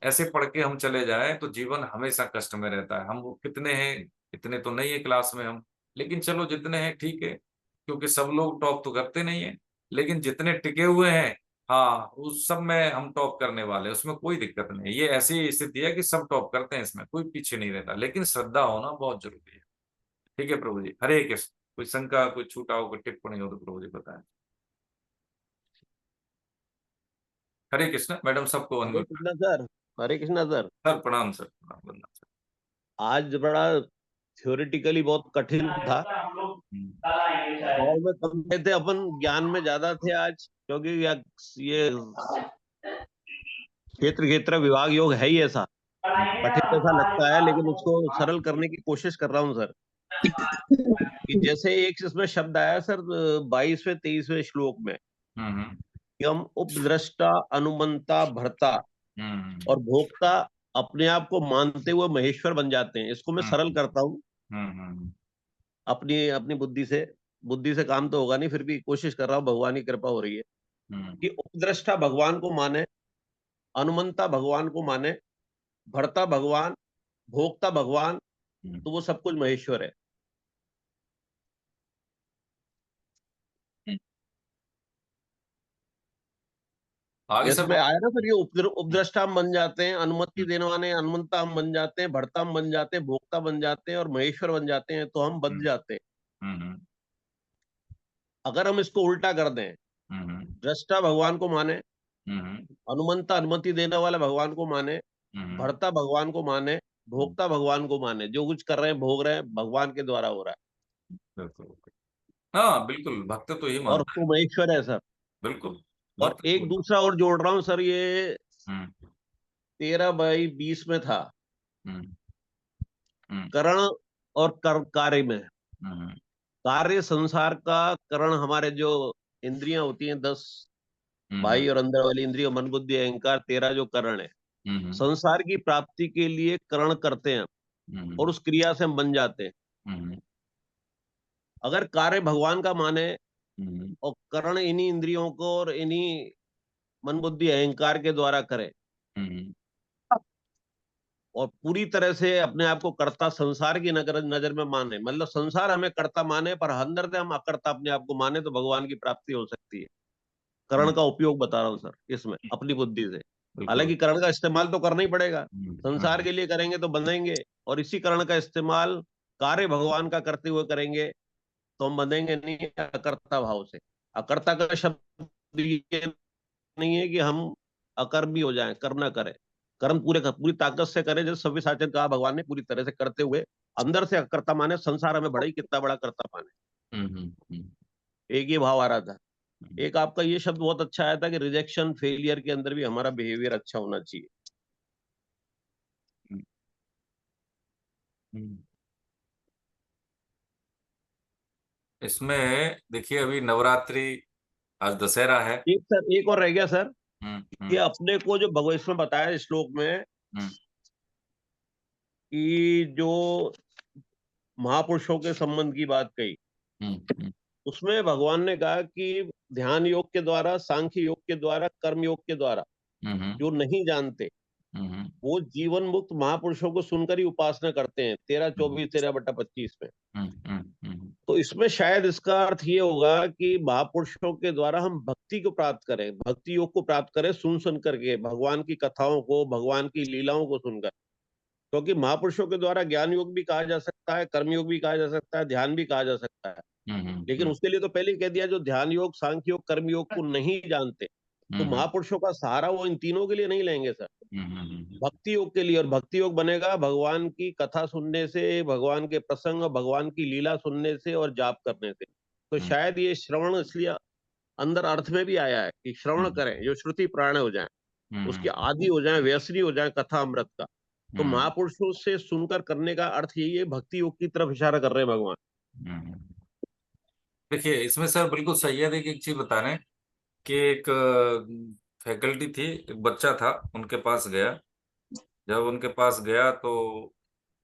ऐसे पढ़ के हम चले जाएं तो जीवन हमेशा कष्ट में रहता है। हम वो कितने हैं, इतने तो नहीं है क्लास में हम, लेकिन चलो जितने हैं ठीक है, क्योंकि सब लोग टॉप तो करते नहीं है, लेकिन जितने टिके हुए हैं, हाँ उस सब में हम टॉप करने वाले हैं, उसमें कोई दिक्कत नहीं है। ये ऐसी स्थिति है कि सब टॉप करते हैं, इसमें कोई पीछे नहीं रहता, लेकिन श्रद्धा होना बहुत जरूरी है। ठीक है प्रभु जी, हरे कृष्ण। कोई शंका, कोई छूटा हो, कोई टिप्पणी हो तो प्रभु जी बताएं। हरे कृष्ण मैडम, सबको हरे वंदन। कृष्णा सर। हरे कृष्णा सर। सर प्रणाम, सर प्रणाम, वंदन सर। आज बड़ा थ्योरेटिकली बहुत कठिन था, और में कम थे अपन, ज्ञान में ज्यादा थे आज, क्योंकि ये क्षेत्र क्षेत्र विभाग योग है ही ऐसा कठिन जैसा लगता है, लेकिन उसको सरल करने की कोशिश कर रहा हूँ सर। कि जैसे एक इसमें शब्द आया सर 22वें 23वें श्लोक में, कि हम उपद्रष्टा अनुमंता भर्ता और भोक्ता अपने आप को मानते हुए महेश्वर बन जाते हैं। इसको मैं सरल करता हूँ अपनी अपनी बुद्धि से काम तो होगा नहीं, फिर भी कोशिश कर रहा हूँ, भगवान की कृपा हो रही है। कि उपद्रष्टा भगवान को माने, अनुमंता भगवान को माने, भर्ता भगवान, भोक्ता भगवान, तो वो सब कुछ महेश्वर है। इसमें आया ना सर, ये उपद्रष्टा हम बन जाते हैं, अनुमति देने वाले अनुमंता हम बन जाते हैं, भर्ता हम बन जाते हैं, भोक्ता बन जाते हैं और महेश्वर बन जाते हैं, तो हम बदल जाते हैं। अगर हम इसको उल्टा कर दें, दृष्टा भगवान को माने, अनुमंता अनुमति देने वाला भगवान को माने, भर्ता भगवान को माने, भोक्ता भगवान को माने, जो कुछ कर रहे हैं भोग रहे हैं भगवान के द्वारा हो रहा है। हाँ बिल्कुल, भक्त तो यही और मानता तो महेश्वर है सर। बिल्कुल। और एक दूसरा और जोड़ रहा हूं सर, ये 13/20 में था, हम्म, करण और कार्य में। हम्म, कार्य संसार का, करण हमारे जो इंद्रियां होती हैं 10 हम्म, बाई और अंदर वाली इंद्रिय, मन बुद्धि अहंकार, 13 जो करण है, हम्म, संसार की प्राप्ति के लिए करण करते हैं और उस क्रिया से हम बन जाते हैं। हम्म, अगर कार्य भगवान का माने हम्म, और करण इन्हीं इंद्रियों को और इन्हीं मन बुद्धि अहंकार के द्वारा करे हम्म, और पूरी तरह से अपने आप को कर्ता संसार की नजर में माने, मतलब संसार हमें कर्ता माने पर अंदर से हम अकर्ता अपने आप को माने, तो भगवान की प्राप्ति हो सकती है। करण का उपयोग बता रहा हूँ सर इसमें, अपनी बुद्धि से। बिल्कुल। हालांकि करण का इस्तेमाल तो करना ही पड़ेगा, संसार हम्म, के लिए करेंगे तो बंधेंगे, और इसी करण का इस्तेमाल कार्य भगवान का करते हुए करेंगे तो हम बंधेंगे नहीं अकर्ता भाव से। अकर्ता का शब्द ये नहीं है कि हम अकर्मी हो जाएं, कर्म ना करें। कर्म पूरी ताकत से करें, जैसे सव्य साचन कहा भगवान ने, पूरी तरह से करते हुए अंदर से अकर्ता माने, संसार हमें बड़ा ही कितना बड़ा कर्ता माने। हम्म, एक ये भाव आ रहा था। एक आपका ये शब्द बहुत अच्छा आया था कि रिजेक्शन फेलियर के अंदर भी हमारा बिहेवियर अच्छा होना चाहिए। हम्म। इसमें देखिए अभी नवरात्रि, आज दशहरा है। एक सर, एक और रह गया सर, हम्म, कि अपने को जो भगवत इसमें बताया इस श्लोक में हम्म, कि जो महापुरुषों के संबंध की बात कही, हम्म, उसमें भगवान ने कहा कि ध्यान योग के द्वारा, सांख्य योग के द्वारा, कर्म योग के द्वारा हम्म, जो नहीं जानते हम्म, वो जीवन मुक्त महापुरुषों को सुनकर ही उपासना करते हैं, 13/24, 13/25 में। तो इसमें शायद इसका अर्थ ये होगा कि महापुरुषों के द्वारा हम भक्ति को प्राप्त करें, भक्ति योग को प्राप्त करें, सुन सुन करके भगवान की कथाओं को, भगवान की लीलाओं को सुनकर। क्योंकि महापुरुषों के द्वारा ज्ञान योग भी कहा जा सकता है, कर्म योग भी कहा जा सकता है, ध्यान भी कहा जा सकता है। लेकिन उसके लिए तो पहले ही कह दिया, जो ध्यान योग, सांख्य योग, कर्म योग को नहीं जानते, तो महापुरुषों का सहारा वो इन तीनों के लिए नहीं लेंगे सर, भक्ति योग के लिए। और भक्ति योग बनेगा भगवान की कथा सुनने से, भगवान के प्रसंग, भगवान की लीला सुनने से और जाप करने से। तो शायद ये श्रवण इसलिए अंदर अर्थ में भी आया है कि श्रवण करें, जो श्रुति प्राण हो जाए, उसकी आदि हो जाए, व्यसनी हो जाए कथा अमृत का। तो महापुरुषों से सुनकर करने का अर्थ यही है, भक्ति योग की तरफ इशारा कर रहे हैं भगवान। देखिए इसमें सर बिल्कुल सही है। देखिए एक चीज बता रहे हैं कि एक फैकल्टी थी, एक बच्चा था, उनके पास गया। जब उनके पास गया तो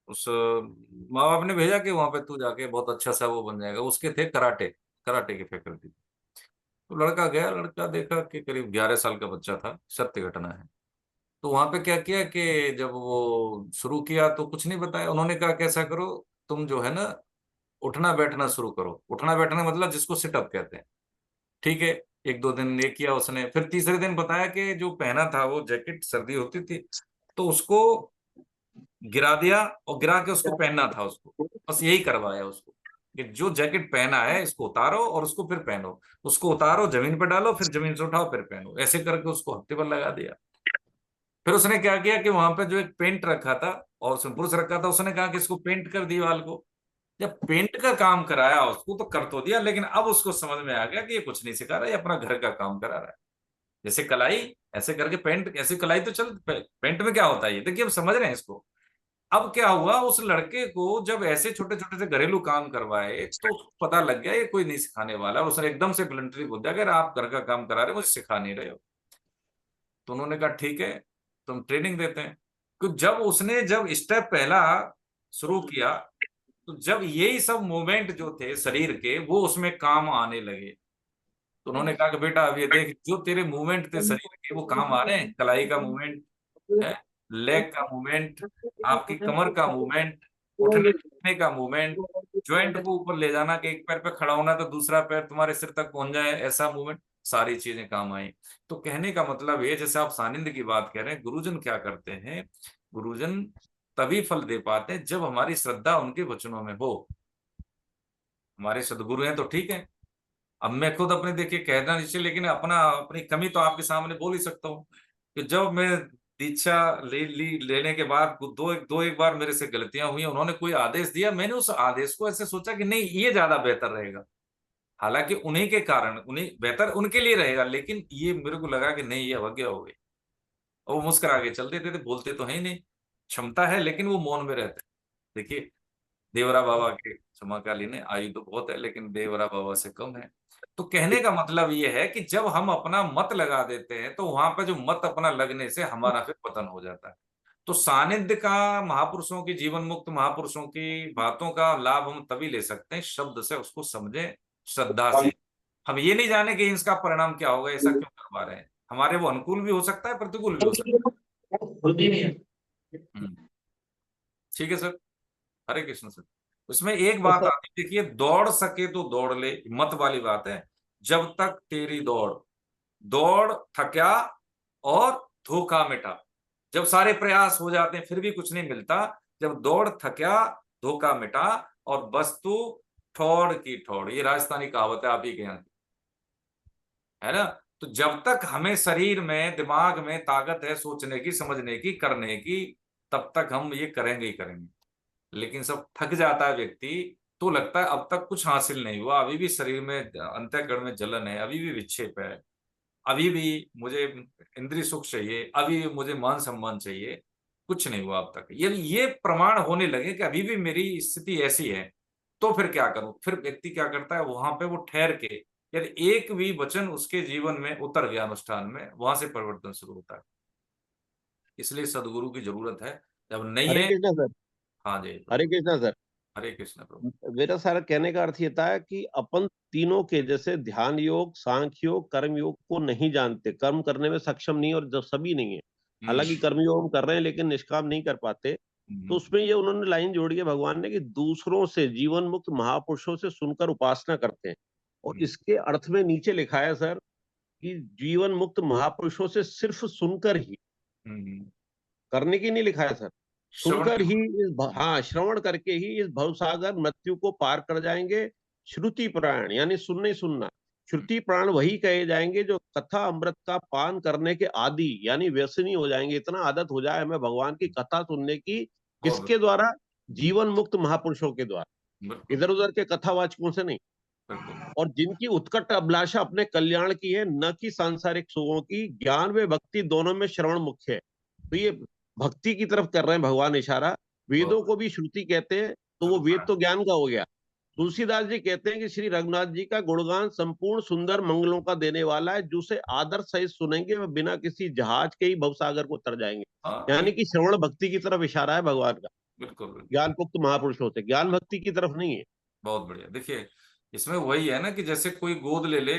उस माँ बाप ने भेजा कि वहां पे तू जाके बहुत अच्छा सा वो बन जाएगा। उसके थे कराटे, कराटे के फैकल्टी। तो लड़का गया, लड़का देखा कि करीब 11 साल का बच्चा था, सत्य घटना है। तो वहां पे क्या किया कि जब वो शुरू किया तो कुछ नहीं बताया। उन्होंने कहा कि ऐसा करो, तुम जो है ना उठना बैठना शुरू करो। उठना बैठना मतलब जिसको सिटअप कहते हैं। ठीक है, एक दो दिन ये किया उसने। फिर तीसरे दिन बताया कि जो पहना था वो जैकेट, सर्दी होती थी तो उसको गिरा दिया और गिरा के उसको पहनना था उसको। बस यही करवाया उसको कि जो जैकेट पहना है इसको उतारो और उसको फिर पहनो। उसको उतारो, जमीन पर डालो, फिर जमीन से उठाओ, फिर पहनो। ऐसे करके उसको हफ्ते भर लगा दिया। फिर उसने क्या किया कि वहां पे जो एक पेंट रखा था और उसने ब्रश रखा था, उसने कहा कि इसको पेंट कर दीवार को। जब पेंट का काम कराया उसको तो कर तो दिया, लेकिन अब उसको समझ में आ गया कि ये कुछ नहीं सिखा रहा है, ये अपना घर का काम करा रहा है। जैसे कलाई ऐसे करके पेंट, ऐसे कलाई तो चल, पेंट में क्या होता है ये देखिए, अब समझ रहे हैं इसको। अब क्या हुआ, उस लड़के को जब ऐसे छोटे छोटे से घरेलू काम करवाए तो उसको पता लग गया ये कोई नहीं सिखाने वाला। उसने एकदम से वॉलंटरी बोल दिया अगर आप घर का काम करा रहे हो, मुझे सिखा नहीं रहे हो। तो उन्होंने कहा ठीक है, तुम ट्रेनिंग देते हैं। तो जब उसने जब स्टेप पहला शुरू किया तो जब यही सब मूवमेंट जो थे शरीर के वो उसमें काम आने लगे। तो उन्होंने कहा कि बेटा अब ये देख, जो तेरे मूवमेंट थे शरीर के वो काम आ रहे हैं। कलाई का मूवमेंट है, लेग का मूवमेंट, आपकी कमर का मूवमेंट, उठने बैठने का मूवमेंट, ज्वाइंट को ऊपर ले जाना कि एक पैर पे खड़ा होना तो दूसरा पैर तुम्हारे सिर तक पहुंच जाए, ऐसा मूवमेंट, सारी चीजें काम आई। तो कहने का मतलब ये, जैसे आप सानिध्य की बात कह रहे हैं, गुरुजन क्या करते हैं, गुरुजन तभी फल दे पाते हैं जब हमारी श्रद्धा उनके वचनों में हो। हमारे सदगुरु हैं तो ठीक है। अब मैं खुद अपने देखिए कहना नीचे, लेकिन अपनी कमी तो आपके सामने बोल ही सकता हूँ कि जब मैं दीक्षा लेने के बाद दो एक बार मेरे से गलतियां हुई, उन्होंने कोई आदेश दिया, मैंने उस आदेश को ऐसे सोचा कि नहीं ये ज्यादा बेहतर रहेगा। हालांकि उन्हीं के कारण, उन्हीं बेहतर उनके लिए रहेगा, लेकिन ये मेरे को लगा कि नहीं ये अवज्ञा हो गई। और वो मुस्कुरा के चल देते थे, बोलते तो है ही नहीं, क्षमता है लेकिन वो मौन में रहते। देखिए देवरा बाबा के, क्षमाकालीन है, आयु तो बहुत है लेकिन देवरा बाबा से कम है। तो कहने का मतलब ये है कि जब हम अपना मत लगा देते हैं तो वहां पर जो मत अपना लगने से हमारा फिर पतन हो जाता है। तो सानिध्य का, महापुरुषों की, जीवन मुक्त महापुरुषों की बातों का लाभ हम तभी ले सकते हैं शब्द से, उसको समझें, श्रद्धा से। हम ये नहीं जाने कि इसका परिणाम क्या होगा, ऐसा क्यों करवा रहे हैं, हमारे वो अनुकूल भी हो सकता है, प्रतिकूल भी हो सकता है। ठीक है सर, हरे कृष्ण सर। उसमें एक बात आती है, देखिए, दौड़ सके तो दौड़ ले, मत वाली बात है। जब तक तेरी दौड़, दौड़ थका और धोखा मिटा। जब सारे प्रयास हो जाते हैं फिर भी कुछ नहीं मिलता, जब दौड़ थका, धोखा मिटा और वस्तु ठौड़ की ठौड़, ये राजस्थानी कहावत है आप ही के यहाँ की, है ना। तो जब तक हमें शरीर में, दिमाग में ताकत है सोचने की, समझने की, करने की, तब तक हम ये करेंगे ही करेंगे। लेकिन सब थक जाता है व्यक्ति तो लगता है अब तक कुछ हासिल नहीं हुआ, अभी भी शरीर में, अंतःकरण में जलन है, अभी भी विक्षेप है, अभी भी मुझे इंद्रिय सुख चाहिए, अभी भी मुझे मान सम्मान चाहिए, कुछ नहीं हुआ अब तक। ये प्रमाण होने लगे कि अभी भी मेरी स्थिति ऐसी है, तो फिर क्या करूं। फिर व्यक्ति क्या करता है, वहां पे वो ठहर के, यदि एक भी वचन उसके जीवन में उतर गया अनुष्ठान में, वहां से परिवर्तन शुरू होता है। इसलिए सदगुरु की जरूरत है, जब नहीं हरे है। कृष्णा सर। हाँ जी, हरे कृष्णा सर। हरे कृष्ण प्रभु। मेरा सारा कहने का अर्थ ये था कि अपन तीनों के, जैसे ध्यान योग, सांख्य योग, कर्म योग को नहीं जानते, कर्म करने में सक्षम नहीं, और जब सभी नहीं है, हालांकि कर्म योग हम कर रहे हैं लेकिन निष्काम नहीं कर पाते। तो उसमें ये उन्होंने लाइन जोड़ी है भगवान ने कि दूसरों से, जीवन मुक्त महापुरुषों से सुनकर उपासना करते हैं। और इसके अर्थ में नीचे लिखा है सर कि जीवन मुक्त महापुरुषों से सिर्फ सुनकर ही, करने की नहीं लिखा है सर, सुनकर ही हाँ, श्रवण करके ही इस भवसागर मृत्यु को पार कर जाएंगे। श्रुति प्राण यानी सुनने सुनना, श्रुति प्राण वही कहे जाएंगे जो कथा अमृत का पान करने के आदि यानी व्यसनी हो जाएंगे। इतना आदत हो जाए हमें भगवान की कथा सुनने की, किसके द्वारा? जीवन मुक्त महापुरुषों के द्वारा, इधर उधर के कथावाचकों से नहीं। और जिनकी उत्कट अभिलाषा अपने कल्याण की है, न कि सांसारिक सुखों की। ज्ञान व भक्ति दोनों में श्रवण मुख्य है। तो ये भक्ति की तरफ कर रहे हैं भगवान इशारा। वेदों को भी श्रुति कहते हैं, तो वो वेद तो ज्ञान का हो गया। तुलसीदास जी कहते हैं कि श्री रघुनाथ जी का गुणगान संपूर्ण सुंदर मंगलों का देने वाला है, जिसे आदर सहित सुनेंगे वह बिना किसी जहाज के ही भवसागर को उतर जाएंगे। यानी कि श्रवण भक्ति की तरफ इशारा है भगवान का, बिल्कुल ज्ञान मुक्त महापुरुषों से, ज्ञान भक्ति की तरफ नहीं है। बहुत बढ़िया। देखिए इसमें वही है ना कि जैसे कोई गोद ले ले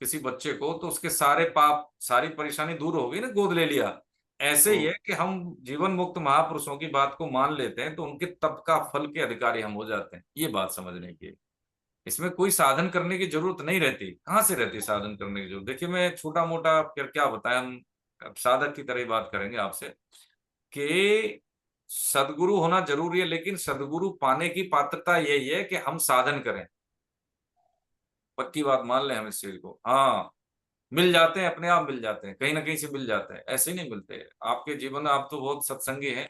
किसी बच्चे को, तो उसके सारे पाप, सारी परेशानी दूर हो गई ना, गोद ले लिया। ऐसे ही है कि हम जीवन मुक्त महापुरुषों की बात को मान लेते हैं तो उनके तप का फल के अधिकारी हम हो जाते हैं। ये बात समझने की, इसमें कोई साधन करने की जरूरत नहीं रहती। कहाँ से रहती साधन करने की जरूरत? देखिए मैं छोटा मोटा फिर क्या बताएं, हम साधक की तरह ही बात करेंगे आपसे कि सदगुरु होना जरूरी है, लेकिन सदगुरु पाने की पात्रता यही है कि हम साधन करें। पक्की बात मान लें हम इस चीज को। हाँ, मिल जाते हैं, अपने आप मिल जाते हैं, कहीं ना कहीं से मिल जाते हैं, ऐसे ही नहीं मिलते। आपके जीवन में आप तो बहुत सत्संगी हैं,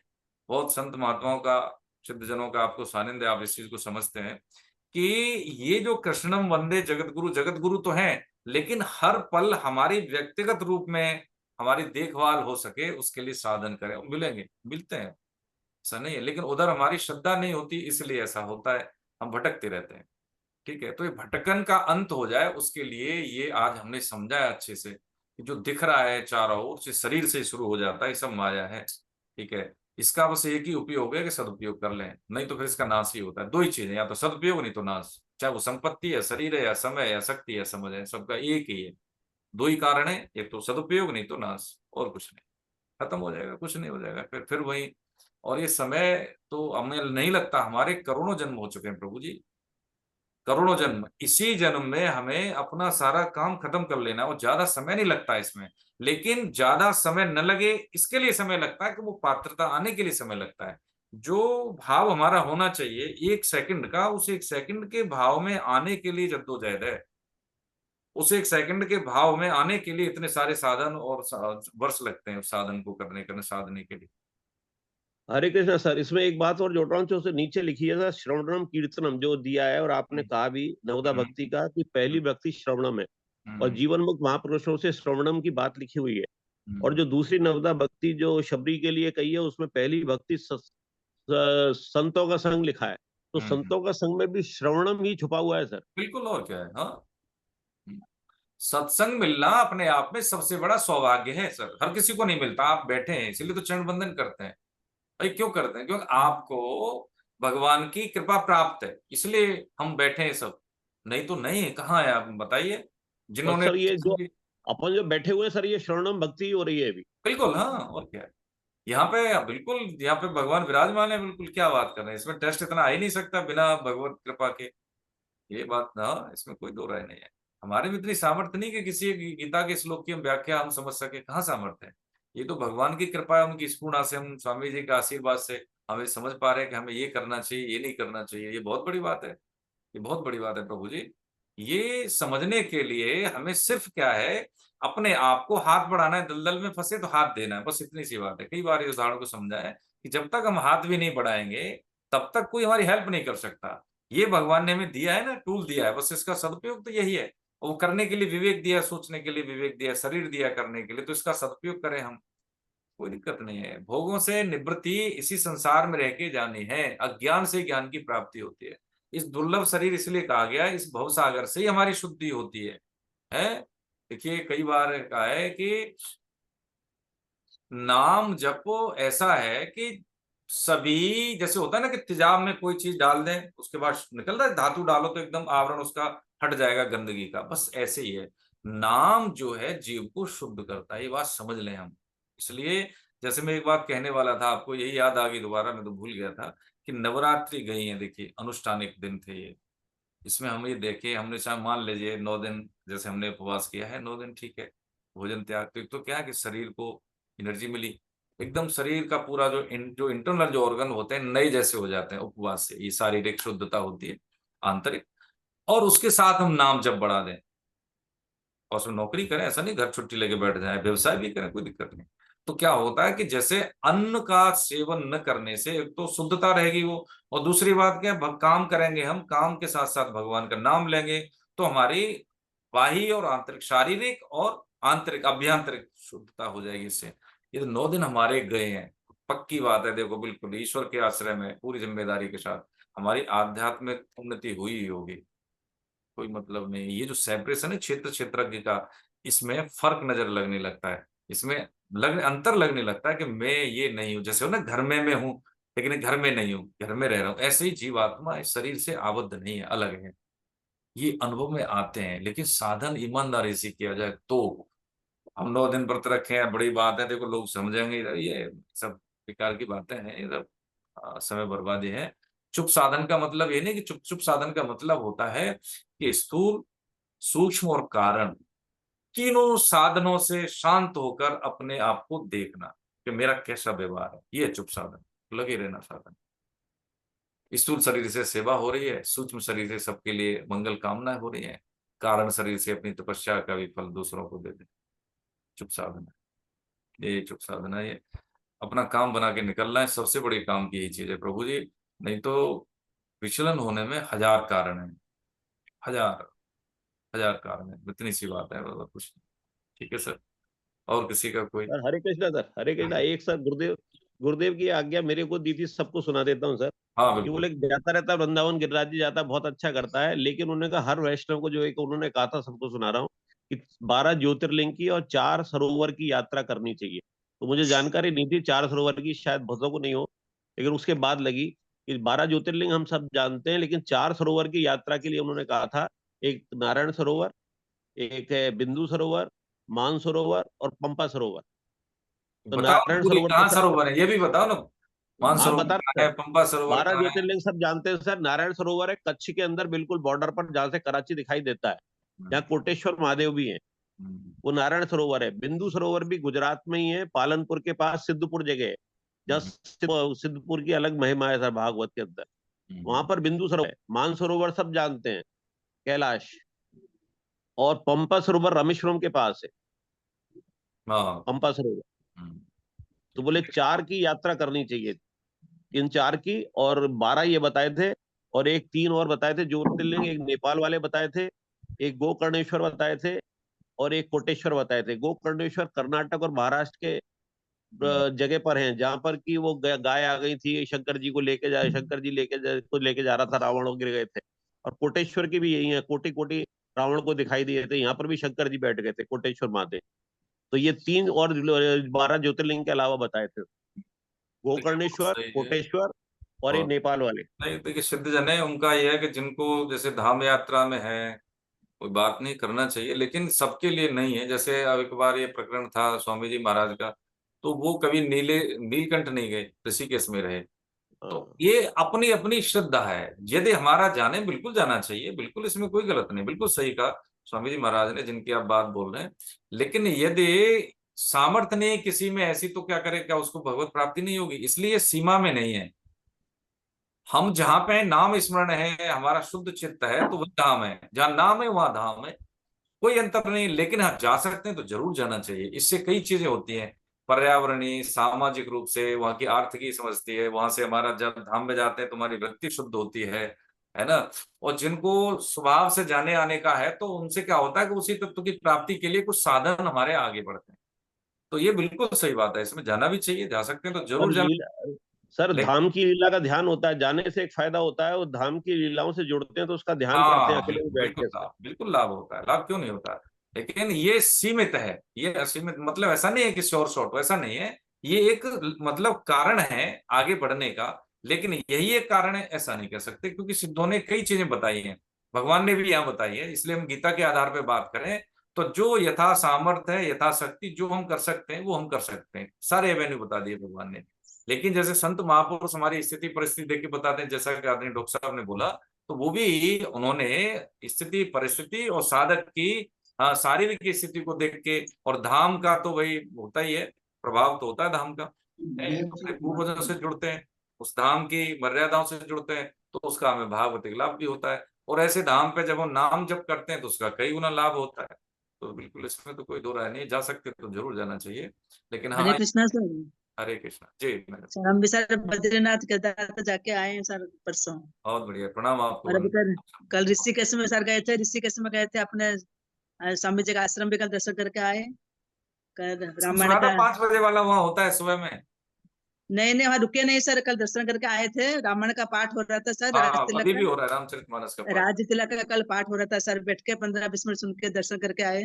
बहुत संत महात्माओं का, सिद्ध जनों का आपको सानिध्य, आप इस चीज को समझते हैं कि ये जो कृष्णम वंदे जगत गुरु तो हैं, लेकिन हर पल हमारी व्यक्तिगत रूप में हमारी देखभाल हो सके उसके लिए साधन करें। मिलेंगे, मिलते हैं, ऐसा नहीं है, लेकिन उधर हमारी श्रद्धा नहीं होती, इसलिए ऐसा होता है, हम भटकते रहते हैं। ठीक है, तो ये भटकन का अंत हो जाए उसके लिए ये आज हमने समझा है अच्छे से कि जो दिख रहा है चारों ओर से, शरीर से शुरू हो जाता है, ये सब माया है। ठीक है, इसका बस एक ही उपयोग है कि सदुपयोग कर लें, नहीं तो फिर इसका नाश ही होता है। दो ही चीजें, या तो सदुपयोग नहीं तो नाश। चाहे वो संपत्ति है, शरीर है, या समय, या शक्ति है, समझ है, सबका एक ही है। दो ही कारण है, एक तो सदुपयोग नहीं तो नाश, और कुछ नहीं। खत्म हो जाएगा, कुछ नहीं हो जाएगा, फिर वही। और ये समय तो हमें नहीं लगता, हमारे करोड़ों जन्म हो चुके हैं प्रभु जी, करोड़ों जन्म। इसी जन्म में हमें अपना सारा काम खत्म कर लेना, और ज्यादा समय नहीं लगता इसमें। लेकिन ज्यादा समय न लगे इसके लिए समय लगता है कि वो पात्रता आने के लिए समय लगता है। जो भाव हमारा होना चाहिए एक सेकंड का, उस एक सेकंड के भाव में आने के लिए जद्दोजहद है। उस एक सेकंड के भाव में आने के लिए इतने सारे साधन और वर्ष लगते हैं उस साधन को करने साधने के लिए। हरे कृष्णा सर, इसमें एक बात और जोड़ रहा हूँ, जो नीचे लिखी है सर, श्रवणम कीर्तनम जो दिया है, और आपने कहा भी नवदा भक्ति का कि पहली भक्ति श्रवणम है, और जीवन मुक्त महापुरुषों से श्रवणम की बात लिखी हुई है। और जो दूसरी नवदा भक्ति जो शबरी के लिए कही है, उसमें पहली भक्ति संतों का संग लिखा है। तो संतों का संग में भी श्रवणम ही छुपा हुआ है सर। बिल्कुल, और क्या है। हाँ, सत्संग मिलना अपने आप में सबसे बड़ा सौभाग्य है सर, हर किसी को नहीं मिलता। आप बैठे हैं इसीलिए तो चरण बंदन करते हैं भाई। क्यों करते हैं? क्योंकि आपको भगवान की कृपा प्राप्त है, इसलिए हम बैठे हैं सब। नहीं तो नहीं, कहाँ है आप बताइए। और जिन्होंने सर ये जो अपन जो बैठे हुए हैं सर, ये श्रवणम भक्ति ही हो रही है अभी। बिल्कुल, हाँ, और क्या है। यहाँ पे बिल्कुल, यहाँ पे भगवान विराजमान है, बिल्कुल। क्या बात कर रहे हैं, इसमें टेस्ट इतना आ ही नहीं सकता बिना भगवत कृपा के। ये बात ना, इसमें कोई दो राय नहीं है। हमारे में इतनी सामर्थ्य नहीं कि किसी गीता के श्लोक की हम व्याख्या हम समझ सके, कहाँ सामर्थ्य है। ये तो भगवान की कृपा है, उनकी स्पूर्णा से, हम स्वामी जी के आशीर्वाद से हमें समझ पा रहे हैं कि हमें ये करना चाहिए, ये नहीं करना चाहिए। ये बहुत बड़ी बात है, ये बहुत बड़ी बात है प्रभु जी। ये समझने के लिए हमें सिर्फ क्या है, अपने आप को हाथ बढ़ाना है। दलदल में फंसे तो हाथ देना है, बस इतनी सी बात है। कई बार इस उदाहरण को समझा है कि जब तक हम हाथ भी नहीं बढ़ाएंगे तब तक कोई हमारी हेल्प नहीं कर सकता। ये भगवान ने हमें दिया है ना, टूल दिया है, बस इसका सदुपयोग तो यही है। वो करने के लिए विवेक दिया, सोचने के लिए विवेक दिया, शरीर दिया करने के लिए, तो इसका सदुपयोग करें हम। कोई दिक्कत नहीं है। भोगों से निवृत्ति इसी संसार में रह के जानी है। अज्ञान से ज्ञान की प्राप्ति होती है। इस दुर्लभ शरीर इसलिए कहा गया, इस भवसागर से ही हमारी शुद्धि होती है। देखिए, कई बार कहा है कि नाम जपो ऐसा है कि सभी, जैसे होता है ना कि तेजाब में कोई चीज डाल दें, उसके बाद निकल रहा है, धातु डालो तो एकदम आवरण उसका हट जाएगा गंदगी का, बस ऐसे ही है। नाम जो है जीव को शुद्ध करता है, ये बात समझ लें हम। इसलिए जैसे मैं एक बात कहने वाला था, आपको यही याद आ गई दोबारा, मैं तो भूल गया था कि नवरात्रि गई है। देखिए, अनुष्ठानिक दिन थे ये। इसमें हम ये देखे, हमने चाहे मान लीजिए 9 दिन जैसे हमने उपवास किया है, 9 दिन ठीक है, भोजन त्याग। तो क्या है कि शरीर को एनर्जी मिली, एकदम शरीर का पूरा जो इंटरनल जो ऑर्गन होते हैं नए जैसे हो जाते हैं उपवास से। ये शारीरिक शुद्धता होती है, आंतरिक। और उसके साथ हम नाम जब बढ़ा दें, और उसमें नौकरी करें, ऐसा नहीं घर छुट्टी लेके बैठ जाए, व्यवसाय भी करें, कोई दिक्कत नहीं। तो क्या होता है कि जैसे अन्न का सेवन न करने से एक तो शुद्धता रहेगी वो, और दूसरी बात क्या है, काम करेंगे हम, काम के साथ साथ भगवान का नाम लेंगे, तो हमारी बाह्य और आंतरिक, शारीरिक और आंतरिक, अभ्यंतरिक शुद्धता हो जाएगी इससे। ये तो 9 दिन हमारे गए हैं, पक्की बात है। देखो, बिल्कुल ईश्वर के आश्रय में पूरी जिम्मेदारी के साथ हमारी आध्यात्मिक उन्नति हुई ही होगी, कोई मतलब नहीं। ये जो सेपरेशन है क्षेत्र क्षेत्रज्ञ का, इसमें फर्क नजर लगने लगता है, इसमें अंतर लगने लगता है कि मैं ये नहीं हूं। जैसे हो ना, घर में मैं हूं लेकिन घर में नहीं हूं, घर में रह रहा हूं, ऐसे ही जीवात्मा इस शरीर से आबद्ध नहीं है, अलग है। ये अनुभव में आते हैं, लेकिन साधन ईमानदारी से किया जाए तो। हम 9 दिन व्रत रखे हैं, बड़ी बात है, देखो लोग समझेंगे ये सब बेकार की बातें हैं, ये सब समय बर्बादी है। चुप साधन का मतलब ये नहीं कि चुप चुप साधन का मतलब होता है कि स्थूल, सूक्ष्म और कारण, तीनों साधनों से शांत होकर अपने आप को देखना कि मेरा कैसा व्यवहार है, ये चुप साधन। लगे रहना साधन। स्थूल शरीर से सेवा हो रही है, सूक्ष्म शरीर से सबके लिए मंगल कामनाएं हो रही है, कारण शरीर से अपनी तपस्या का भी फल दूसरों को दे दे। चुप साधन है ये, चुप साधन है ये। अपना काम बना के निकलना है, सबसे बड़ी काम की यही चीज है प्रभु जी। नहीं तो विचलन होने में हजार कारण है, हजार हजार कारण है। इतनी सी बात है, और कुछ नहीं। ठीक है सर, और किसी का कोई? सर हरे कृष्णा सर, हरे कृष्णा। एक सर गुरुदेव गुरुदेव की आज्ञा मेरे को दी थी, सबको सुना देता हूँ सर। हाँ कि बिल्कुल। बोले जाता रहता है वृंदावन, गिरिराज जी जाता है, बहुत अच्छा करता है, लेकिन उन्होंने कहा हर वैष्णव को, जो एक उन्होंने कहा था, सबको सुना रहा हूँ कि 12 ज्योतिर्लिंग की और 4 सरोवर की यात्रा करनी चाहिए। तो मुझे जानकारी नहीं थी 4 सरोवर की, शायद बहुतों को नहीं हो, लेकिन उसके बाद लगी कि 12 ज्योतिर्लिंग हम सब जानते हैं, लेकिन 4 सरोवर की यात्रा के लिए उन्होंने कहा था। एक नारायण सरोवर, एक है बिंदु सरोवर, मान सरोवर और पंपा सरोवर। तो बताओ नारायण पूरी, सरोवर तो कहाँ सर, सरोवर है ये भी बताओ ना। हाँ मानसरोवर बता कहाँ रहे है, सर, पंपा सरोवर 12 कहाँ है? ज्योतिर्लिंग सब जानते हैं सर। नारायण सरोवर है कच्छ के अंदर, बिल्कुल बॉर्डर पर, जहाँ से कराची दिखाई देता है, हम्म, जहाँ कोटेश्वर महादेव भी है, हम्म, वो नारायण सरोवर है। बिंदु सरोवर भी गुजरात में ही है, पालनपुर के पास सिद्धपुर जगह है, जहाँ हम्म, सिद्धपुर की अलग महिमा है सर भागवत के अंदर। वहां पर बिंदु सरोवर है। मान सरोवर सब जानते हैं, कैलाश। और पंपा सरोवर रामेश्वरम के पास है, हाँ, पंपा सरोवर। हम्म, तो बोले 4 की यात्रा करनी चाहिए, इन 4 की, और 12 ये बताए थे, और एक 3 और बताए थे ज्योतिर्लिंग, एक नेपाल वाले बताए थे, एक गोकर्णेश्वर बताए थे, और एक कोटेश्वर बताए थे। गोकर्णेश्वर कर्नाटक और महाराष्ट्र के जगह पर हैं, जहां पर कि वो गाय आ गई थी, शंकर जी को लेके जा, शंकर जी लेके जा रहा था, रावण गिर गए थे। और कोटेश्वर की भी यही है, कोटि कोटि रावण को दिखाई दिए थे, यहाँ पर भी शंकर जी बैठ गए थे, कोटेश्वर महादेव। तो ये 3 और 12 ज्योतिर्लिंग के अलावा बताए थे, गोकर्णेश्वर, सही है। कोटेश्वर और ये और नेपाल वाले। नहीं, देखिए सिद्ध जन है, उनका यह है कि जिनको जैसे धाम यात्रा में है कोई बात नहीं, करना चाहिए, लेकिन सबके लिए नहीं है। जैसे अब एक बार ये प्रकरण था स्वामी जी महाराज का, तो वो कभी नीलकंठ नहीं गए, ऋषिकेश में रहे। तो ये अपनी अपनी श्रद्धा है, यदि हमारा जाने बिल्कुल जाना चाहिए, बिल्कुल इसमें कोई गलत नहीं, बिल्कुल सही कहा स्वामी जी महाराज ने जिनकी आप बात बोल रहे हैं। लेकिन यदि सामर्थ्य नहीं है किसी में ऐसी, तो क्या करे, क्या उसको भगवत प्राप्ति नहीं होगी? इसलिए सीमा में नहीं है। हम जहां पे नाम स्मरण है, हमारा शुद्ध चित्त है, तो वह धाम है, जहां नाम है वहां धाम है, कोई अंतर नहीं। लेकिन हाँ, जा सकते हैं तो जरूर जाना चाहिए। इससे कई चीजें होती हैं, पर्यावरणीय, सामाजिक रूप से, वहां की आर्थिकी समझती है, वहां से हमारा, जब धाम में जाते हैं तो हमारी वृत्ति शुद्ध होती है ना। और जिनको स्वभाव से जाने आने का है, तो उनसे क्या होता है कि उसी तत्व की प्राप्ति के लिए कुछ साधन हमारे आगे बढ़ते हैं। तो ये बिल्कुल सही बात है, इसमें जाना भी चाहिए, जा सकते हैं तो और जरूर जाना। सर, लेकिन धाम की लीला का ध्यान होता है, जाने से एक फायदा होता है, वो धाम की लीलाओं से जुड़ते हैं तो उसका ध्यान करते हैं हाँ, अकेले में बिल्कुल बैठ बिल्कुल के सर। लाभ, बिल्कुल लाभ होता है, लाभ क्यों नहीं होता है। लेकिन ये सीमित है, ये असीमित, मतलब ऐसा नहीं है कि श्योर शॉर्ट, ऐसा नहीं है। ये एक मतलब कारण है आगे बढ़ने का, लेकिन यही एक कारण है ऐसा नहीं कह सकते, क्योंकि सिद्धों ने कई चीजें बताई हैं, भगवान ने भी यहाँ बताई है। इसलिए हम गीता के आधार पर बात करें तो जो यथा सामर्थ्य है, यथाशक्ति जो हम कर सकते हैं वो हम कर सकते हैं, सारे एवेन्यू बता दिए भगवान ने। लेकिन जैसे संत महापुरुष हमारी स्थिति परिस्थिति देख के बताते हैं, जैसा कि आदरणीय डॉक्टर साहब ने बोला, तो वो भी उन्होंने स्थिति परिस्थिति और साधक की शारीरिक स्थिति को देख के, और धाम का तो भाई होता ही है, प्रभाव तो होता है धाम का, अपने पूर्वजों से जुड़ते हैं, उस धाम की मर्यादाओं से जुड़ते हैं, तो उसका हमें भागवतिक लाभ भी होता है। और ऐसे धाम पे जब हम नाम जप करते हैं तो उसका कई गुना लाभ होता है। तो बिल्कुल इसमें तो कोई दो राय नहीं, जा सकते तो जरूर जाना चाहिए। लेकिन हरे हाँ, कृष्णा सर। हरे कृष्णा जी मैडम। सर हम भी सर बद्रीनाथ केदारनाथ जाके आए हैं सर परसों। बहुत बढ़िया, प्रणाम आपको। और अभी कल ऋषिकेश में सर गए थे, ऋषिकेश में गए थे अपने स्वामी जी का आश्रम भी कल दर्शन करके आए। कल रामायण का 5 बजे वाला वहाँ होता है सुबह में? नहीं नहीं, वहाँ रुके नहीं सर, कल दर्शन करके आए थे। रामायण का पाठ हो रहा था सर, राज हाँ, तिलक अभी भी का, हो रहा है रामचरितमानस का पाठ। राज तिलक का कल पाठ हो रहा था सर, बैठ के 15-20 मिनट सुन के दर्शन करके आए।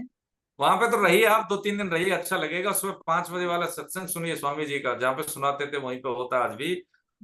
वहां पे तो रहिए आप, 2-3 दिन रहिए, अच्छा लगेगा। सुबह 5 बजे वाला सत्संग सुनिए स्वामी जी का, जहाँ पे सुनाते थे वहीं पे होता है आज भी।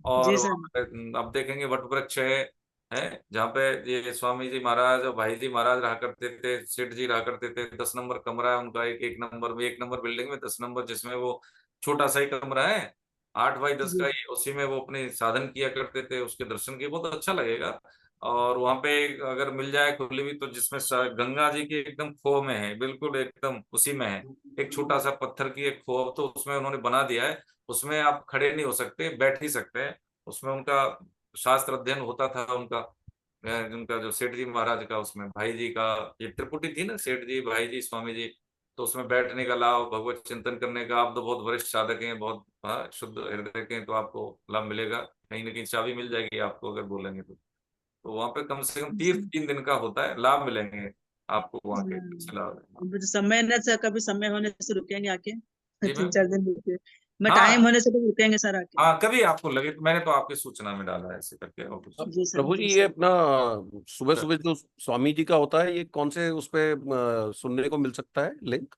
और जी वहाँ सर। पे अब देखेंगे वट वृक्ष है जहाँ पे ये स्वामी जी महाराज और भाई जी महाराज रहा करते थे, सेठ जी रहा करते थे। 10 नंबर कमरा है उनका, एक नंबर में, 1 नंबर बिल्डिंग में 10 नंबर, जिसमें वो छोटा सा ही कमरा है, 8x10 का जी ही, उसी में वो अपने साधन किया करते थे। उसके दर्शन किए, बहुत अच्छा लगेगा। और वहां पे अगर मिल जाए खुली हुई, तो जिसमें गंगा जी की एकदम खो में है, बिल्कुल एकदम उसी में है, एक छोटा सा पत्थर की एक खो, तो उसमें उन्होंने बना दिया है। उसमें आप खड़े नहीं हो सकते, बैठ ही सकते हैं। उसमें उनका शास्त्र अध्ययन होता था, उनका उनका जो सेठ जी महाराज का, उसमें भाई जी का, ये त्रिपुटी थी ना, सेठ जी, भाई जी, स्वामी जी। तो उसमें बैठने का लाभ, भगवत चिंतन करने का, आप तो बहुत वरिष्ठ साधक हैं, बहुत शुद्ध हृदय के हैं, तो आपको लाभ मिलेगा। कहीं ना कहीं चाबी मिल जाएगी आपको अगर बोलेंगे तो वहां पे कम से कम तीर्थ 3 दिन का होता है, लाभ मिलेंगे आपको वहां के, अच्छे लाभ है। अभी तो समय न सर, कभी समय होने से रुकेंगे आके जी मैम। 3-4 दिन रुके, मैं टाइम हाँ होने से तो रुकेंगे सर आके। हाँ, कभी आपको लगे तो, मैंने तो आपकी सूचना में डाला है ऐसे करके, और कुछ जी सर, प्रभु जी, जी ये सर। अपना सुबह सुबह जो स्वामी जी का होता है, ये कौन से उस पे सुनने को मिल सकता है लिंक?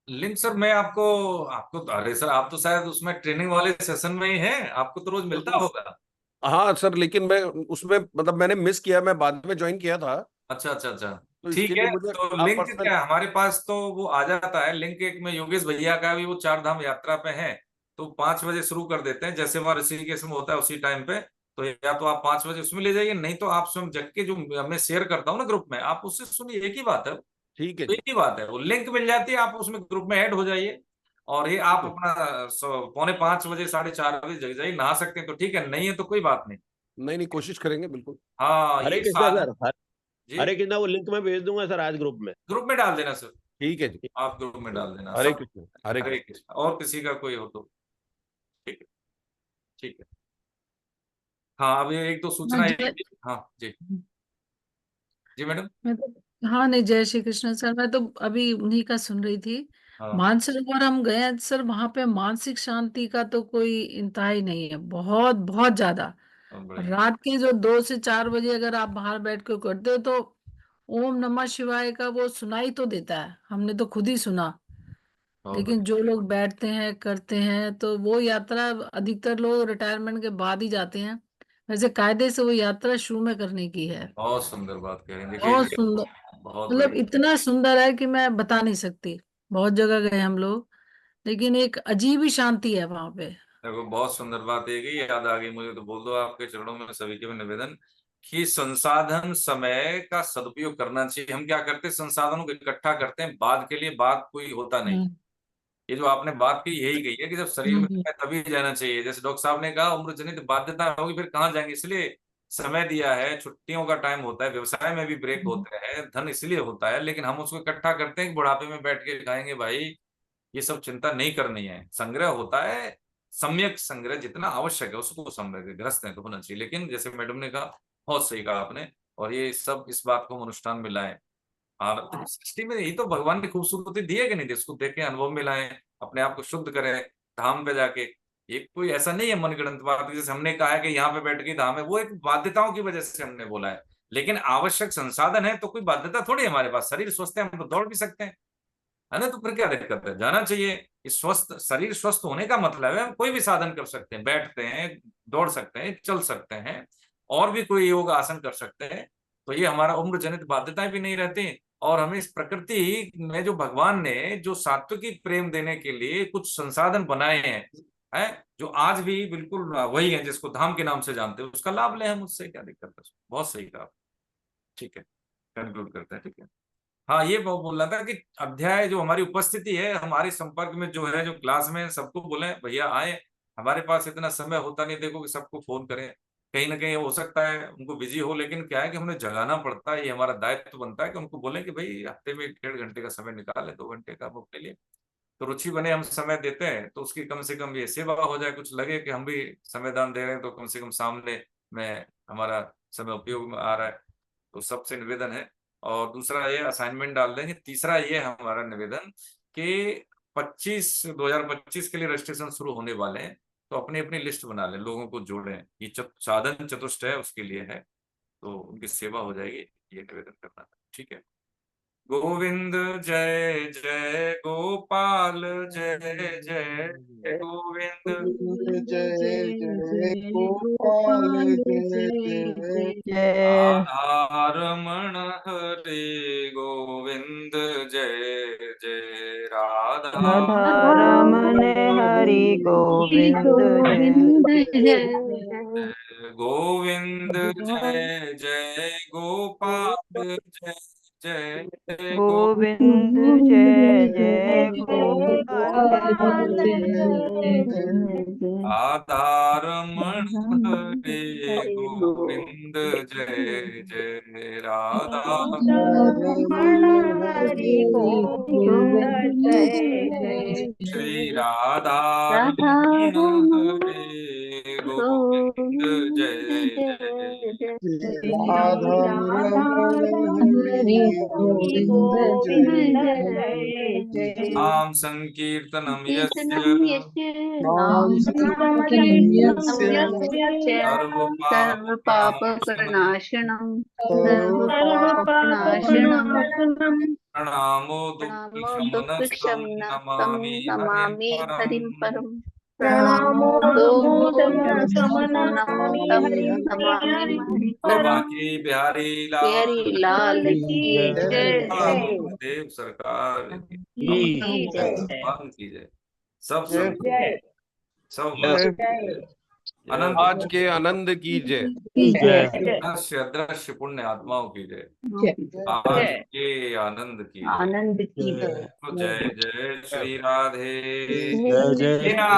लिंक सर मैं आपको आपको अरे सर, आप तो शायद उसमें ट्रेनिंग वाले सेशन में ही हैं, आपको तो रोज मिलता होगा। हाँ सर, लेकिन मैं उसमें मतलब मैंने मिस किया, मैं बाद में ज्वाइन किया था, अच्छा अच्छा अच्छा, तो ठीक इसके है। लिए मुझे तो आप लिंक पर्सनल। क्या है हमारे पास, तो वो आ जाता है लिंक। एक में योगेश भैया का भी, वो 4 धाम यात्रा पे है, तो 5 बजे शुरू कर देते हैं, जैसे वहां ऋषिकेश में होता है उसी टाइम पे। तो या तो आप 5 बजे उसमें ले जाइए, नहीं तो आप स्वयं जग के, जो मैं शेयर करता हूँ ना ग्रुप में, आप उससे सुनिए, एक ही बात है। ठीक है तो जी। एक ही बात है, वो लिंक मिल जाती है, आप उसमें ग्रुप में ऐड हो जाइए। और ये आप ठीक है। अपना 4:45 बजे, 4:30 बजे जग जाइए, नहा सकते हैं तो ठीक है, नहीं है तो कोई बात नहीं। नहीं नहीं, कोशिश करेंगे बिल्कुल। हाँ, हरे ये कृष्णा साधन सर, जी, हरे कृष्णा, वो लिंक मैं भेज दूंगा सर आज ग्रुप में। ग्रुप में डाल देना सर, ठीक है जी। आप ग्रुप में डाल देना हरे सब। कृष्ण, हरे हरे कृष्ण। कृष्णा, और किसी का कोई हो तो ठीक है, ठीक है। हाँ, अब ये एक दो हाँ सूचना जी, हाँ जी, जी मैडम। मैं तो हाँ नहीं, जय श्री कृष्ण सर। मैं तो अभी उन्हीं का सुन रही थी। हाँ मानसरोवर हम गए हैं सर, वहां पे मानसिक शांति का तो कोई इंतहा ही नहीं है, बहुत बहुत ज्यादा। बहुत बढ़िया। रात के जो 2 से 4 बजे अगर आप बाहर बैठ के करते हो तो ओम नमः शिवाय का वो सुनाई तो देता है, हमने तो खुद ही सुना। बहुत लेकिन बढ़िया। जो लोग बैठते हैं करते हैं तो वो यात्रा अधिकतर लोग रिटायरमेंट के बाद ही जाते हैं। वैसे कायदे से वो यात्रा शुरू में करने की है। बहुत सुंदर बात कह रहे हैं, देखिए बहुत ये सुंदर, बहुत मतलब बढ़िया। इतना सुंदर है कि मैं बता नहीं सकती। बहुत जगह गए हम लोग, लेकिन एक अजीब ही शांति है वहां पे। देखो बहुत सुंदर बात है कि याद आ गई मुझे, तो बोल दो आपके चरणों में सभी के में निवेदन कि संसाधन समय का सदुपयोग करना चाहिए। हम क्या करते हैं, संसाधनों को इकट्ठा करते हैं बाद के लिए, बाद कोई होता नहीं। हम्म ये जो आपने बात की यही कही है कि जब शरीर में हम्म है तभी जाना चाहिए। जैसे डॉक्टर साहब ने कहा उम्र जनित बाध्यता होगी फिर कहाँ जाएंगे, इसलिए समय दिया है, छुट्टियों का टाइम होता है, व्यवसाय में भी ब्रेक हम्म होते हैं, धन इसलिए होता है, लेकिन हम उसको इकट्ठा करते हैं कि बुढ़ापे में बैठ के खाएंगे। भाई ये सब चिंता नहीं करनी है। संग्रह होता है, सम्यक संग्रह जितना आवश्यक है उसको संग्रह ग्रस्त है तो होना चाहिए। लेकिन जैसे मैडम ने कहा, बहुत सही कहा आपने, और ये सब इस बात को हम अनुष्ठान में लाएं। और तो सृष्टि में यही तो भगवान ने खूबसूरती दी है कि नहीं, जिसको देखें, अनुभव में लाएं, अपने आप को शुद्ध करें धाम पे जाके। ये कोई ऐसा नहीं है मनगढ़ंत बात, जैसे हमने कहा है कि यहाँ पे बैठ के धाम है, वो एक बाध्यताओं की वजह से हमने बोला है। लेकिन आवश्यक संसाधन है तो कोई बाध्यता थोड़ी है हमारे पास, शरीर स्वस्थ है, हम तो दौड़ भी सकते हैं, है ना। तो फिर क्या दिक्कत है, जाना चाहिए। इस स्वस्थ शरीर स्वस्थ होने का मतलब है हम कोई भी साधन कर सकते हैं, बैठते हैं, दौड़ सकते हैं, चल सकते हैं, और भी कोई योग आसन कर सकते हैं। तो ये हमारा उम्र जनित बाध्यताएं भी नहीं रहती। और हमें इस प्रकृति में जो भगवान ने जो सात्विक प्रेम देने के लिए कुछ संसाधन बनाए हैं जो आज भी बिल्कुल वही है, जिसको धाम के नाम से जानते हैं, उसका लाभ लें हम, उससे क्या दिक्कत है। बहुत सही कहा। ठीक है, कंक्लूड करते हैं। ठीक है। हाँ ये वो बोल रहा था कि अध्याय जो हमारी उपस्थिति है, हमारे संपर्क में जो है, जो क्लास में, सबको बोले भैया आए। हमारे पास इतना समय होता नहीं देखो कि सबको फोन करें, कहीं ना कहीं हो सकता है उनको बिजी हो, लेकिन क्या है कि हमें जगाना पड़ता है, ये हमारा दायित्व बनता है कि उनको बोले कि भाई हफ्ते में 1.5 घंटे का समय निकाले, 2 घंटे का वो अपने लिए, तो रुचि बने, हम समय देते हैं तो उसकी कम से कम ये सेवा हो जाए, कुछ लगे कि हम भी समय दान दे रहे हैं, तो कम से कम सामने में हमारा समय उपयोग में आ रहा है। तो सबसे निवेदन है। और दूसरा ये असाइनमेंट डाल देंगे। तीसरा ये हमारा निवेदन कि 2025 के लिए रजिस्ट्रेशन शुरू होने वाले हैं, तो अपनी अपनी लिस्ट बना लें, लोगों को जोड़ें। ये साधन चतुष्ट है उसके लिए है, तो उनकी सेवा हो जाएगी, ये निवेदन करना था। ठीक है। गोविंद जय जय गोपाल जय जय गोविंद जय जय गोपाल जय जय राधारमण हरे गोविंद जय जय राधा राधारमण हरि गोविंद जय गोविंद जय जय गोपाल जय जय गोविंद जय जय गोपाल राधारमण हरे गोविंद जय जय राधा हरि गोविंद जय श्री जय राधारमण हरे गोविंद जय जय राधा हरि गोविंद जय जय नाम संकीर्तनम यस्य नाम संकीर्तनं यस्य सर्वपापप्रणाशनम् सर्वपापनाशनम् प्रणामो दुःखशमनस्तं नमामि हरिं परम्। प्रणामो और बाकी बिहारी लाल की जय देव सरकार की जय भगवान की जय। सब जय सब जय अनंत आज के आनंद की जय। दृश्य दृश्य पुण्य आत्माओं की जय। आज के आनंद की जय। जय जय श्री राधे जय मीना।